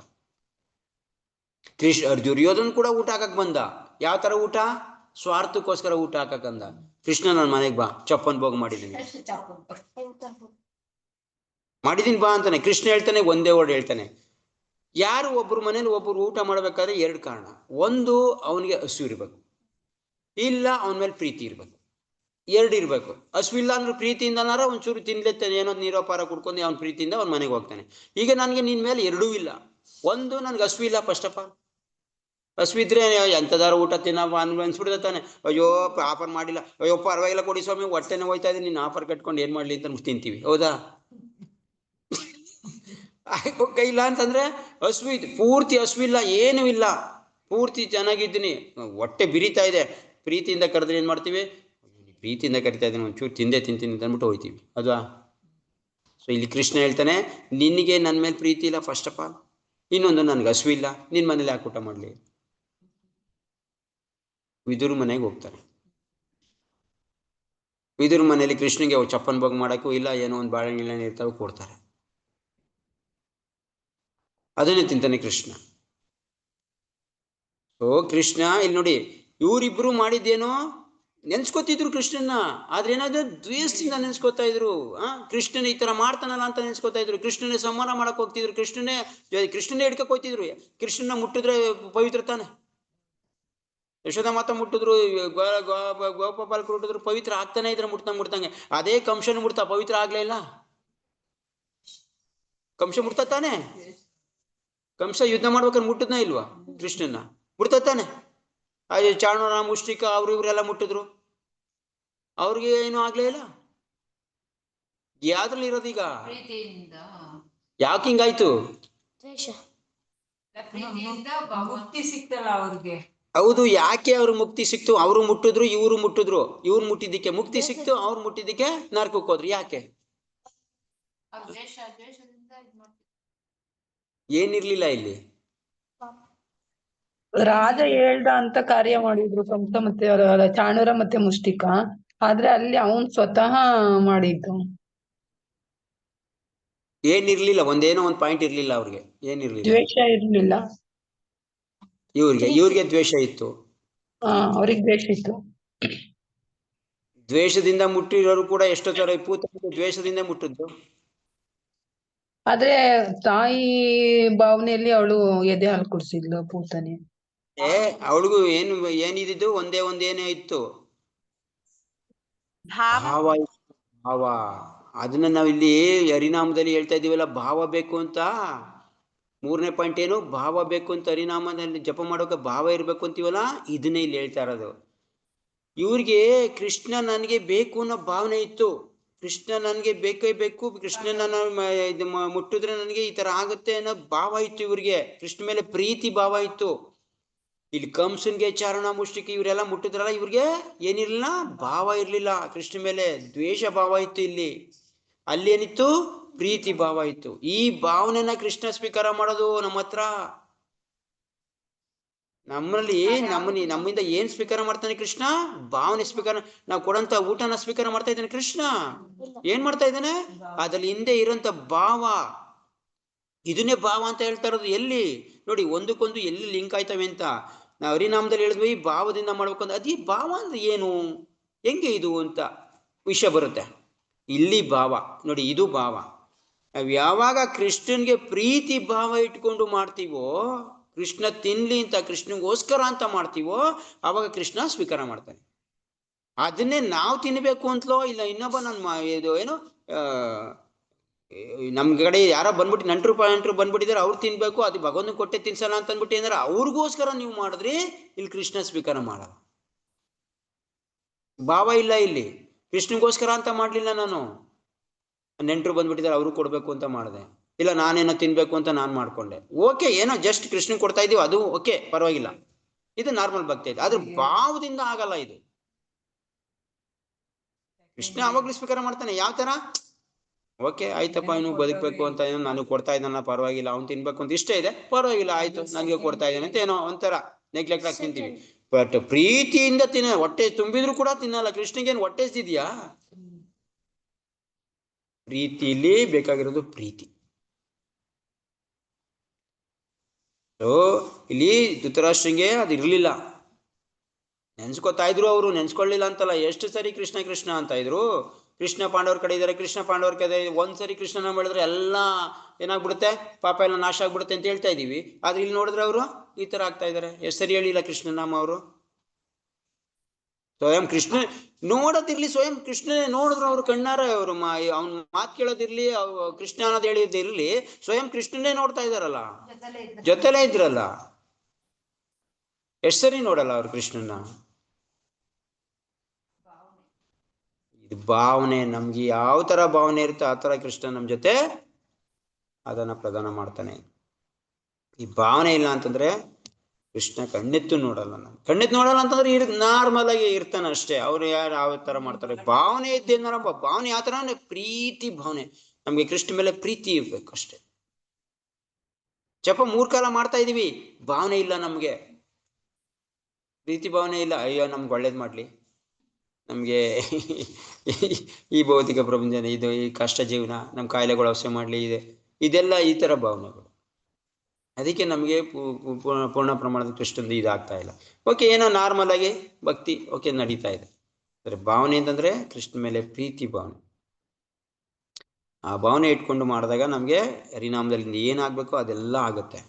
ದುರ್ಯೋಧನ ಕೂಡ ಊಟ ಹಾಕಕ್ ಬಂದ. ಯಾವ ತರ ಊಟ? ಸ್ವಾರ್ಥಕ್ಕೋಸ್ಕರ ಊಟ ಹಾಕಕ್ಕಂದ. ಕೃಷ್ಣ ನನ್ನ ಮನೆಗ್ ಬಾ, ಚಪ್ಪನ್ ಭೋಗ ಮಾಡಿದೀನಿ ಬಾ ಅಂತಾನೆ. ಕೃಷ್ಣ ಹೇಳ್ತಾನೆ, ಒಂದೇ ವರ್ಡ್ ಹೇಳ್ತಾನೆ. ಯಾರು ಒಬ್ರು ಮನೇಲಿ ಒಬ್ರು ಊಟ ಮಾಡ್ಬೇಕಾದ್ರೆ 2 ಕಾರಣ. ಒಂದು, ಅವನಿಗೆ ಹಸು ಇರ್ಬೇಕು, ಇಲ್ಲ ಅವನ ಮೇಲೆ ಪ್ರೀತಿ ಇರ್ಬೇಕು. 2 ಇರ್ಬೇಕು. ಹಸುವಿಲ್ಲ ಅಂದ್ರೆ ಪ್ರೀತಿಯಿಂದನಾರ ಒಂಚೂರು ತಿನ್ಲೆತ್ತಾನೆ, ಏನೋ ನೀರೋಪಾರ ಕುಡ್ಕೊಂಡು ಅವನ ಪ್ರೀತಿಯಿಂದ ಅವ್ನ ಮನೆಗೆ ಹೋಗ್ತಾನೆ. ಈಗ ನನಗೆ ನಿನ್ ಮೇಲೆ 2 ಇಲ್ಲ. ಒಂದು, ನನ್ಗೆ ಹಸು ಇಲ್ಲ. ಫಸ್ಟ್ ಆಫ್ ಆಲ್ ಹಸುವಿದ್ರೆ ಎಂತದಾರ ಊಟ ಅನ್ಸ್ಬಿಡ್ದೆ ತಾನೆ. ಅಯ್ಯೋ ಆಫರ್ ಮಾಡಿಲ್ಲ, ಅಯ್ಯೋ ಪರವಾಗಿಲ್ಲ ಕೊಡಿ ಸ್ವಾಮಿ, ಹೊಟ್ಟೆನೆ ಹೋಯ್ತಾ ಇದೆ, ನೀನ್ ಆಫರ್ ಕಟ್ಕೊಂಡು ಏನ್ ಮಾಡ್ಲಿ ಅಂತ ತಿಂತೀವಿ. ಹೌದಾ? ಕೈಲ್ಲ ಅಂತಂದ್ರೆ ಪೂರ್ತಿ ಹಸುವಿಲ್ಲ, ಏನೂ ಇಲ್ಲ, ಪೂರ್ತಿ ಚೆನ್ನಾಗಿದ್ದೀನಿ, ಹೊಟ್ಟೆ ಬಿರಿತಾ ಇದೆ, ಪ್ರೀತಿಯಿಂದ ಕರೆದ್ರೆ ಏನ್ ಮಾಡ್ತೀವಿ? ಪ್ರೀತಿಯಿಂದ ಕರಿತಾ ಇದ್ದೀನಿ, ಒಂಚೂರು ತಿಂತೀನಿ ಅಂದ್ಬಿಟ್ಟು ಹೋಯ್ತೀವಿ. ಅಲ್ವಾ? ಸೊ ಇಲ್ಲಿ ಕೃಷ್ಣ ಹೇಳ್ತಾನೆ, ನಿನಗೆ ನನ್ನ ಮೇಲೆ ಪ್ರೀತಿ ಇಲ್ಲ ಫಸ್ಟ್ ಆಫ್ ಆಲ್. ಇನ್ನೊಂದು, ನನ್ಗೆ ಹಸು ಇಲ್ಲ, ನಿನ್ ಮನೇಲಿ ಯಾಕೆ ಊಟ ಮಾಡ್ಲಿ? ವಿದುರ ಮನೆಗೆ ಹೋಗ್ತಾರೆ. ವಿದುರ ಮನೇಲಿ ಕೃಷ್ಣಗೆ ಚಪ್ಪನ್ ಭೋಗ ಮಾಡಕ್ಕೂ ಇಲ್ಲ, ಏನೋ ಒಂದು ಬಾಳೆಹಣ್ಣು ಇರ್ತಾವೆ, ಕೊಡ್ತಾರೆ. ಅದನ್ನೇ ತಿಂತಾನೆ ಕೃಷ್ಣ. ಓ ಕೃಷ್ಣ ಇಲ್ಲಿ ನೋಡಿ, ಇವರಿಬ್ರು ಮಾಡಿದ್ದೇನೋ ನೆನ್ಸ್ಕೊತಿದ್ರು ಕೃಷ್ಣನ್ನ. ಆದ್ರೆ ಏನಾದ್ರು ದ್ವೇಷದಿಂದ ನೆನ್ಸ್ಕೊತಾ ಇದ್ರು. ಕೃಷ್ಣನ ಈ ತರ ಮಾಡ್ತಾನಲ್ಲ ಅಂತ ನೆನ್ಸ್ಕೊತಾ ಇದ್ರು. ಕೃಷ್ಣನೇ ಸಂಹಾರ ಮಾಡಕ್ ಹೋಗ್ತಿದ್ರು, ಕೃಷ್ಣನೇ ಹಿಡ್ಕಕ್ ಹೋಗ್ತಿದ್ರು. ಕೃಷ್ಣನ ಮುಟ್ಟಿದ್ರೆ ಪವಿತ್ರ ತಾನೆ. ಯಶೋಧ ಮಾತ ಮುಟ್ಟಿದ್ರು, ಗೋಪಾಲಕರು ಮುಟ್ಟಿದ್ರು, ಪವಿತ್ರ ಆಗ್ತಾನೆ ಇದ್ರೆ ಮುಟ್ತಂಗೆ. ಅದೇ ಕಂಸನ ಮುಟ್ತಾ ಪವಿತ್ರ ಆಗ್ಲೇ ಇಲ್ಲ. ಕಂಸ ಮುಟ್ತಾ ತಾನೆ? ಕಂಸ ಯುದ್ಧ ಮಾಡ್ಬೇಕಾದ್ರೆ ಮುಟ್ಟದ್ನ ಇಲ್ವಾ ಕೃಷ್ಣನ? ಮುಟ್ತಾ ತಾನೆ? ಚಾಣೂರ, ಮುಷ್ಟಿಕ, ಇವರೆಲ್ಲ ಮುಟ್ಟಿದ್ರು, ಅವ್ರಿಗೆ ಏನೂ ಆಗ್ಲೇ ಇಲ್ಲ. ಯಾವ್ದ್ರಲ್ಲಿ ಇರೋದೀಗ? ಯಾಕೆ ಹಿಂಗಾಯ್ತು? ಮುಕ್ತಿ ಸಿಕ್ತಲ್ಲ ಅವ್ರಿಗೆ. ಹೌದು, ಯಾಕೆ ಅವ್ರು ಮುಕ್ತಿ ಸಿಕ್ತು? ಅವರು ಮುಟ್ಟಿದ್ರು, ಇವ್ರು ಮುಟ್ಟಿದ್ದಕ್ಕೆ ಮುಕ್ತಿ ಸಿಕ್ತು, ಅವ್ರು ಮುಟ್ಟಿದ್ದಕ್ಕೆ ನರಕಕ್ಕೆ ಹೋದ್ರು. ಯಾಕೆ? ಏನಿರ್ಲಿಲ್ಲ ಇಲ್ಲಿ. ರಾಜ ಹೇಳ್ದ ಅಂತ ಕಾರ್ಯ ಮಾಡಿದ್ರು ಕಂಸ ಮತ್ತೆ ಚಾಣೂರ ಮತ್ತೆ ಮುಷ್ಟಿಕ, ಆದ್ರೆ ಅಲ್ಲಿ ಅವನ್ ಸ್ವತಃ ಮಾಡಿದ್ದು. ಏನಿರ್ಲಿಲ್ಲ, ಒಂದೇನೋ ಒಂದ್ ಪಾಯಿಂಟ್ ಇರ್ಲಿಲ್ಲ ಅವ್ರಿಗೆ, ಏನಿರ್ಲಿಲ್ಲ. ದ್ವೇಷ ಇರ್ಲಿಲ್ಲ. ಇವ್ರಿಗೆ ದ್ವೇಷ ಇತ್ತು. ಅವ್ರಿಗೆ ದ್ವೇಷ ಇತ್ತು. ದ್ವೇಷದಿಂದ ಮುಟ್ಟಿರೋರು ಕೂಡ ಎಷ್ಟೋ ತರ ಪೂತನಿಗೆ ದ್ವೇಷದಿಂದ ಮುಟ್ಟಿದ್ದು. ಆದ್ರೆ ತಾಯಿ ಭಾವನೆಯಲ್ಲಿ ಅವಳು ಎದೆ ಹಾಲು ಕುಡ್ಸಿದ್ಲು ಪೂತನೆ. ಅವಳಿಗೂ ಏನಿದ್ದು ಒಂದೇನೇ ಇತ್ತು, ಭಾವ. ಭಾವ ಅದನ್ನ ನಾವಿಲ್ಲಿ ಹರಿನಾಮದಲ್ಲಿ ಹೇಳ್ತಾ ಇದೀವಲ್ಲ, ಭಾವ ಬೇಕು ಅಂತ. 3ನೇ ಪಾಯಿಂಟ್ ಏನು, ಭಾವ ಬೇಕು ಅಂತ. ಹರಿನಾಮದಲ್ಲಿ ಜಪ ಮಾಡೋಕೆ ಭಾವ ಇರ್ಬೇಕು ಅಂತೀವಲ್ಲ, ಇದನ್ನೇ ಇಲ್ಲಿ ಹೇಳ್ತಾ ಇರೋದು. ಇವ್ರಿಗೆ ಕೃಷ್ಣ ನನಗೆ ಬೇಕು ಅನ್ನೋ ಭಾವನೆ ಇತ್ತು. ಕೃಷ್ಣ ನನಗೆ ಬೇಕೇ ಬೇಕು, ಕೃಷ್ಣನ ಮುಟ್ಟಿದ್ರೆ ನನಗೆ ಈ ತರ ಆಗುತ್ತೆ ಅನ್ನೋ ಭಾವ ಇತ್ತು ಇವ್ರಿಗೆ. ಕೃಷ್ಣ ಮೇಲೆ ಪ್ರೀತಿ ಭಾವ ಇತ್ತು. ಇಲ್ಲಿ ಕಂಸನ್ಗೆ, ಚಾರಣ, ಮುಷ್ಟಿಕಿ ಇವರೆಲ್ಲ ಮುಟ್ಟಿದ್ರಲ್ಲ, ಇವ್ರಿಗೆ ಏನಿರ್ಲಿಲ್ಲ, ಭಾವ ಇರ್ಲಿಲ್ಲ. ಕೃಷ್ಣ ಮೇಲೆ ದ್ವೇಷ ಭಾವ ಇತ್ತು. ಇಲ್ಲಿ ಅಲ್ಲಿ ಏನಿತ್ತು, ಪ್ರೀತಿ ಭಾವ ಇತ್ತು. ಈ ಭಾವನೆನ ಕೃಷ್ಣ ಸ್ವೀಕಾರ ಮಾಡೋದು ನಮ್ಮ ಹತ್ರ. ನಮ್ಮಿಂದ ಏನ್ ಸ್ವೀಕಾರ ಮಾಡ್ತಾನೆ ಕೃಷ್ಣ? ಭಾವನೆ ಸ್ವೀಕಾರ. ನಾವು ಕೊಡಂತ ಊಟನ ಸ್ವೀಕಾರ ಮಾಡ್ತಾ ಇದ್ದಾನೆ ಕೃಷ್ಣ. ಏನ್ ಮಾಡ್ತಾ ಇದ್ದಾನೆ? ಅದ್ರಲ್ಲಿ ಹಿಂದೆ ಇರೋಂತ ಭಾವ, ಇದನ್ನೇ ಭಾವ ಅಂತ ಹೇಳ್ತಾ ಇರೋದು. ಎಲ್ಲಿ ನೋಡಿ, ಒಂದಕ್ಕೊಂದು ಎಲ್ಲಿ ಲಿಂಕ್ ಆಯ್ತವೆ ಅಂತ ನಾವು ಹರಿನಾಮದಲ್ಲಿ ಹೇಳಿದ್ವಿ. ಭಾವದಿಂದ ಮಾಡ್ಬೇಕು ಅಂತ. ಅದೇ ಭಾವ ಅಂದ್ರೆ ಏನು, ಹೆಂಗೆ ಇದು ಅಂತ ವಿಷಯ ಬರುತ್ತೆ. ಇಲ್ಲಿ ಭಾವ ನೋಡಿ, ಇದು ಭಾವ. ನಾವು ಯಾವಾಗ ಕೃಷ್ಣನ್ಗೆ ಪ್ರೀತಿ ಭಾವ ಇಟ್ಕೊಂಡು ಮಾಡ್ತೀವೋ, ಕೃಷ್ಣ ತಿನ್ಲಿ ಅಂತ, ಕೃಷ್ಣಗೋಸ್ಕರ ಅಂತ ಮಾಡ್ತೀವೋ, ಆವಾಗ ಕೃಷ್ಣ ಸ್ವೀಕಾರ ಮಾಡ್ತಾನೆ. ಅದನ್ನೇ ನಾವು ತಿನ್ಬೇಕು ಅಂತಲೋ, ಇಲ್ಲ ಇನ್ನೊಬ್ಬ ಇದು ಏನು ನಮ್ ಕಡೆ ಯಾರೋ ಬಂದ್ಬಿಟ್ಟು ನೆಂಟರು ಬಂದ್ಬಿಟ್ಟಿದ್ದಾರೆ, ಅವ್ರು ತಿನ್ಬೇಕು, ಅದು ಭಗವಂತನ ಕೊಟ್ಟೆ ತಿನ್ಸಲ್ಲ ಅಂತ ಅಂದ್ಬಿಟ್ಟು ಏನಾರ ಅವ್ರಿಗೋಸ್ಕರ ನೀವು ಮಾಡಿದ್ರಿ, ಇಲ್ಲಿ ಕೃಷ್ಣ ಸ್ವೀಕಾರ ಮಾಡಲ್ಲ. ಭಾವ ಇಲ್ಲ ಇಲ್ಲಿ. ಕೃಷ್ಣಗೋಸ್ಕರ ಅಂತ ಮಾಡ್ಲಿಲ್ಲ ನಾನು. ನೆಂಟರು ಬಂದ್ಬಿಟ್ಟಿದ್ದಾರೆ, ಅವರು ಕೊಡ್ಬೇಕು ಅಂತ ಮಾಡಿದೆ. ಇಲ್ಲ ನಾನೇನೋ ತಿನ್ಬೇಕು ಅಂತ ನಾನು ಮಾಡ್ಕೊಂಡೆ. ಓಕೆ, ಏನೋ ಜಸ್ಟ್ ಕೃಷ್ಣ ಕೊಡ್ತಾ ಇದೀವಿ, ಅದು ಓಕೆ, ಪರವಾಗಿಲ್ಲ. ಇದು ನಾರ್ಮಲ್ ಭಕ್ತಿ ಇದೆ. ಆದ್ರೆ ಭಾವದಿಂದ ಆಗಲ್ಲ ಇದು. ಕೃಷ್ಣ ಅವಾಗ್ಲೂ ಸ್ವೀಕಾರ ಮಾಡ್ತಾನೆ. ಯಾವ ತರ? ಓಕೆ ಆಯ್ತಪ್ಪ, ಇನ್ನು ಬದುಕ್ಬೇಕು ಅಂತ ಏನೋ ನಾನು ಕೊಡ್ತಾ ಇದ್ದಾನ, ಪರವಾಗಿಲ್ಲ. ಅವ್ನು ತಿನ್ಬೇಕು ಅಂತ ಇಷ್ಟ ಇದೆ, ಪರವಾಗಿಲ್ಲ, ಆಯ್ತು ನನ್ಗೆ ಕೊಡ್ತಾ ಇದ್ದಾನೆ ಅಂತ ಏನೋ ಒಂಥರ ನೆಗ್ಲೆಕ್ಟ್ ಆಗಿ ತಿಂತೀವಿ. ಬಟ್ ಪ್ರೀತಿಯಿಂದ ಹೊಟ್ಟೆ ತುಂಬಿದ್ರು ಕೂಡ ತಿನ್ನಲ್ಲ. ಕೃಷ್ಣಗೇನು ಹೊಟ್ಟೆ ಎಷ್ಟಿದ್ಯಾ? ಪ್ರೀತಿಲಿ ಬೇಕಾಗಿರೋದು ಪ್ರೀತಿ. ಇಲ್ಲಿ ಧೃತರಾಷ್ಟ್ರಂಗೆ ಅದು ಇರ್ಲಿಲ್ಲ. ನೆನ್ಸ್ಕೊತಾ ಇದ್ರು ಅವರು, ನೆನ್ಸ್ಕೊಳ್ಳಿಲ್ಲ ಅಂತಲ್ಲ. ಎಷ್ಟು ಸರಿ ಕೃಷ್ಣ ಕೃಷ್ಣ ಅಂತ ಇದ್ರು. ಕೃಷ್ಣ ಪಾಂಡವ್ರ ಕಡೆ ಇದ್ದಾರೆ, ಕೃಷ್ಣ ಪಾಂಡವ್ರ ಕಡೆ. ಒಂದ್ಸರಿ ಕೃಷ್ಣನ ಮಾಡಿದ್ರೆ ಎಲ್ಲ ಏನಾಗ್ಬಿಡುತ್ತೆ, ಪಾಪ ಎಲ್ಲ ನಾಶ ಆಗ್ಬಿಡುತ್ತೆ ಅಂತ ಹೇಳ್ತಾ ಇದೀವಿ. ಆದ್ರೆ ಇಲ್ಲಿ ನೋಡಿದ್ರೆ ಅವರು ಈ ತರ ಆಗ್ತಾ ಇದಾರೆ. ಎಷ್ಟು ಸರಿ ಹೇಳಿಲ್ಲ ಕೃಷ್ಣ ನಾಮ ಅವರು. ಸ್ವಯಂ ಕೃಷ್ಣ ನೋಡೋದಿರ್ಲಿ, ಸ್ವಯಂ ಕೃಷ್ಣನೇ ನೋಡಿದ್ರು ಅವ್ರು ಕಣ್ಣಾರ. ಅವ್ರು ಅವ್ನ ಮಾತು ಕೇಳೋದಿರ್ಲಿ, ಕೃಷ್ಣ ಅನ್ನೋದು ಹೇಳಿದಿರ್ಲಿ, ಸ್ವಯಂ ಕೃಷ್ಣನೇ ನೋಡ್ತಾ ಇದಾರಲ್ಲ, ಜೊತೆಲೇ ಇದ್ರಲ್ಲ. ಎಷ್ಟು ಸರಿ ನೋಡಲ್ಲ ಅವ್ರು ಕೃಷ್ಣನ. ಇದು ಭಾವನೆ. ನಮ್ಗೆ ಯಾವ ತರ ಭಾವನೆ ಇರುತ್ತೆ ಆ ತರ ಕೃಷ್ಣ ನಮ್ ಜೊತೆ ಅದನ್ನ ಪ್ರದಾನ ಮಾಡ್ತಾನೆ. ಈ ಭಾವನೆ ಇಲ್ಲ ಅಂತಂದ್ರೆ ಕೃಷ್ಣ ಕಣ್ಣೆತ್ತು ನೋಡಲ್ಲ. ನಾನು ಕಣ್ಣೆತ್ತು ನೋಡಲ್ಲ ಅಂತಂದ್ರೆ ನಾರ್ಮಲ್ ಆಗಿ ಇರ್ತಾನೆ ಅಷ್ಟೇ. ಅವ್ರು ಯಾರು ಯಾವ ತರ ಮಾಡ್ತಾರೆ. ಭಾವನೆ ಇದ್ದೇನಾರ, ಭಾವನೆ ಯಾವ ತರ ಅಂದ್ರೆ ಪ್ರೀತಿ ಭಾವನೆ. ನಮ್ಗೆ ಕೃಷ್ಣ ಮೇಲೆ ಪ್ರೀತಿ ಇರ್ಬೇಕು ಅಷ್ಟೇ. ಜಪ 3 ಕಾಲ ಮಾಡ್ತಾ ಇದೀವಿ, ಭಾವನೆ ಇಲ್ಲ ನಮ್ಗೆ, ಪ್ರೀತಿ ಭಾವನೆ ಇಲ್ಲ. ಅಯ್ಯೋ ನಮ್ಗೆ ಒಳ್ಳೇದ್ ಮಾಡ್ಲಿ, ನಮ್ಗೆ ಈ ಭೌತಿಕ ಪ್ರಪಂಚ, ಇದು ಈ ಕಷ್ಟ ಜೀವನ, ನಮ್ ಕಾಯಿಲೆಗಳು ಔಷಧಿ ಮಾಡ್ಲಿ, ಇದೆಲ್ಲ ಈ ತರ ಭಾವನೆಗಳು. ಅದಕ್ಕೆ ನಮಗೆ ಪೂರ್ಣ ಪ್ರಮಾಣದ ಕೃಷ್ಣದ್ದು ಇದಾಗ್ತಾ ಇಲ್ಲ. ಓಕೆ, ಏನೋ ನಾರ್ಮಲ್ ಆಗಿ ಭಕ್ತಿ ಓಕೆ ನಡೀತಾ ಇದೆ. ಅಂದ್ರೆ ಭಾವನೆ ಅಂತಂದ್ರೆ ಕೃಷ್ಣ ಮೇಲೆ ಪ್ರೀತಿ ಭಾವನೆ. ಆ ಭಾವನೆ ಇಟ್ಕೊಂಡು ಮಾಡಿದಾಗ ನಮ್ಗೆ ಹರಿನಾಮದಲ್ಲಿ ಏನಾಗ್ಬೇಕು ಅದೆಲ್ಲ ಆಗುತ್ತೆ.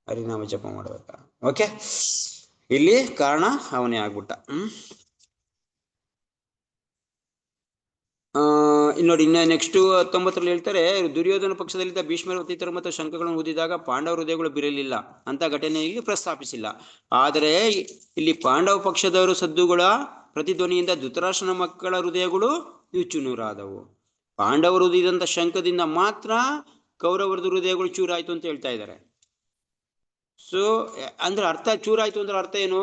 ಹರಿನಾಮ ಜಪ ಮಾಡ್ಬೇಕ. ಓಕೆ, ಇಲ್ಲಿ ಕಾರಣ ಅವನೇ ಆಗ್ಬಿಟ್ಟ. ಇಲ್ಲಿ ನೋಡಿ, ಇನ್ನ ನೆಕ್ಸ್ಟ್ 19ರಲ್ಲಿ ಹೇಳ್ತಾರೆ, ದುರ್ಯೋಧನ ಪಕ್ಷದಲ್ಲಿದ್ದ ಭೀಷ್ಮರು ಅತಿಥರು ಮತ್ತು ಶಂಖಗಳನ್ನು ಊದಿದಾಗ ಪಾಂಡವ ಹೃದಯಗಳು ಬಿರಲಿಲ್ಲ ಅಂತ ಘಟನೆ ಇಲ್ಲಿ ಪ್ರಸ್ತಾಪಿಸಿಲ್ಲ. ಆದರೆ ಇಲ್ಲಿ ಪಾಂಡವ ಪಕ್ಷದವರು ಸದ್ದುಗಳ ಪ್ರತಿಧ್ವನಿಯಿಂದ ಧೃತರಾಷ್ಟ್ರನ ಮಕ್ಕಳ ಹೃದಯಗಳು ನುಚ್ಚುನೂರಾದವು. ಪಾಂಡವರು ಊದಿದಂತ ಶಂಖದಿಂದ ಮಾತ್ರ ಕೌರವರದು ಹೃದಯಗಳು ಚೂರಾಯ್ತು ಅಂತ ಹೇಳ್ತಾ ಇದ್ದಾರೆ. ಸೊ ಅಂದ್ರೆ ಅರ್ಥ ಚೂರಾಯ್ತು ಅಂದ್ರೆ ಅರ್ಥ ಏನು?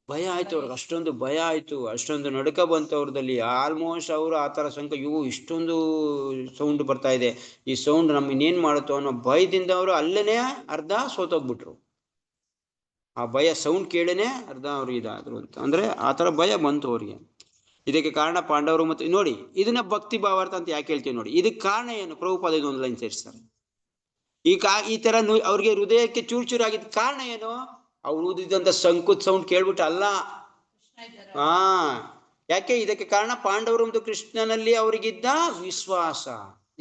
ಭಯ ಆಯ್ತು ಅವ್ರಿಗೆ. ಅಷ್ಟೊಂದು ಭಯ ಆಯ್ತು, ಅಷ್ಟೊಂದು ನಡುಕ ಬಂತು ಅವ್ರದಲ್ಲಿ. ಆಲ್ಮೋಸ್ಟ್ ಅವರು ಆ ತರ ಶಂಕ, ಇಷ್ಟೊಂದು ಸೌಂಡ್ ಬರ್ತಾ ಇದೆ, ಈ ಸೌಂಡ್ ನಮ್ ಇನ್ನೇನ್ ಮಾಡುತ್ತೋ ಅನ್ನೋ ಭಯದಿಂದ ಅವರು ಅಲ್ಲೇನೆ ಅರ್ಧ ಸೋತೋಗ್ಬಿಟ್ರು. ಆ ಭಯ ಸೌಂಡ್ ಕೇಳೇನೆ ಅರ್ಧ ಅವ್ರು ಇದಾದ್ರು ಅಂತ ಅಂದ್ರೆ ಆ ಥರ ಭಯ ಬಂತು ಅವ್ರಿಗೆ. ಇದಕ್ಕೆ ಕಾರಣ ಪಾಂಡವರು ಮತ್ತು ನೋಡಿ ಇದನ್ನ ಭಕ್ತಿ ಭಾವಾರ್ಥ ಅಂತ ಯಾಕೆ ಹೇಳ್ತೀವಿ ನೋಡಿ. ಇದಕ್ಕೆ ಕಾರಣ ಏನು? ಪ್ರಭುಪಾದ ಇದೊಂದು ಲೈನ್ ಸೇರಿಸ್ತಾರೆ. ಈ ತರ ಅವ್ರಿಗೆ ಹೃದಯಕ್ಕೆ ಚೂರು ಚೂರು ಆಗಿದ್ದ ಕಾರಣ ಏನು? ಅವ್ರು ಊದಿದಂತ ಶಂಕುದ್ ಸೌಂಡ್ ಕೇಳ್ಬಿಟ್ಟು ಅಲ್ಲ. ಹಾ, ಯಾಕೆ? ಇದಕ್ಕೆ ಕಾರಣ ಪಾಂಡವರು ಮತ್ತು ಕೃಷ್ಣನಲ್ಲಿ ಅವರಿಗಿದ್ದ ವಿಶ್ವಾಸ.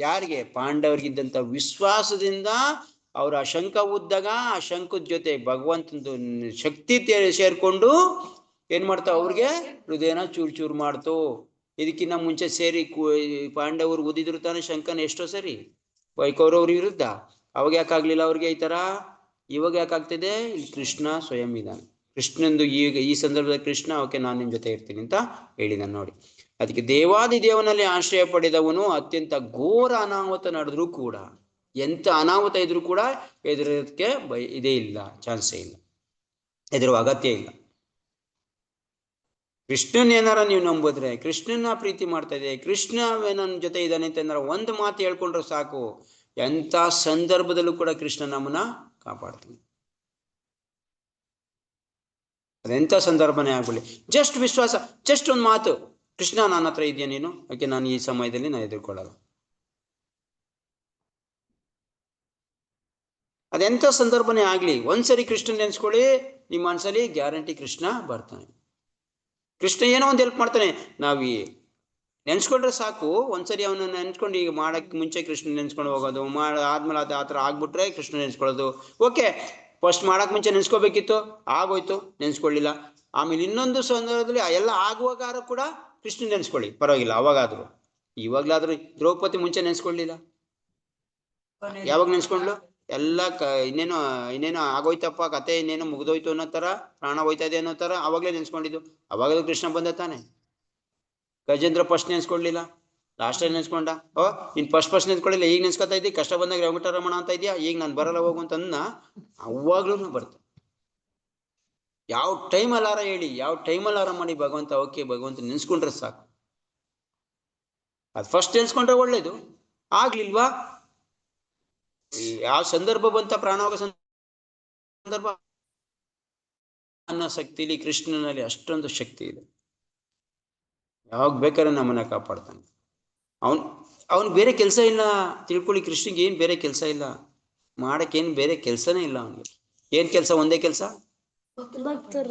ಯಾರಿಗೆ? ಪಾಂಡವರಿಗಿದ್ದಂತ ವಿಶ್ವಾಸದಿಂದ ಅವ್ರು ಆ ಶಂಕ ಉದ್ದಾಗ ಆ ಶಂಕದ ಜೊತೆ ಭಗವಂತಂದು ಶಕ್ತಿ ಸೇರ್ಕೊಂಡು ಏನ್ ಮಾಡ್ತಾವ? ಅವ್ರಿಗೆ ಹೃದಯನ ಚೂರು ಚೂರು ಮಾಡ್ತು. ಇದಕ್ಕಿನ್ನ ಮುಂಚೆ ಸೇರಿ ಪಾಂಡವರು ಊದಿದ್ರು ತಾನೆ ಶಂಕನ ಎಷ್ಟೋ ಸರಿ ಕೌರವ್ರ ವಿರುದ್ಧ. ಅವಾಗ ಯಾಕಾಗ್ಲಿಲ್ಲ ಅವ್ರಿಗೆ ಈ ತರ? ಇವಾಗ ಯಾಕಾಗ್ತಿದೆ? ಇಲ್ಲಿ ಕೃಷ್ಣ ಸ್ವಯಂ ಇದ್ದಾನೆ. ಕೃಷ್ಣಂದು ಈಗ ಈ ಸಂದರ್ಭದಲ್ಲಿ ಕೃಷ್ಣ ಓಕೆ ನಾನು ನಿಮ್ ಜೊತೆ ಇರ್ತೀನಿ ಅಂತ ಹೇಳಿದಾನೆ ನೋಡಿ. ಅದಕ್ಕೆ ದೇವಾದಿ ದೇವನಲ್ಲಿ ಆಶ್ರಯ ಪಡೆದವನು ಅತ್ಯಂತ ಘೋರ ಅನಾಹುತ ನಡೆದ್ರೂ ಕೂಡ, ಎಂತ ಅನಾಹುತ ಇದ್ರೂ ಕೂಡ ಎದುರೋದಕ್ಕೆ ಇದೇ ಇಲ್ಲ, ಚಾನ್ಸೇ ಇಲ್ಲ, ಎದುರುವ ಅಗತ್ಯ ಇಲ್ಲ. ಕೃಷ್ಣನ್ ಏನಾರ ನೀವು ನಂಬಿದ್ರೆ, ಕೃಷ್ಣನ ಪ್ರೀತಿ ಮಾಡ್ತಾ ಇದೆ, ಕೃಷ್ಣ ನನ್ನ ಜೊತೆ ಇದ್ದಾನೆ ಅಂತ ಏನಾರ ಒಂದು ಮಾತು ಹೇಳ್ಕೊಂಡ್ರೆ ಸಾಕು, ಎಂಥ ಸಂದರ್ಭದಲ್ಲೂ ಕೂಡ ಕೃಷ್ಣ ನಮ್ಮನ್ನ ಕಾಪಾಡ್ತಾನೆ. ಅದೆಂಥ ಸಂದರ್ಭನೇ ಆಗ್ಬಿಡಿ, ಜಸ್ಟ್ ವಿಶ್ವಾಸ, ಜಸ್ಟ್ ಒಂದು ಮಾತು, ಕೃಷ್ಣ ನನ್ನ ಹತ್ರ ಇದೆಯಾ ನೀನು, ಯಾಕೆ ನಾನು ಈ ಸಮಯದಲ್ಲಿ ನಾನು ಎದುರ್ಕೊಳ್ಳಲ್ಲ. ಅದೆಂಥ ಸಂದರ್ಭನೇ ಆಗ್ಲಿ, ಒಂದ್ಸರಿ ಕೃಷ್ಣನ್ ನೆನ್ಸ್ಕೊಳ್ಳಿ, ನಿಮ್ಮ ಮನಸ್ಸಲ್ಲಿ ಗ್ಯಾರಂಟಿ ಕೃಷ್ಣ ಬರ್ತಾನೆ. ಕೃಷ್ಣ ಏನೋ ಒಂದು ಹೆಲ್ಪ್ ಮಾಡ್ತಾನೆ. ನಾವು ನೆನ್ಸ್ಕೊಂಡ್ರೆ ಸಾಕು, ಒಂದ್ಸರಿ ಅವನು ನೆನ್ಸ್ಕೊಂಡು ಈಗ ಮಾಡಕ್ಕೆ ಮುಂಚೆ ಕೃಷ್ಣ ನೆನ್ಸ್ಕೊಂಡು ಹೋಗೋದು, ಆದ್ಮೇಲೆ ಅದು ಆ ಥರ ಆಗ್ಬಿಟ್ರೆ ಕೃಷ್ಣ ನೆನ್ಸ್ಕೊಳ್ಳೋದು. ಓಕೆ, ಫಸ್ಟ್ ಮಾಡಕ್ ಮುಂಚೆ ನೆನ್ಸ್ಕೋಬೇಕಿತ್ತು, ಆಗೋಯ್ತು, ನೆನ್ಸ್ಕೊಳ್ಳಿಲ್ಲ. ಆಮೇಲೆ ಇನ್ನೊಂದು ಸಂದರ್ಭದಲ್ಲಿ ಎಲ್ಲ ಆಗುವಾಗಾರು ಕೂಡ ಕೃಷ್ಣ ನೆನ್ಸ್ಕೊಳ್ಳಿ, ಪರವಾಗಿಲ್ಲ. ಅವಾಗಾದ್ರು, ಇವಾಗ್ಲಾದ್ರು ದ್ರೌಪದಿ ಮುಂಚೆ ನೆನ್ಸ್ಕೊಳ್ಳಿಲ್ಲ, ಯಾವಾಗ ನೆನ್ಸ್ಕೊಂಡ್ಲು? ಎಲ್ಲ ಇನ್ನೇನೋ ಆಗೋಯ್ತಪ್ಪ ಕತೆ, ಇನ್ನೇನೋ ಮುಗ್ದೋಯ್ತು ಅನ್ನೋ ತರ, ಪ್ರಾಣ ಹೋಯ್ತಾ ಇದೆ ಅನ್ನೋ ತರ ಅವಾಗ್ಲೇ ನೆನ್ಸ್ಕೊಂಡಿದ್ದು. ಅವಾಗಲೂ ಕೃಷ್ಣ ಬಂದ ತಾನೆ. ಗಜೇಂದ್ರ ಫಸ್ಟ್ ನೆನ್ಸ್ಕೊಳ್ಳಿಲ್ಲ, ಲಾಸ್ಟಲ್ಲಿ ನೆನ್ಸ್ಕೊಂಡ. ನೀನ್ ಫಸ್ಟ್ ನೆನ್ಸ್ಕೊಳ್ಳಿಲ್ಲ, ಈಗ ನೆನ್ಸ್ಕೊತಾ ಇದ್ದಿ, ಕಷ್ಟ ಬಂದಾಗ ವೆಂಕಟರಮಣ ಅಂತ ಇದೆಯಾ, ಈಗ ನಾನು ಬರಲ್ಲ ಹೋಗು ಅಂತಂದ. ಅವಾಗ್ಲೂ ಬರ್ತ. ಯಾವ ಟೈಮಲ್ಲಿ ಆರ ಹೇಳಿ, ಯಾವ ಟೈಮಲ್ಲಿ ಆರ ಮಾಡಿ ಭಗವಂತ ಓಕೆ ಭಗವಂತ ನೆನ್ಸ್ಕೊಂಡ್ರೆ ಸಾಕು. ಅದು ಫಸ್ಟ್ ನೆನ್ಸ್ಕೊಂಡ್ರೆ ಒಳ್ಳೇದು. ಆಗ್ಲಿಲ್ವಾ, ಯಾವ ಸಂದರ್ಭ ಬಂತ, ಪ್ರಾಣವಾಗ ಸಂದರ್ಭ, ಅನ್ನೋ ಶಕ್ತಿಲಿ ಕೃಷ್ಣನಲ್ಲಿ ಅಷ್ಟೊಂದು ಶಕ್ತಿ ಇದೆ. ಯಾವಾಗ ಬೇಕಾದ್ರೆ ನಮ್ಮನ್ನ ಕಾಪಾಡ್ತಾನೆ. ಅವನ್ ಬೇರೆ ಕೆಲಸ ಇಲ್ಲ, ತಿಳ್ಕೊಳ್ಳಿ. ಕೃಷ್ಣಗೆ ಏನ್ ಬೇರೆ ಕೆಲಸ ಇಲ್ಲ, ಮಾಡಕ್ಕೆ ಏನ್ ಬೇರೆ ಕೆಲಸನೇ ಇಲ್ಲ ಅವನಿಗೆ. ಏನ್ ಕೆಲಸ? ಒಂದೇ ಕೆಲಸ,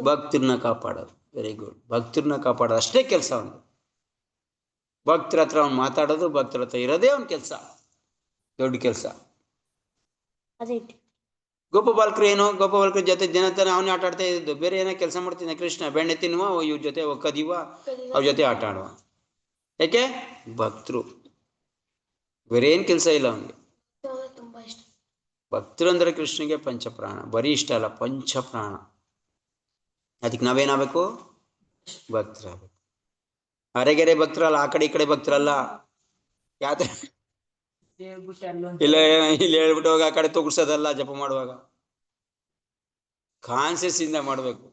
ಭಕ್ತರನ್ನ ಕಾಪಾಡೋದು. ವೆರಿ ಗುಡ್, ಭಕ್ತರನ್ನ ಕಾಪಾಡೋದು ಅಷ್ಟೇ ಕೆಲಸ ಅವನು. ಭಕ್ತರ ಹತ್ರ ಅವ್ನು ಮಾತಾಡೋದು, ಭಕ್ತರ ಹತ್ರ ಇರೋದೇ ಅವನ ಕೆಲಸ, ದೊಡ್ಡ ಕೆಲಸ. ಗೋಪಬಾಲಕರು ಏನು, ಗೋಪಬಾಲಕರ ಜೊತೆ ದಿನ ತಾನೆ ಅವನೇ ಆಟ ಆಡ್ತಾ ಇದ್ದು, ಬೇರೆ ಏನೋ ಕೆಲಸ ಮಾಡ್ತಿದ್ದ ಕೃಷ್ಣ. ಬೆಣ್ಣೆ ತಿನ್ನುವ, ಇವ್ರ ಜೊತೆ ಕದಿವ, ಅವ್ರ ಜೊತೆ ಆಟ ಆಡುವ. ಯಾಕೆ? ಭಕ್ತರು, ಬೇರೆ ಏನ್ ಕೆಲಸ ಇಲ್ಲ ಅವನಿಗೆ. ಭಕ್ತರು ಅಂದ್ರೆ ಕೃಷ್ಣಗೆ ಪಂಚಪ್ರಾಣ, ಬರೀ ಇಷ್ಟ ಅಲ್ಲ, ಪಂಚಪ್ರಾಣ. ಅದಕ್ಕೆ ನಾವೇನಾಗಬೇಕು? ಭಕ್ತರಾಗಬೇಕು. ಅರೆಗೆರೆ ಭಕ್ತರಲ್ಲ, ಆ ಕಡೆ ಈ ಕಡೆ ಭಕ್ತರಲ್ಲ. ಯಾವ್ದು ಇಲ್ಲ ಇಲ್ಲಿ ಹೇಳ್ಬಿಟ್ಟು ಹೋಗ ಆ ಕಡೆ ತೊಗಡ್ಸೋದಲ್ಲ. ಜಪ ಮಾಡುವಾಗ ಕಾನ್ಸಿಯಸ್ ಇಂದ ಮಾಡ್ಬೇಕು.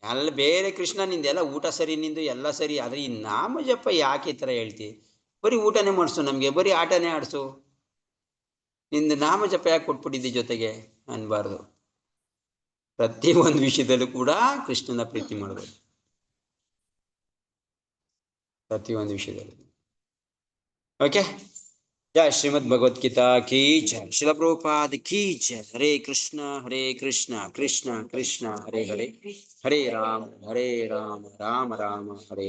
ಎಲ್ಲ ಬೇರೆ ಕೃಷ್ಣ ನಿಂದೆಲ್ಲ ಊಟ ಸರಿ, ನಿಂದು ಎಲ್ಲ ಸರಿ, ಆದ್ರೆ ಈ ನಾಮ ಜಪ ಯಾಕೆ ಈ ತರ ಹೇಳ್ತಿ? ಬರೀ ಊಟನೇ ಮಾಡಿಸು ನಮ್ಗೆ, ಬರೀ ಆಟನೇ ಆಡ್ಸು, ನಿಂದು ನಾಮ ಜಪ ಯಾಕೆ ಕೊಟ್ಬಿಟ್ಟಿದ್ದಿ ಜೊತೆಗೆ ಅನ್ಬಾರ್ದು. ಪ್ರತಿ ಒಂದು ವಿಷಯದಲ್ಲೂ ಕೂಡ ಕೃಷ್ಣನ ಪ್ರೀತಿ ಮಾಡಬೇಕು, ಪ್ರತಿ ಒಂದು ವಿಷಯದಲ್ಲಿ. ಓಕೆ, ಜಯ ಶ್ರೀಮದ್ ಭಗವದ್ಗೀತಾ ಕೀ ಜಯ, ಶ್ರೀಲ ಪ್ರಭುಪಾದ ಕೀ ಜಯ. ಹರೇ ಕೃಷ್ಣ ಕೃಷ್ಣ ಕೃಷ್ಣ ಹರೇ ಹರೇ, ಹರೇ ರಾಮ ರಾಮ ರಾಮ ಹರೇ